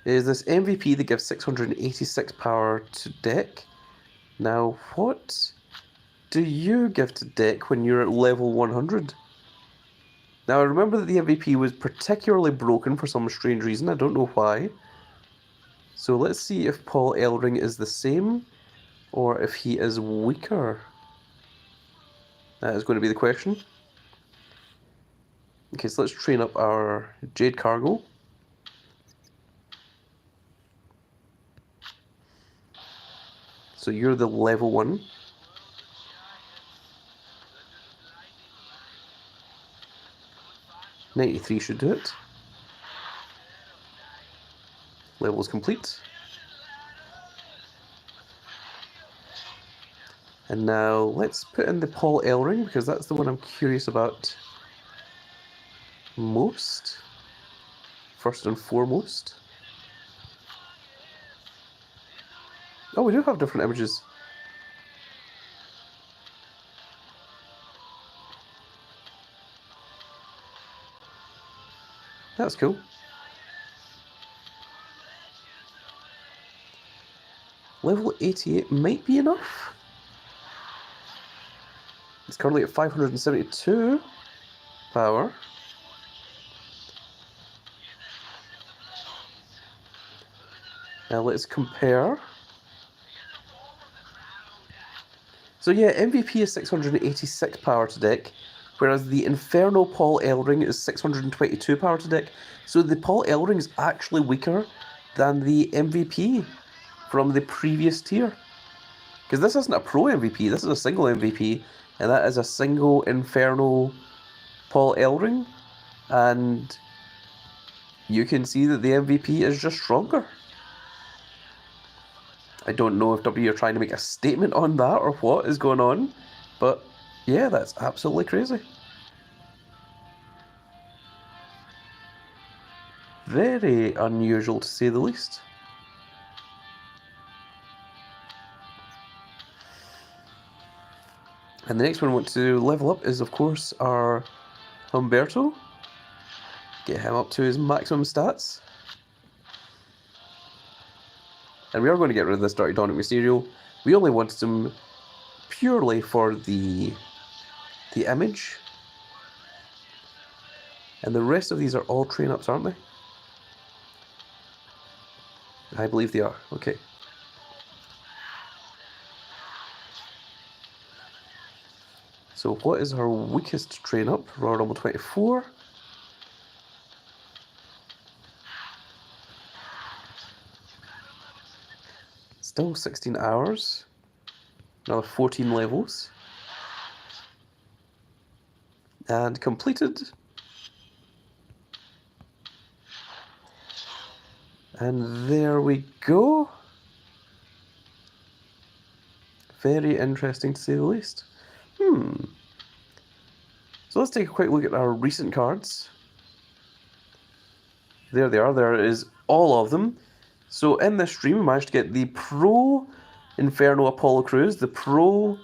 S1: Is this MVP that gives 686 power to deck. Now, what do you give to deck when you're at level 100? Now, I remember that the MVP was particularly broken for some strange reason. I don't know why. So let's see if Paul Ellering is the same, or if he is weaker. That is going to be the question. Okay, so let's train up our Jade Cargo. So you're the level 1. $93 should do it. Level is complete. And now let's put in the Paul Ellering, because that's the one I'm curious about most. First and foremost. Oh, we do have different images. That's cool. Level 88 might be enough. It's currently at 572 power. Now let's compare. So yeah, MVP is 686 power to deck, whereas the Inferno Paul Ellering is 622 power to deck. So the Paul Ellering is actually weaker than the MVP from the previous tier. Because this isn't a pro MVP, this is a single MVP, and that is a single Inferno Paul Ellering. And you can see that the MVP is just stronger. I don't know if WWE are trying to make a statement on that or what is going on, but yeah, that's absolutely crazy. Very unusual to say the least. And the next one we want to level up is, of course, our Humberto. Get him up to his maximum stats. And we are going to get rid of this Dirty Dominic Mysterio. We only wanted him purely for the image. And the rest of these are all train-ups, aren't they? I believe they are. Okay. So what is our weakest train-up? Royal Rumble 24. Still 16 hours. Another 14 levels. And completed. And there we go. Very interesting to say the least. So let's take a quick look at our recent cards. There they are. There is all of them. So in this stream, we managed to get the Pro Inferno Apollo Crews, the Pro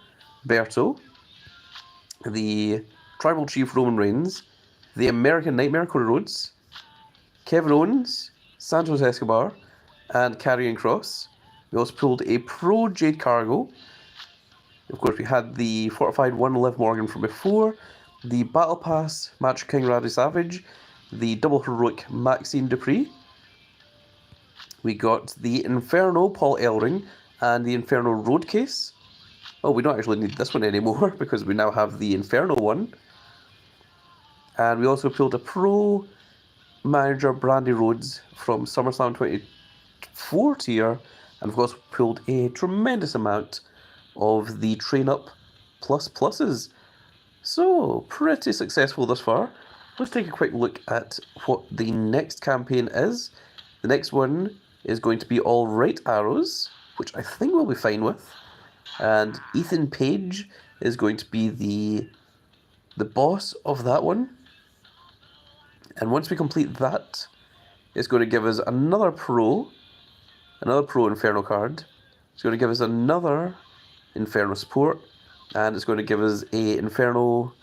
S1: Berto, the Tribal Chief Roman Reigns, the American Nightmare Cody Rhodes, Kevin Owens, Santos Escobar, and Karrion Kross. We also pulled a Pro Jade Cargo. Of course, we had the Fortified 1 Liv Morgan from before, the Battle Pass Match King Randy Savage, the Double Heroic Maxine Dupree. We got the Inferno Paul Ellering and the Inferno Road Case. Oh, we don't actually need this one anymore because we now have the Inferno one. And we also pulled a Pro Manager Brandy Rhodes from SummerSlam 24 tier. And of course pulled a tremendous amount of the Train Up Plus Pluses. So, pretty successful thus far. Let's take a quick look at what the next campaign is. The next one is going to be All Right Arrows, which I think we'll be fine with. And Ethan Page is going to be the boss of that one. And once we complete that, it's going to give us another Pro Inferno card. It's going to give us another Inferno support, and it's going to give us a Inferno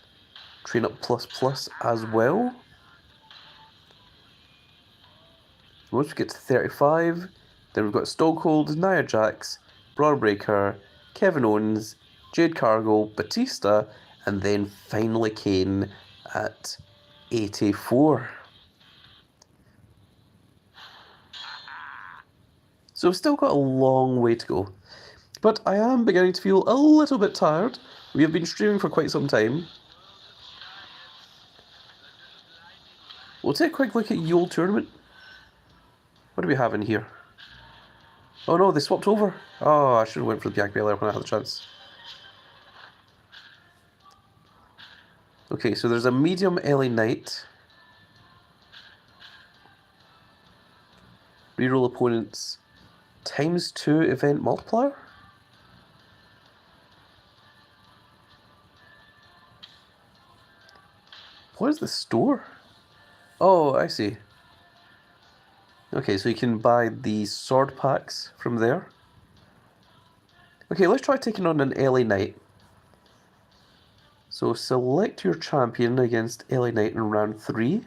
S1: Train Up Plus Plus as well. Once we get to 35, then we've got Stone Cold, Nia Jax, Braun Breaker, Kevin Owens, Jade Cargill, Batista, and then finally Kane at 84. So we've still got a long way to go. But I am beginning to feel a little bit tired. We have been streaming for quite some time. We'll take a quick look at Yule Tournament. What do we have in here? Oh no, they swapped over. Oh, I should have went for the Bianca Belair when I had the chance. Okay, so there's a medium LA Knight. Reroll opponents ×2 event multiplier. What is the store? Oh, I see. Okay, so you can buy the sword packs from there. Okay, let's try taking on an LA Knight. So select your champion against LA Knight in round 3.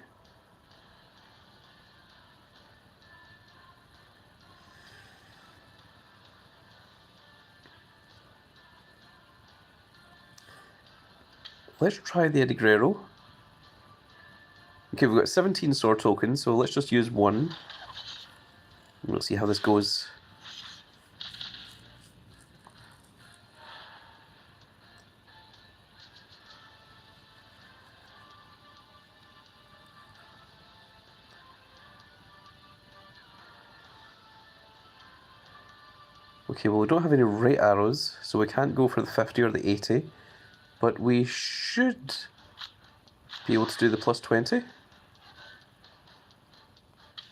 S1: Let's try the Eddie Guerrero. Okay, we've got 17 sword tokens, so let's just use one. We'll see how this goes. Okay, well we don't have any right arrows, so we can't go for the 50 or the 80. But we should be able to do the plus 20.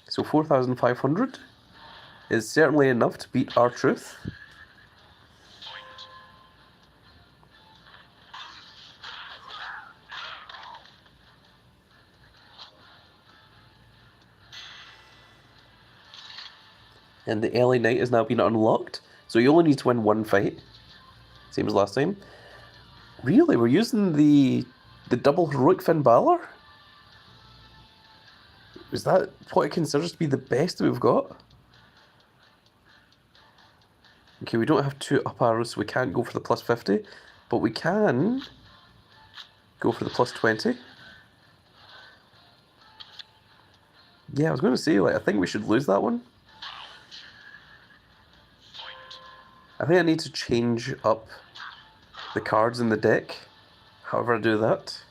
S1: So 4,500 is certainly enough to beat R-Truth. And the LA Knight has now been unlocked, so you only need to win one fight. Same as last time. Really? We're using the double heroic Finn Balor? Is that what it considers to be the best that we've got? Okay, we don't have 2 up arrows, so we can't go for the plus 50, but we can go for the plus 20. Yeah, I was going to say, I think we should lose that one. I think I need to change up the cards in the deck, however I do that.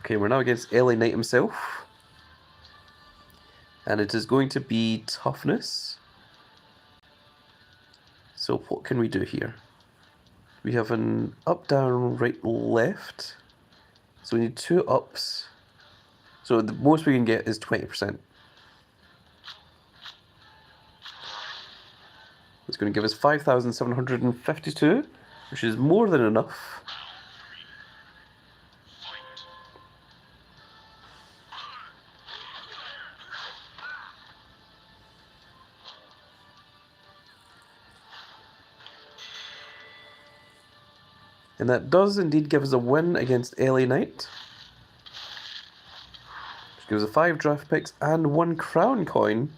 S1: Okay, we're now against LA Knight himself. And it is going to be toughness. So what can we do here? We have an up, down, right, left. So we need 2 ups. So the most we can get is 20%. It's going to give us 5,752, which is more than enough. And that does indeed give us a win against LA Knight. Which gives us 5 draft picks and 1 crown coin.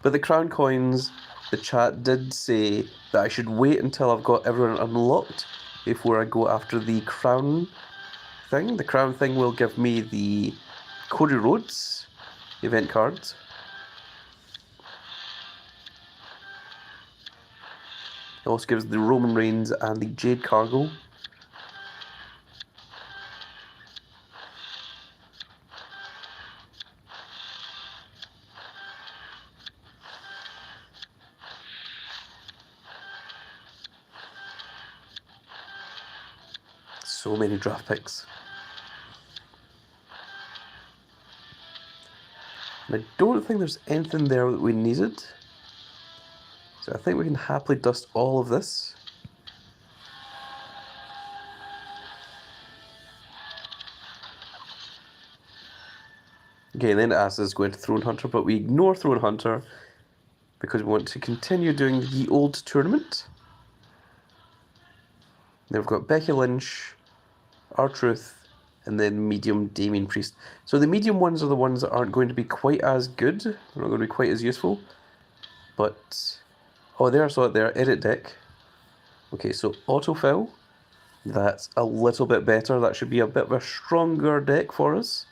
S1: But the crown coins, the chat did say that I should wait until I've got everyone unlocked before I go after the crown thing. The crown thing will give me the Cody Rhodes event cards. It also gives the Roman Reigns and the Jade Cargill. So many draft picks. And I don't think there's anything there that we needed. So I think we can happily dust all of this. Okay, then it asks us to go into Throne Hunter, but we ignore Throne Hunter because we want to continue doing the old tournament. Then we've got Becky Lynch, R-Truth, and then medium Damien Priest. So the medium ones are the ones that aren't going to be quite as good. They're not going to be quite as useful. But, oh, there I saw it there, edit deck. Okay, so autofill. That's a little bit better. That should be a bit of a stronger deck for us.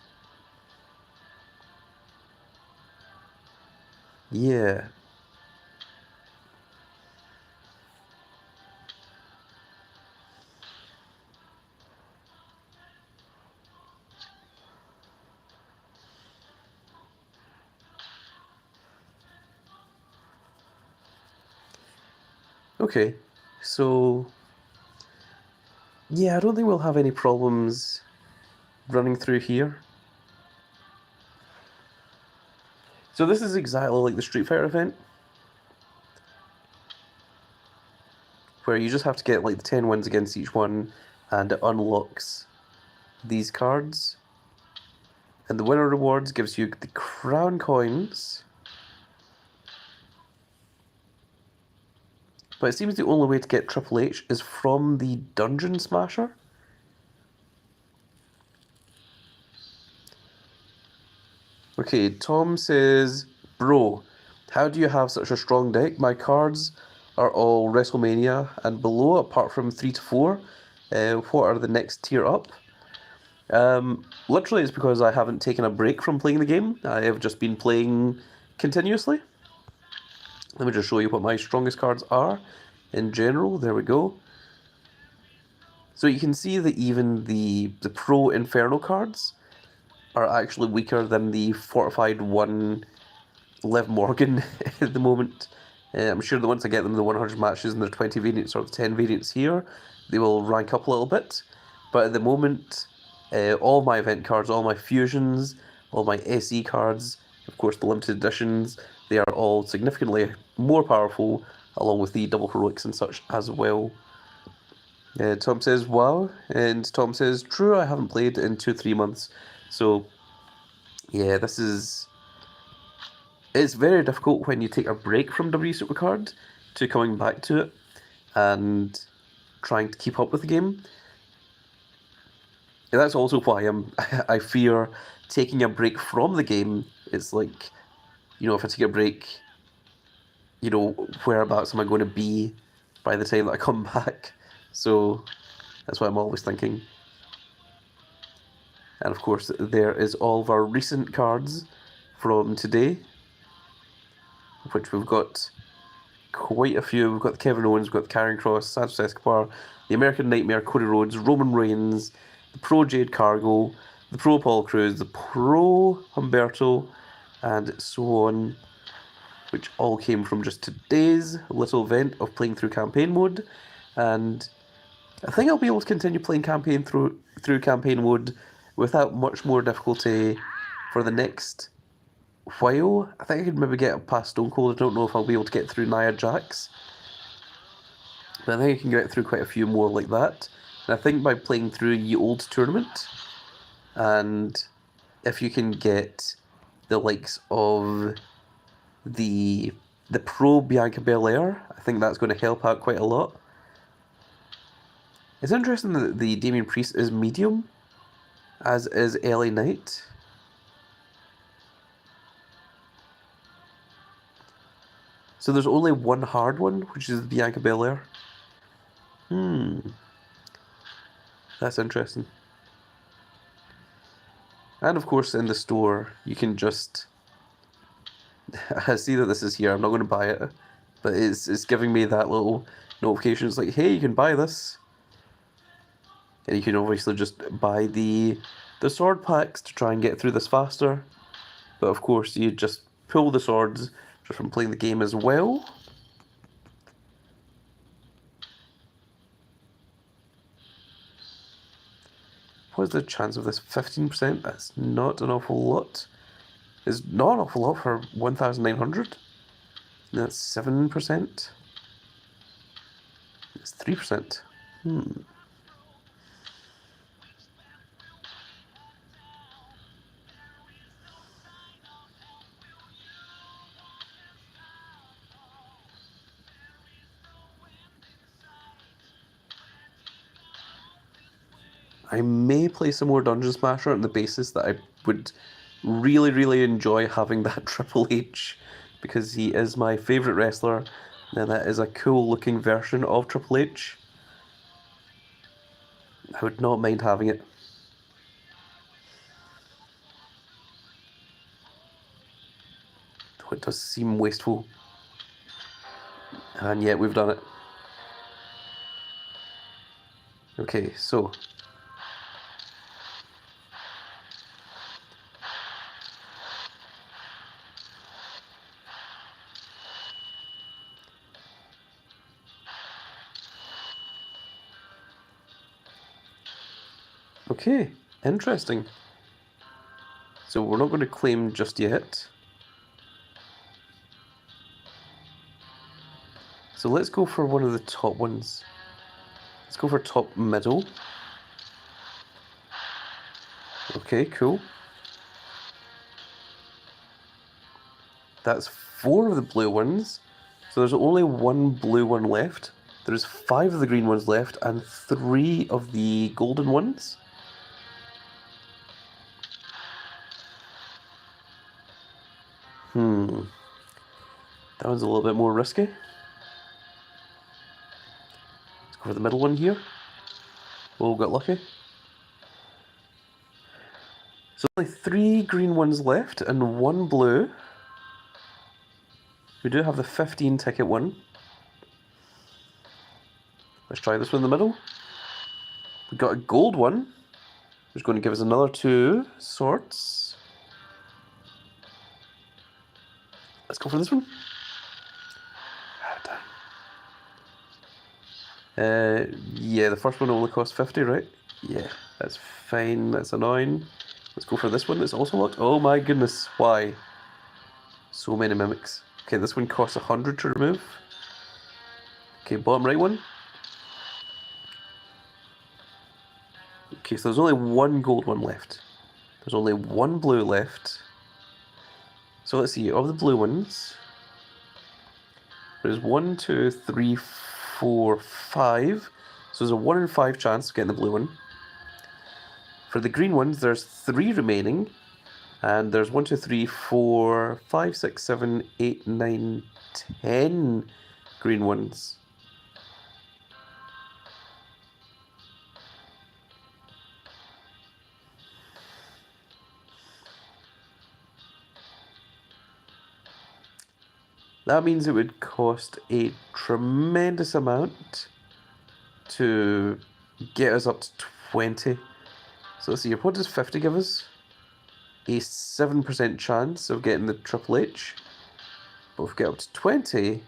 S1: Yeah. Okay, so yeah, I don't think we'll have any problems running through here. So this is exactly like the Street Fighter event, where you just have to get like the 10 wins against each one, and it unlocks these cards. And the winner rewards gives you the crown coins. But it seems the only way to get Triple H is from the Dungeon Smasher. Okay, Tom says, bro, how do you have such a strong deck? My cards are all WrestleMania and below, apart from 3 to 4. What are the next tier up? Literally, it's because I haven't taken a break from playing the game. I have just been playing continuously. Let me just show you what my strongest cards are in general. There we go. So you can see that even the Pro Inferno cards are actually weaker than the Fortified 1 Liv Morgan at the moment. I'm sure that once I get them the 100 matches and the 20 variants or the 10 variants here, they will rank up a little bit. But at the moment, all my event cards, all my fusions, all my SE cards, of course the limited editions, they are all significantly more powerful, along with the double heroics and such as well. Tom says, wow, and Tom says, true, I haven't played in 2-3 months. So, yeah, this is... It's very difficult when you take a break from W Supercard to coming back to it and trying to keep up with the game. And that's also why I fear taking a break from the game. It's like, you know, if I take a break, you know, whereabouts am I going to be by the time that I come back? So that's what I'm always thinking. And of course, there is all of our recent cards from today, which we've got quite a few. We've got the Kevin Owens, we've got the Karrion Kross, Santos Escobar, the American Nightmare, Cody Rhodes, Roman Reigns, the Pro Jade Cargill, the Pro Paul Cruz, the Pro Humberto, and so on, which all came from just today's little event of playing through campaign mode. And I think I'll be able to continue playing campaign through campaign mode without much more difficulty for the next while. I think I could maybe get past Stone Cold. I don't know if I'll be able to get through Nia Jax, but I think I can get through quite a few more like that. And I think by playing through Ye Old Tournament, and if you can get the likes of the Pro Bianca Belair, I think that's going to help out quite a lot. It's interesting that the Damien Priest is medium, as is LA Knight. So there's only one hard one, which is Bianca Belair. That's interesting. And of course, in the store, you can just... I see that this is here. I'm not going to buy it, but it's giving me that little notification. It's like, hey, you can buy this. And you can obviously just buy the sword packs to try and get through this faster. But of course, you just pull the swords just from playing the game as well. What is the chance of this? 15%? That's not an awful lot. It's not an awful lot for 1,900. That's 7%. It's 3%. I may play some more Dungeon Smasher on the basis that I would really, really enjoy having that Triple H, because he is my favourite wrestler, and that is a cool looking version of Triple H. I would not mind having it. Though it does seem wasteful. And yet we've done it. Okay, so okay, interesting. So we're not going to claim just yet. So let's go for one of the top ones. Let's go for top middle. Okay, cool. That's 4 of the blue ones. So there's only 1 blue one left. There's 5 of the green ones left and 3 of the golden ones. That one's a little bit more risky. Let's go for the middle one here. Oh, got lucky. So only 3 green ones left and 1 blue. We do have the 15 ticket one. Let's try this one in the middle. We got a gold one, which is going to give us another 2 swords. Let's go for this one. Yeah, the first one only cost 50, right? Yeah, that's fine. That's annoying. Let's go for this one that's also locked. Oh my goodness, why? So many mimics. Okay, this one costs 100 to remove. Okay, bottom right one. Okay, so there's only 1 gold one left. There's only 1 blue left. So let's see, of the blue ones, there's 1, 2, 3, 4, 5. So there's a 1 in 5 chance of getting the blue one. For the green ones, there's 3 remaining. And there's 1, 2, 3, 4, 5, 6, 7, 8, 9, 10 green ones. That means it would cost a tremendous amount to get us up to 20. So let's see, what does 50 give us? A 7% chance of getting the Triple H. But if we get up to 20,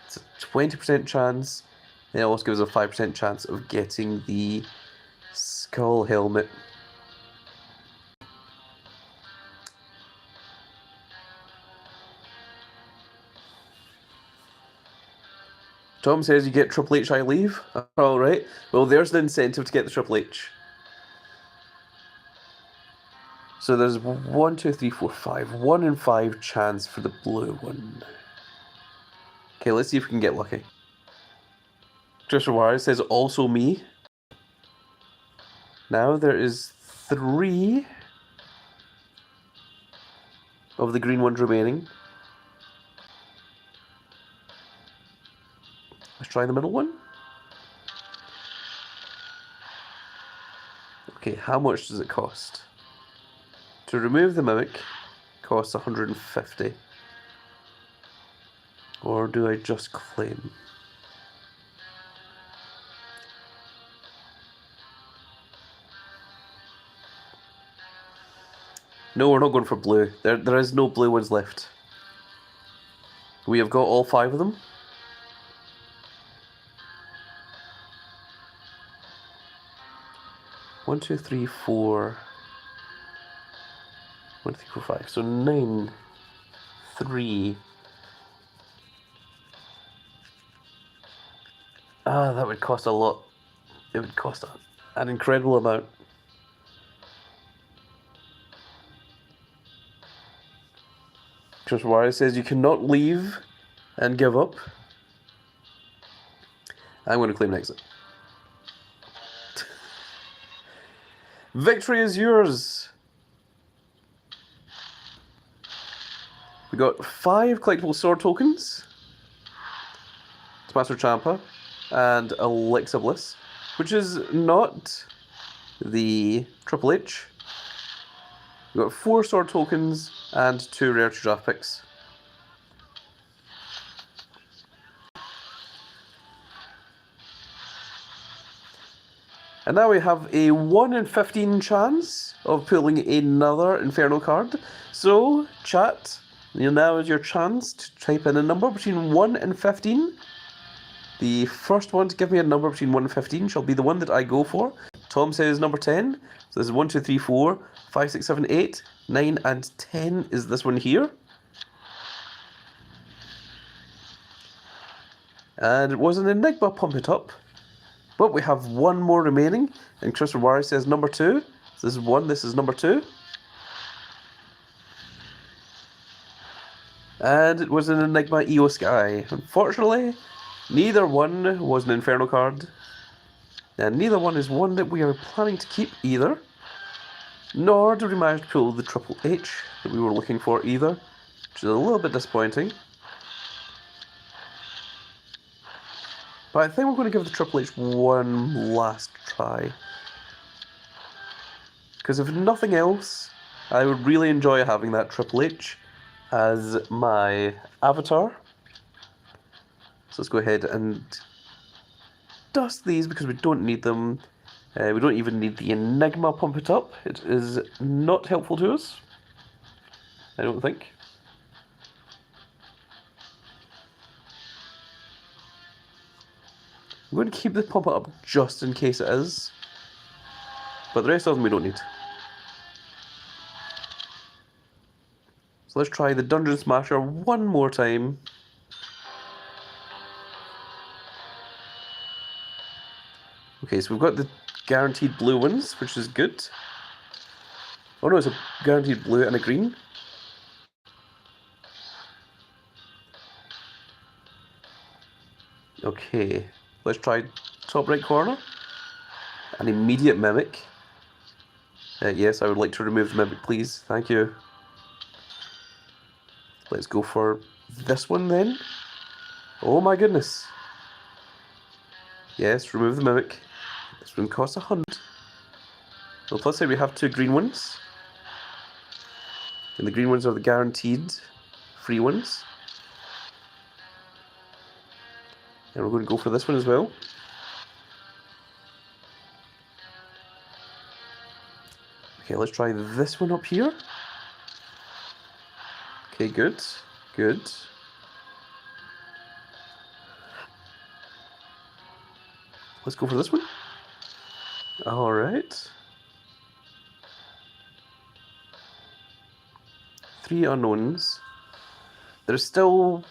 S1: it's a 20% chance. Then it also gives us a 5% chance of getting the skull helmet. Tom says you get Triple H, I leave. Alright, well there's the incentive to get the Triple H. So there's 1, 2, 3, 4, 5. 1 in 5 chance for the blue one. Okay, let's see if we can get lucky. Trisha Wire says also me. Now there is 3 of the green ones remaining. Let's try the middle one. Okay, how much does it cost? To remove the mimic costs 150. Or do I just claim? No, we're not going for blue. There is no blue ones left. We have got all 5 of them. One, two, three, 4. 1, 2, 3, 4, 5. So 9, 3, Ah, that would cost a lot. It would cost an incredible amount. Chris Wire says you cannot leave and give up. I'm going to claim an exit. Victory is yours. We got 5 collectible sword tokens. Tommaso Ciampa and Alexa Bliss, which is not the Triple H. We got 4 sword tokens and 2 rare draft picks. And now we have a 1 in 15 chance of pulling another Inferno card. So, chat, now is your chance to type in a number between 1 and 15. The first one to give me a number between 1 and 15 shall be the one that I go for. Tom says number 10. So this is 1, 2, 3, 4, 5, 6, 7, 8, 9, and 10 is this one here. And it was an Enigma Pump It Up. But we have one more remaining. And Chris Wari says number 2. So this is 1, this is number 2. And it was an Enigma EO Sky. Unfortunately, neither one was an Inferno card. And neither one is one that we are planning to keep either. Nor did we manage to pull the Triple H that we were looking for either. Which is a little bit disappointing. But I think we're going to give the Triple H one last try. Because if nothing else, I would really enjoy having that Triple H as my avatar. So let's go ahead and dust these because we don't need them. We don't even need the Enigma Pump It Up. It is not helpful to us, I don't think. I'm going to keep the Pump It Up just in case it is. But the rest of them we don't need. So let's try the Dungeon Smasher one more time. Okay, so we've got the guaranteed blue ones, which is good. Oh no, it's a guaranteed blue and a green. Okay, let's try top right corner. An immediate mimic. Yes, I would like to remove the mimic, please. Thank you. Let's go for this one then. Oh my goodness. Yes, remove the mimic. This one costs 100. Well, let's say we have 2 green ones. And the green ones are the guaranteed free ones. And we're going to go for this one as well. Okay, let's try this one up here. Okay, good, good. Let's go for this one. Alright. 3 unknowns. There's still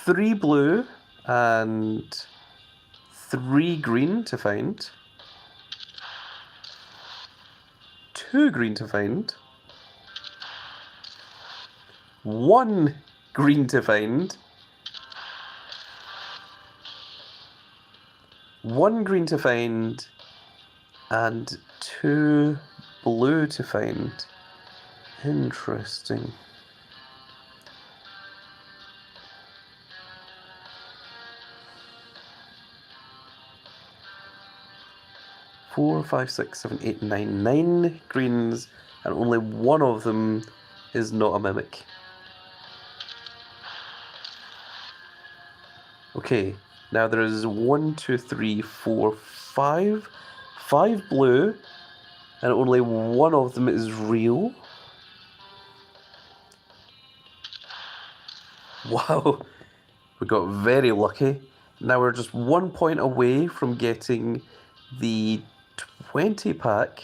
S1: 3 blue and 3 green to find. 2 green to find. 1 green to find. 1 green to find. And 2 blue to find. Interesting. Four, 5, 6, 7, 8, 9, 9 greens, and only one of them is not a mimic. Okay, now there is 1, 2, 3, 4, 5. 5 blue, and only one of them is real. Wow, we got very lucky. Now we're just 1 point away from getting the 20 pack.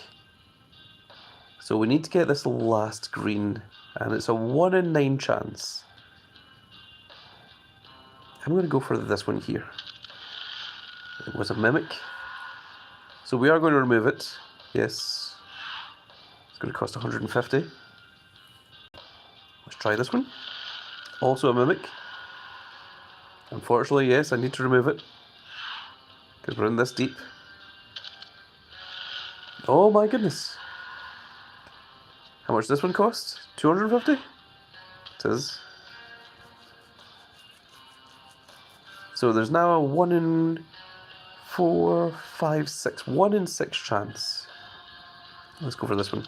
S1: So we need to get this last green, and it's a 1 in 9 chance. I'm going to go for this one here. It was a mimic. So we are going to remove it. Yes. It's going to cost 150. Let's try this one. Also a mimic. Unfortunately, yes, I need to remove it. Because we're in this deep. Oh my goodness. How much does this one cost? 250? It is. So there's now a 1 in 4, 5, 6. 1 in 6 chance. Let's go for this one.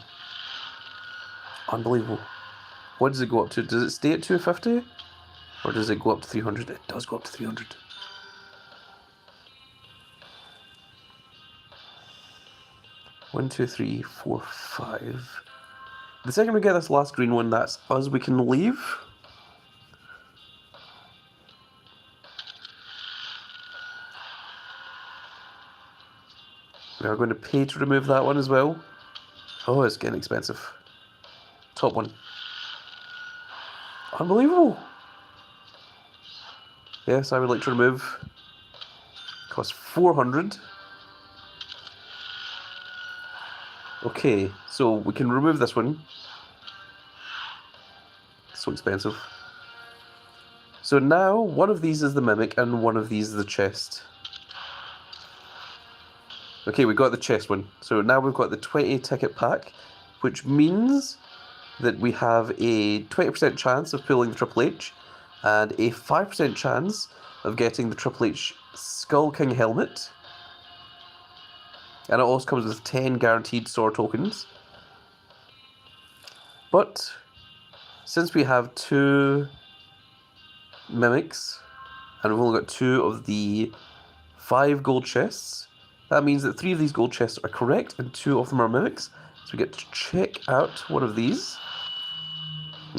S1: Unbelievable. What does it go up to? Does it stay at 250? Or does it go up to 300? It does go up to 300. One, two, three, four, 5. The second we get this last green one, that's us. We can leave. We are going to pay to remove that one as well. Oh, it's getting expensive. Top one. Unbelievable. Yes, I would like to remove. Cost 400. Okay, so we can remove this one. So expensive. So now, one of these is the mimic and one of these is the chest. Okay, we got the chest one. So now we've got the 20 ticket pack, which means that we have a 20% chance of pulling the Triple H and a 5% chance of getting the Triple H Skull King helmet. And it also comes with 10 guaranteed sword tokens. But since we have 2 mimics and we've only got 2 of the 5 gold chests, that means that 3 of these gold chests are correct and 2 of them are mimics. So we get to check out one of these.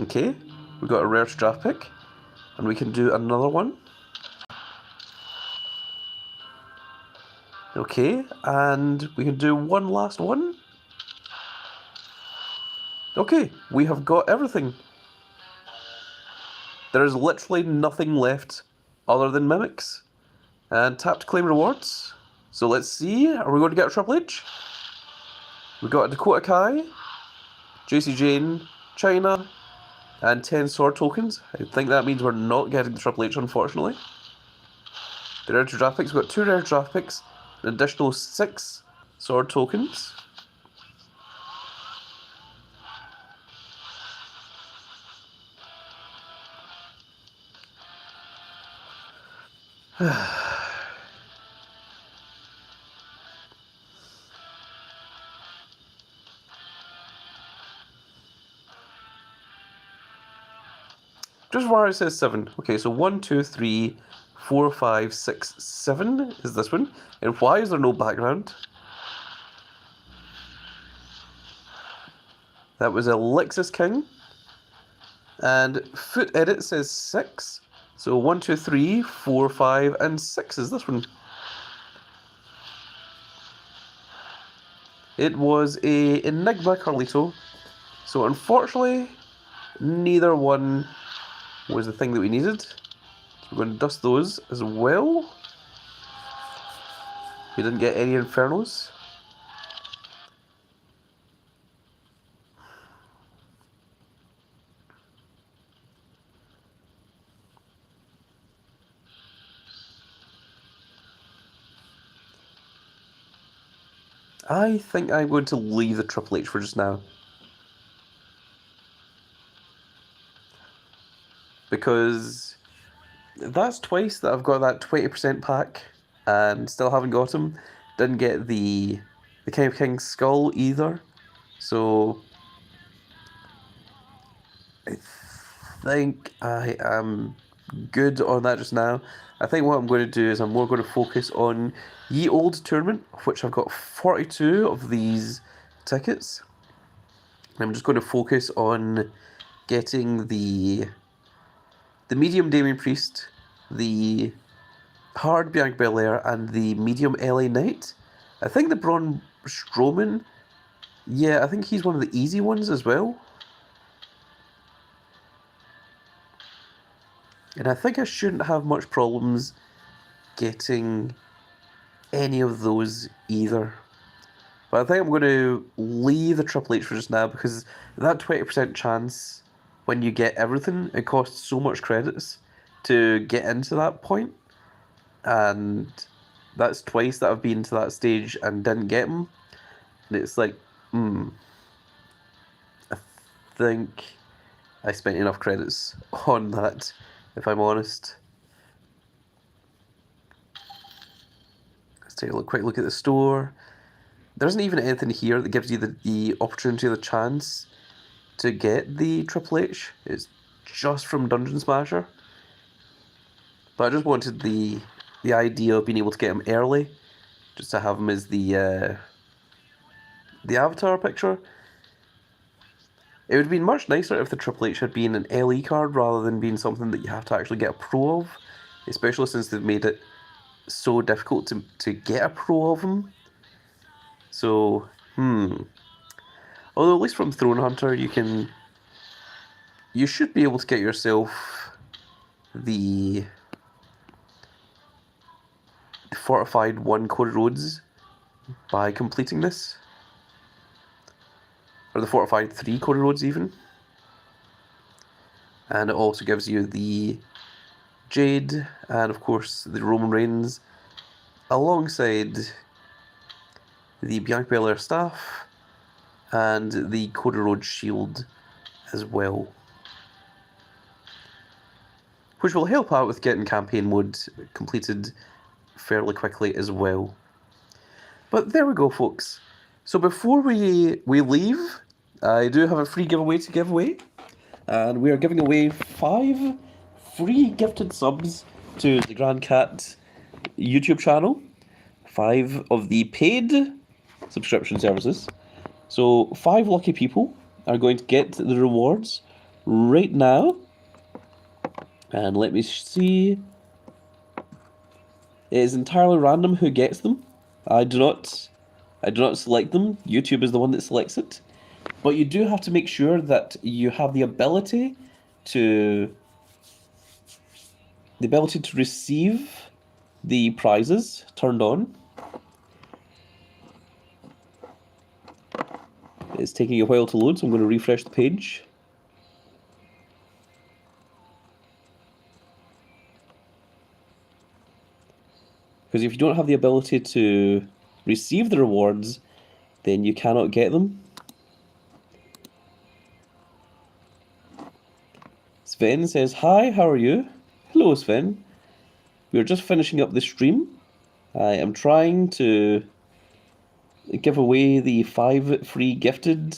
S1: Okay, we got a rare draft pick, and we can do another one. Okay, and we can do one last one. Okay, we have got everything. There is literally nothing left other than mimics. And tap to claim rewards. So let's see, are we going to get a Triple H? We got a Dakota Kai, JC Jane, China, and 10 sword tokens. I think that means we're not getting the Triple H, unfortunately. The rare draft picks, we've got 2 rare draft picks, an additional 6 sword tokens. Just where it says 7. Okay, so 1, 2, 3, 4, 5, 6, 7 is this one. And why is there no background? That was a Lexus King. And foot edit says 6. So 1, 2, 3, 4, 5, and 6 is this one. It was a Enigma Carlito. So unfortunately, neither one was the thing that we needed. So we're going to dust those as well. We didn't get any Infernos. I think I'm going to leave the Triple H for just now. Because that's twice that I've got that 20% pack and still haven't got him. Didn't get the King of Kings skull either. So I think I am good on that just now. I think what I'm going to do is I'm more going to focus on Ye Old Tournament, of which I've got 42 of these tickets. I'm just going to focus on getting the medium Damien Priest, the hard Bianca Belair, and the medium LA Knight. I think the Braun Strowman, yeah, I think he's one of the easy ones as well. And I think I shouldn't have much problems getting any of those either. But I think I'm going to leave the Triple H for just now because that 20% chance, when you get everything, it costs so much credits to get into that point. And that's twice that I've been to that stage and didn't get them. And it's like, I think I spent enough credits on that, if I'm honest. Let's take a quick look at the store. There isn't even anything here that gives you the opportunity or the chance to get the Triple H. It's just from Dungeon Smasher. But I just wanted the idea of being able to get him early, just to have him as the avatar picture. It would have been much nicer if the Triple H had been an LE card rather than being something that you have to actually get a pro of, especially since they've made it so difficult to get a pro of him. So, although at least from Throne Hunter you should be able to get yourself the fortified 1 Cody Rhodes by completing this. Or the fortified 3 Cody Rhodes even. And it also gives you the Jade and of course the Roman Reigns alongside the Bianca Belair staff and the Cody Rhodes shield as well, which will help out with getting campaign mode completed fairly quickly as well. But there we go, folks. So before we leave, I do have a free giveaway to give away, and we are giving away 5 free gifted subs to the Grand Cat YouTube channel. 5 of the paid subscription services. So 5 lucky people are going to get the rewards right now. And let me see. It is entirely random who gets them. I do not select them. YouTube is the one that selects it. But you do have to make sure that you have the ability to receive the prizes turned on. It's taking a while to load, so I'm going to refresh the page. Because if you don't have the ability to receive the rewards, then you cannot get them. Sven says, "Hi, how are you?" Hello, Sven. We're just finishing up the stream. I am trying to give away the 5 free gifted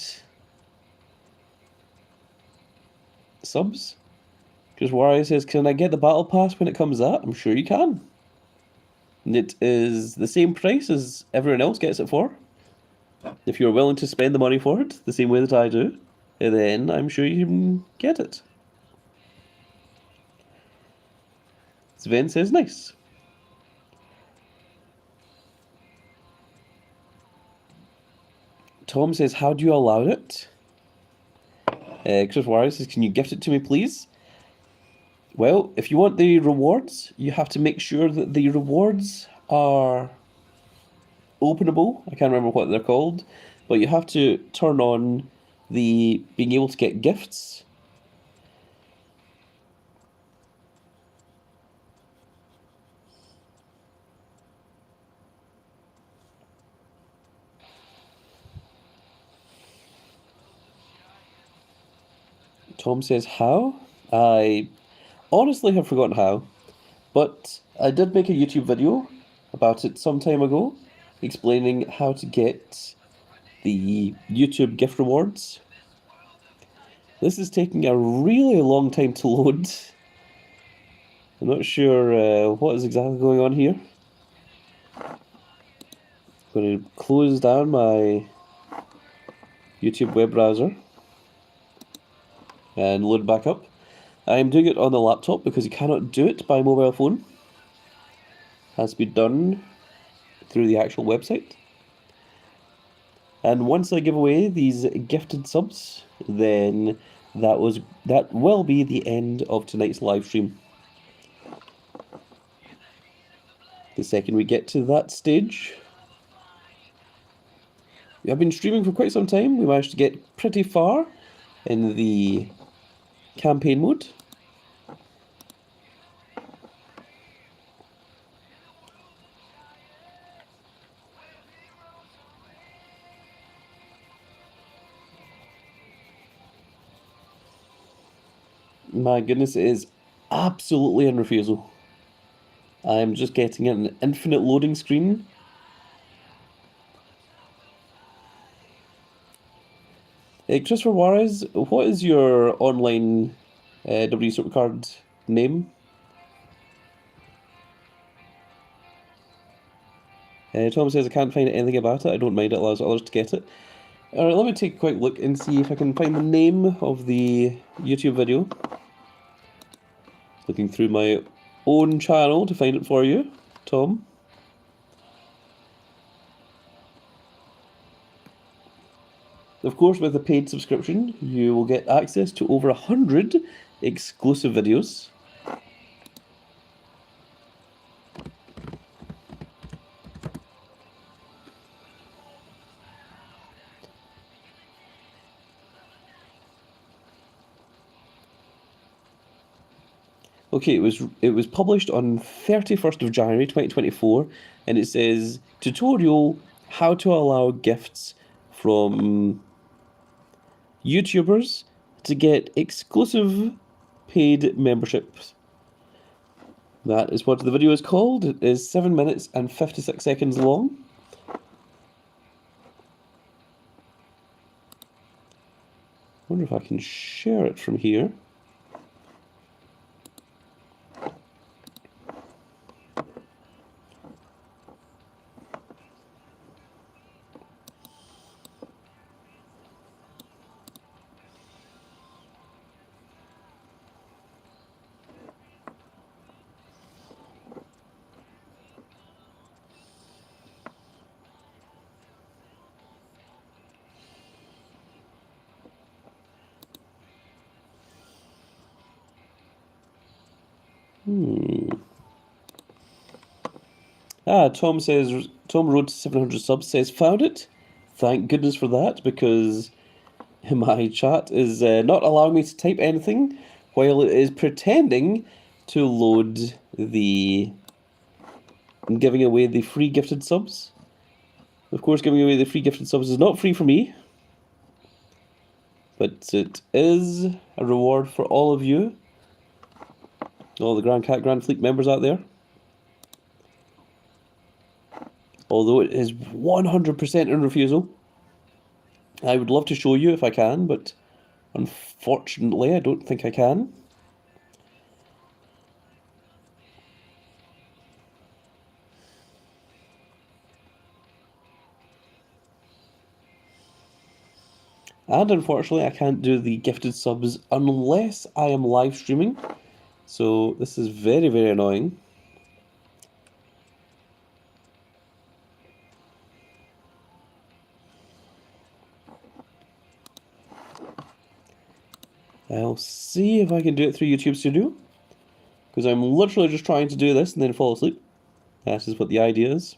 S1: subs. Because Wario says, "Can I get the battle pass when it comes out?" I'm sure you can. And it is the same price as everyone else gets it for. If you're willing to spend the money for it, the same way that I do, then I'm sure you can get it. Sven says, "Nice." Tom says, "How do you allow it?" Chris Warrior says, "Can you gift it to me, please?" Well, if you want the rewards, you have to make sure that the rewards are openable. I can't remember what they're called, but you have to turn on the being able to get gifts. Tom says, "How?" I honestly have forgotten how, but I did make a YouTube video about it some time ago, explaining how to get the YouTube gift rewards. This is taking a really long time to load. I'm not sure what is exactly going on here. I'm going to close down my YouTube web browser and load back up. I'm doing it on the laptop because you cannot do it by mobile phone. It has to be done through the actual website. And once I give away these gifted subs, then that will be the end of tonight's live stream. The second we get to that stage. We have been streaming for quite some time. We managed to get pretty far in the campaign mode. My goodness, it is absolutely in refusal. I'm just getting an infinite loading screen. Christopher Juarez, what is your online W Supercard name? Tom says I can't find anything about it. I don't mind, it allows others to get it. Alright, let me take a quick look and see if I can find the name of the YouTube video. Looking through my own channel to find it for you, Tom. Of course, with a paid subscription, you will get access to over 100 exclusive videos. Okay, it was published on 31st of January 2024, and it says tutorial how to allow gifts from YouTubers to get exclusive paid memberships. That is what the video is called. It is 7 minutes and 56 seconds long. I wonder if I can share it from here. Tom says, Tom Road to 700 subs says, found it. Thank goodness for that, because my chat is not allowing me to type anything while it is pretending to load the... giving away the free gifted subs. Of course, giving away the free gifted subs is not free for me, but it is a reward for all of you, all the Grand Cat Grand Fleet members out there. Although it is 100% in refusal. I would love to show you if I can, but unfortunately I don't think I can. And unfortunately I can't do the gifted subs unless I am live streaming. So this is very, very annoying. I'll see if I can do it through YouTube Studio, because I'm literally just trying to do this and then fall asleep. That is what the idea is.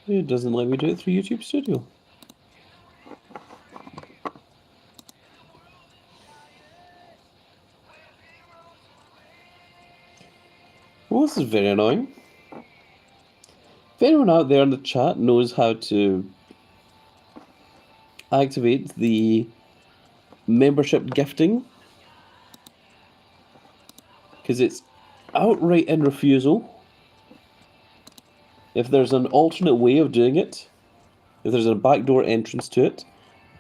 S1: It doesn't let me do it through YouTube Studio. Well, this is very annoying. If anyone out there in the chat knows how to activate the membership gifting, because it's outright in refusal. If there's an alternate way of doing it, if there's a backdoor entrance to it,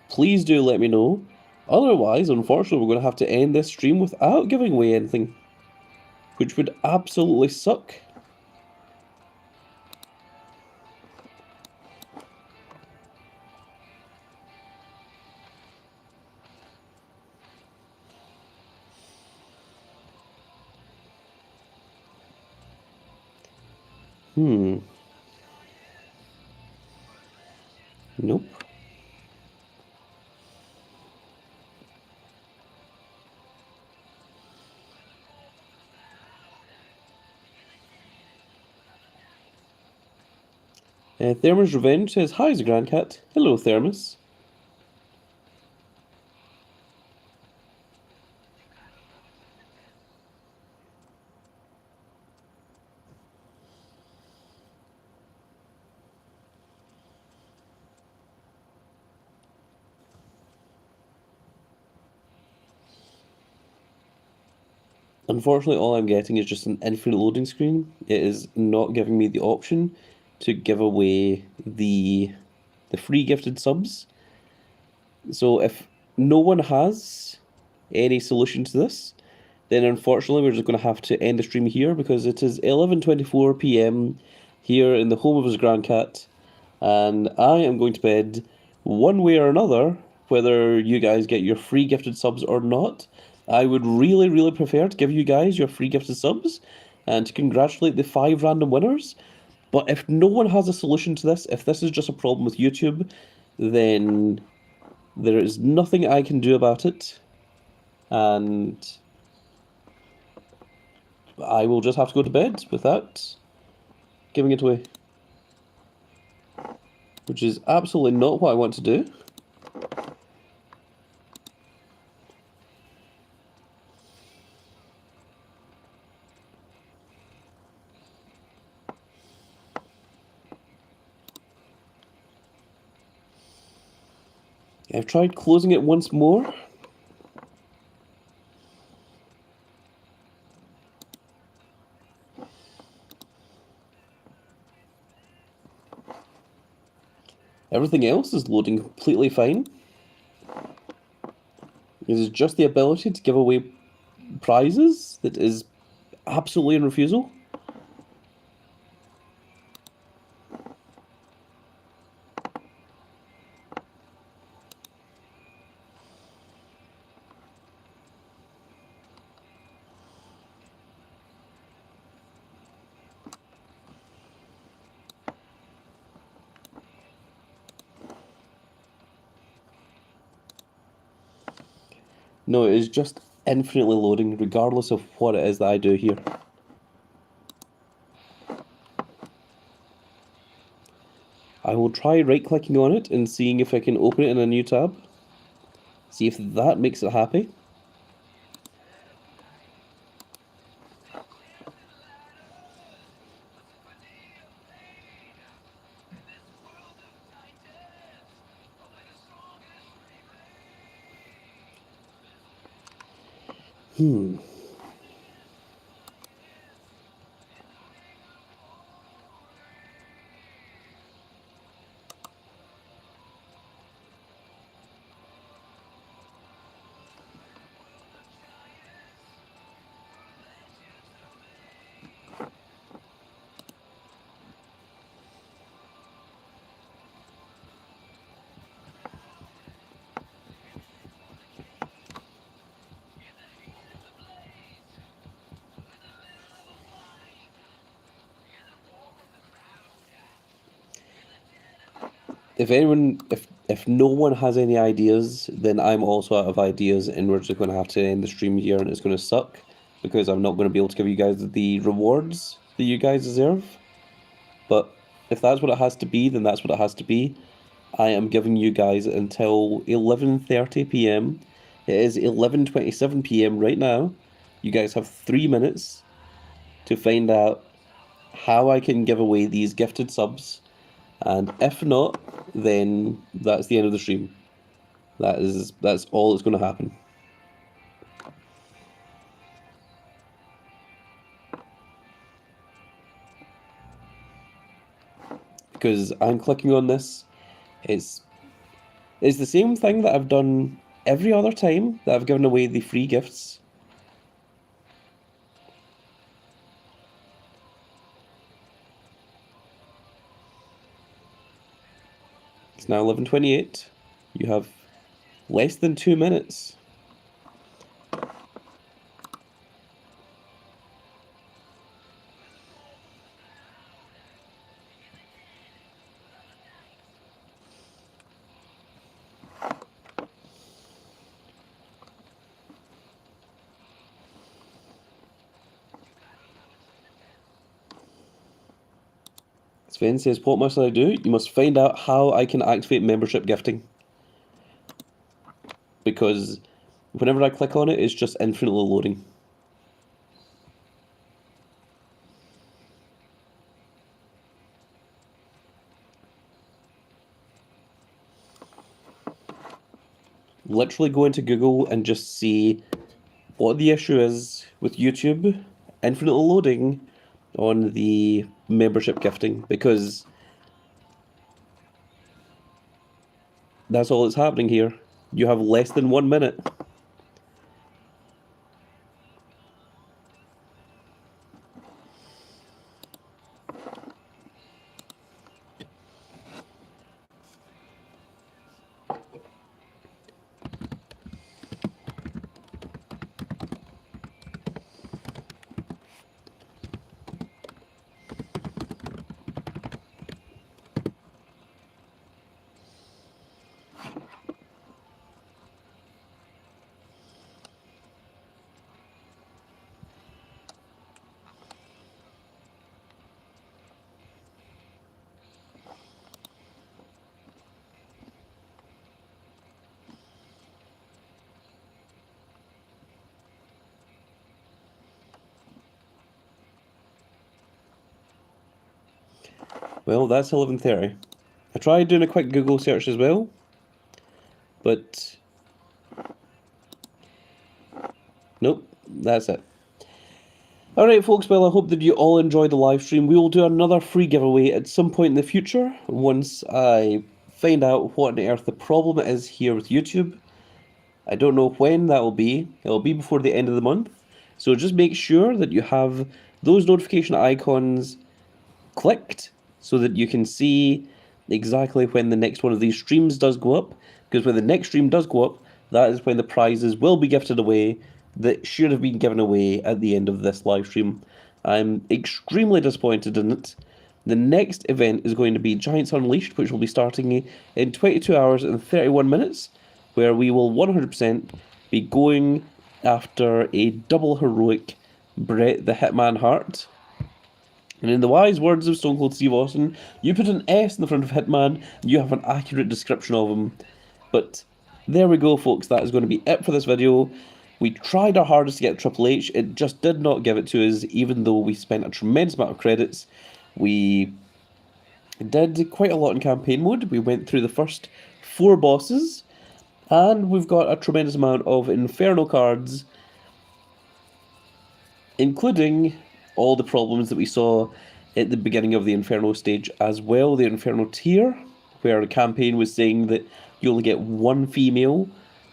S1: please do let me know. Otherwise, unfortunately, we're going to have to end this stream without giving away anything, which would absolutely suck. Nope. Thermus Revenge says, "Hi, Grandcat." Hello, Thermus. Unfortunately, all I'm getting is just an infinite loading screen. It is not giving me the option to give away the free gifted subs. So if no one has any solution to this, then unfortunately we're just going to have to end the stream here, because it is 11:24 p.m. here in the home of his grandcat, and I am going to bed one way or another, whether you guys get your free gifted subs or not. I would really, really prefer to give you guys your free gifted subs and to congratulate the 5 random winners. But if no one has a solution to this, if this is just a problem with YouTube, then there is nothing I can do about it, and I will just have to go to bed without giving it away, which is absolutely not what I want to do. I've tried closing it once more. Everything else is loading completely fine. It is just the ability to give away prizes that is absolutely in refusal. No, it is just infinitely loading, regardless of what it is that I do here. I will try right-clicking on it and seeing if I can open it in a new tab. See if that makes it happy. If no one has any ideas, then I'm also out of ideas, and we're just going to have to end the stream here, and it's going to suck, because I'm not going to be able to give you guys the rewards that you guys deserve. But if that's what it has to be, then that's what it has to be. I am giving you guys until 11:30 p.m. It is 11:27 p.m. right now. You guys have 3 minutes to find out how I can give away these gifted subs, and if not, then that's the end of the stream. That's all that's going to happen. Because I'm clicking on this, it's the same thing that I've done every other time that I've given away the free gifts. It's now 11:28. You have less than 2 minutes. Sven says, what must I do? You must find out how I can activate membership gifting. Because whenever I click on it, it's just infinitely loading. Literally go into Google and just see what the issue is with YouTube infinitely loading on the membership gifting, because that's all that's happening here. You have less than 1 minute. Well, that's 11:30. I tried doing a quick Google search as well, but nope, that's it. Alright folks, well I hope that you all enjoyed the live stream. We will do another free giveaway at some point in the future, once I find out what on earth the problem is here with YouTube. I don't know when that will be. It will be before the end of the month. So just make sure that you have those notification icons clicked so that you can see exactly when the next one of these streams does go up. Because when the next stream does go up, that is when the prizes will be gifted away that should have been given away at the end of this live stream. I'm extremely disappointed in it. The next event is going to be Giants Unleashed, which will be starting in 22 hours and 31 minutes, where we will 100% be going after a double heroic Bret the Hitman Hart. And in the wise words of Stone Cold Steve Austin, you put an S in the front of Hitman, you have an accurate description of him. But there we go, folks. That is going to be it for this video. We tried our hardest to get Triple H. It just did not give it to us, even though we spent a tremendous amount of credits. We did quite a lot in campaign mode. We went through the first 4 bosses, and we've got a tremendous amount of Inferno cards, including all the problems that we saw at the beginning of the Inferno stage as well. The Inferno tier, where the campaign was saying that you only get 1 female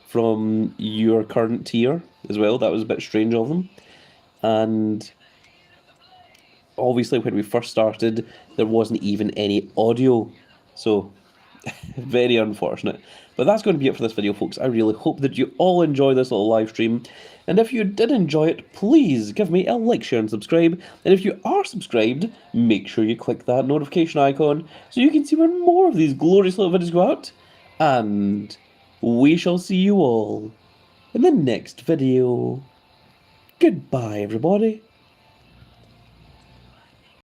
S1: from your current tier as well. That was a bit strange of them. And obviously when we first started, there wasn't even any audio. So, very unfortunate. But that's going to be it for this video, folks. I really hope that you all enjoy this little live stream. And if you did enjoy it, please give me a like, share, and subscribe. And if you are subscribed, make sure you click that notification icon so you can see when more of these glorious little videos go out. And we shall see you all in the next video. Goodbye, everybody.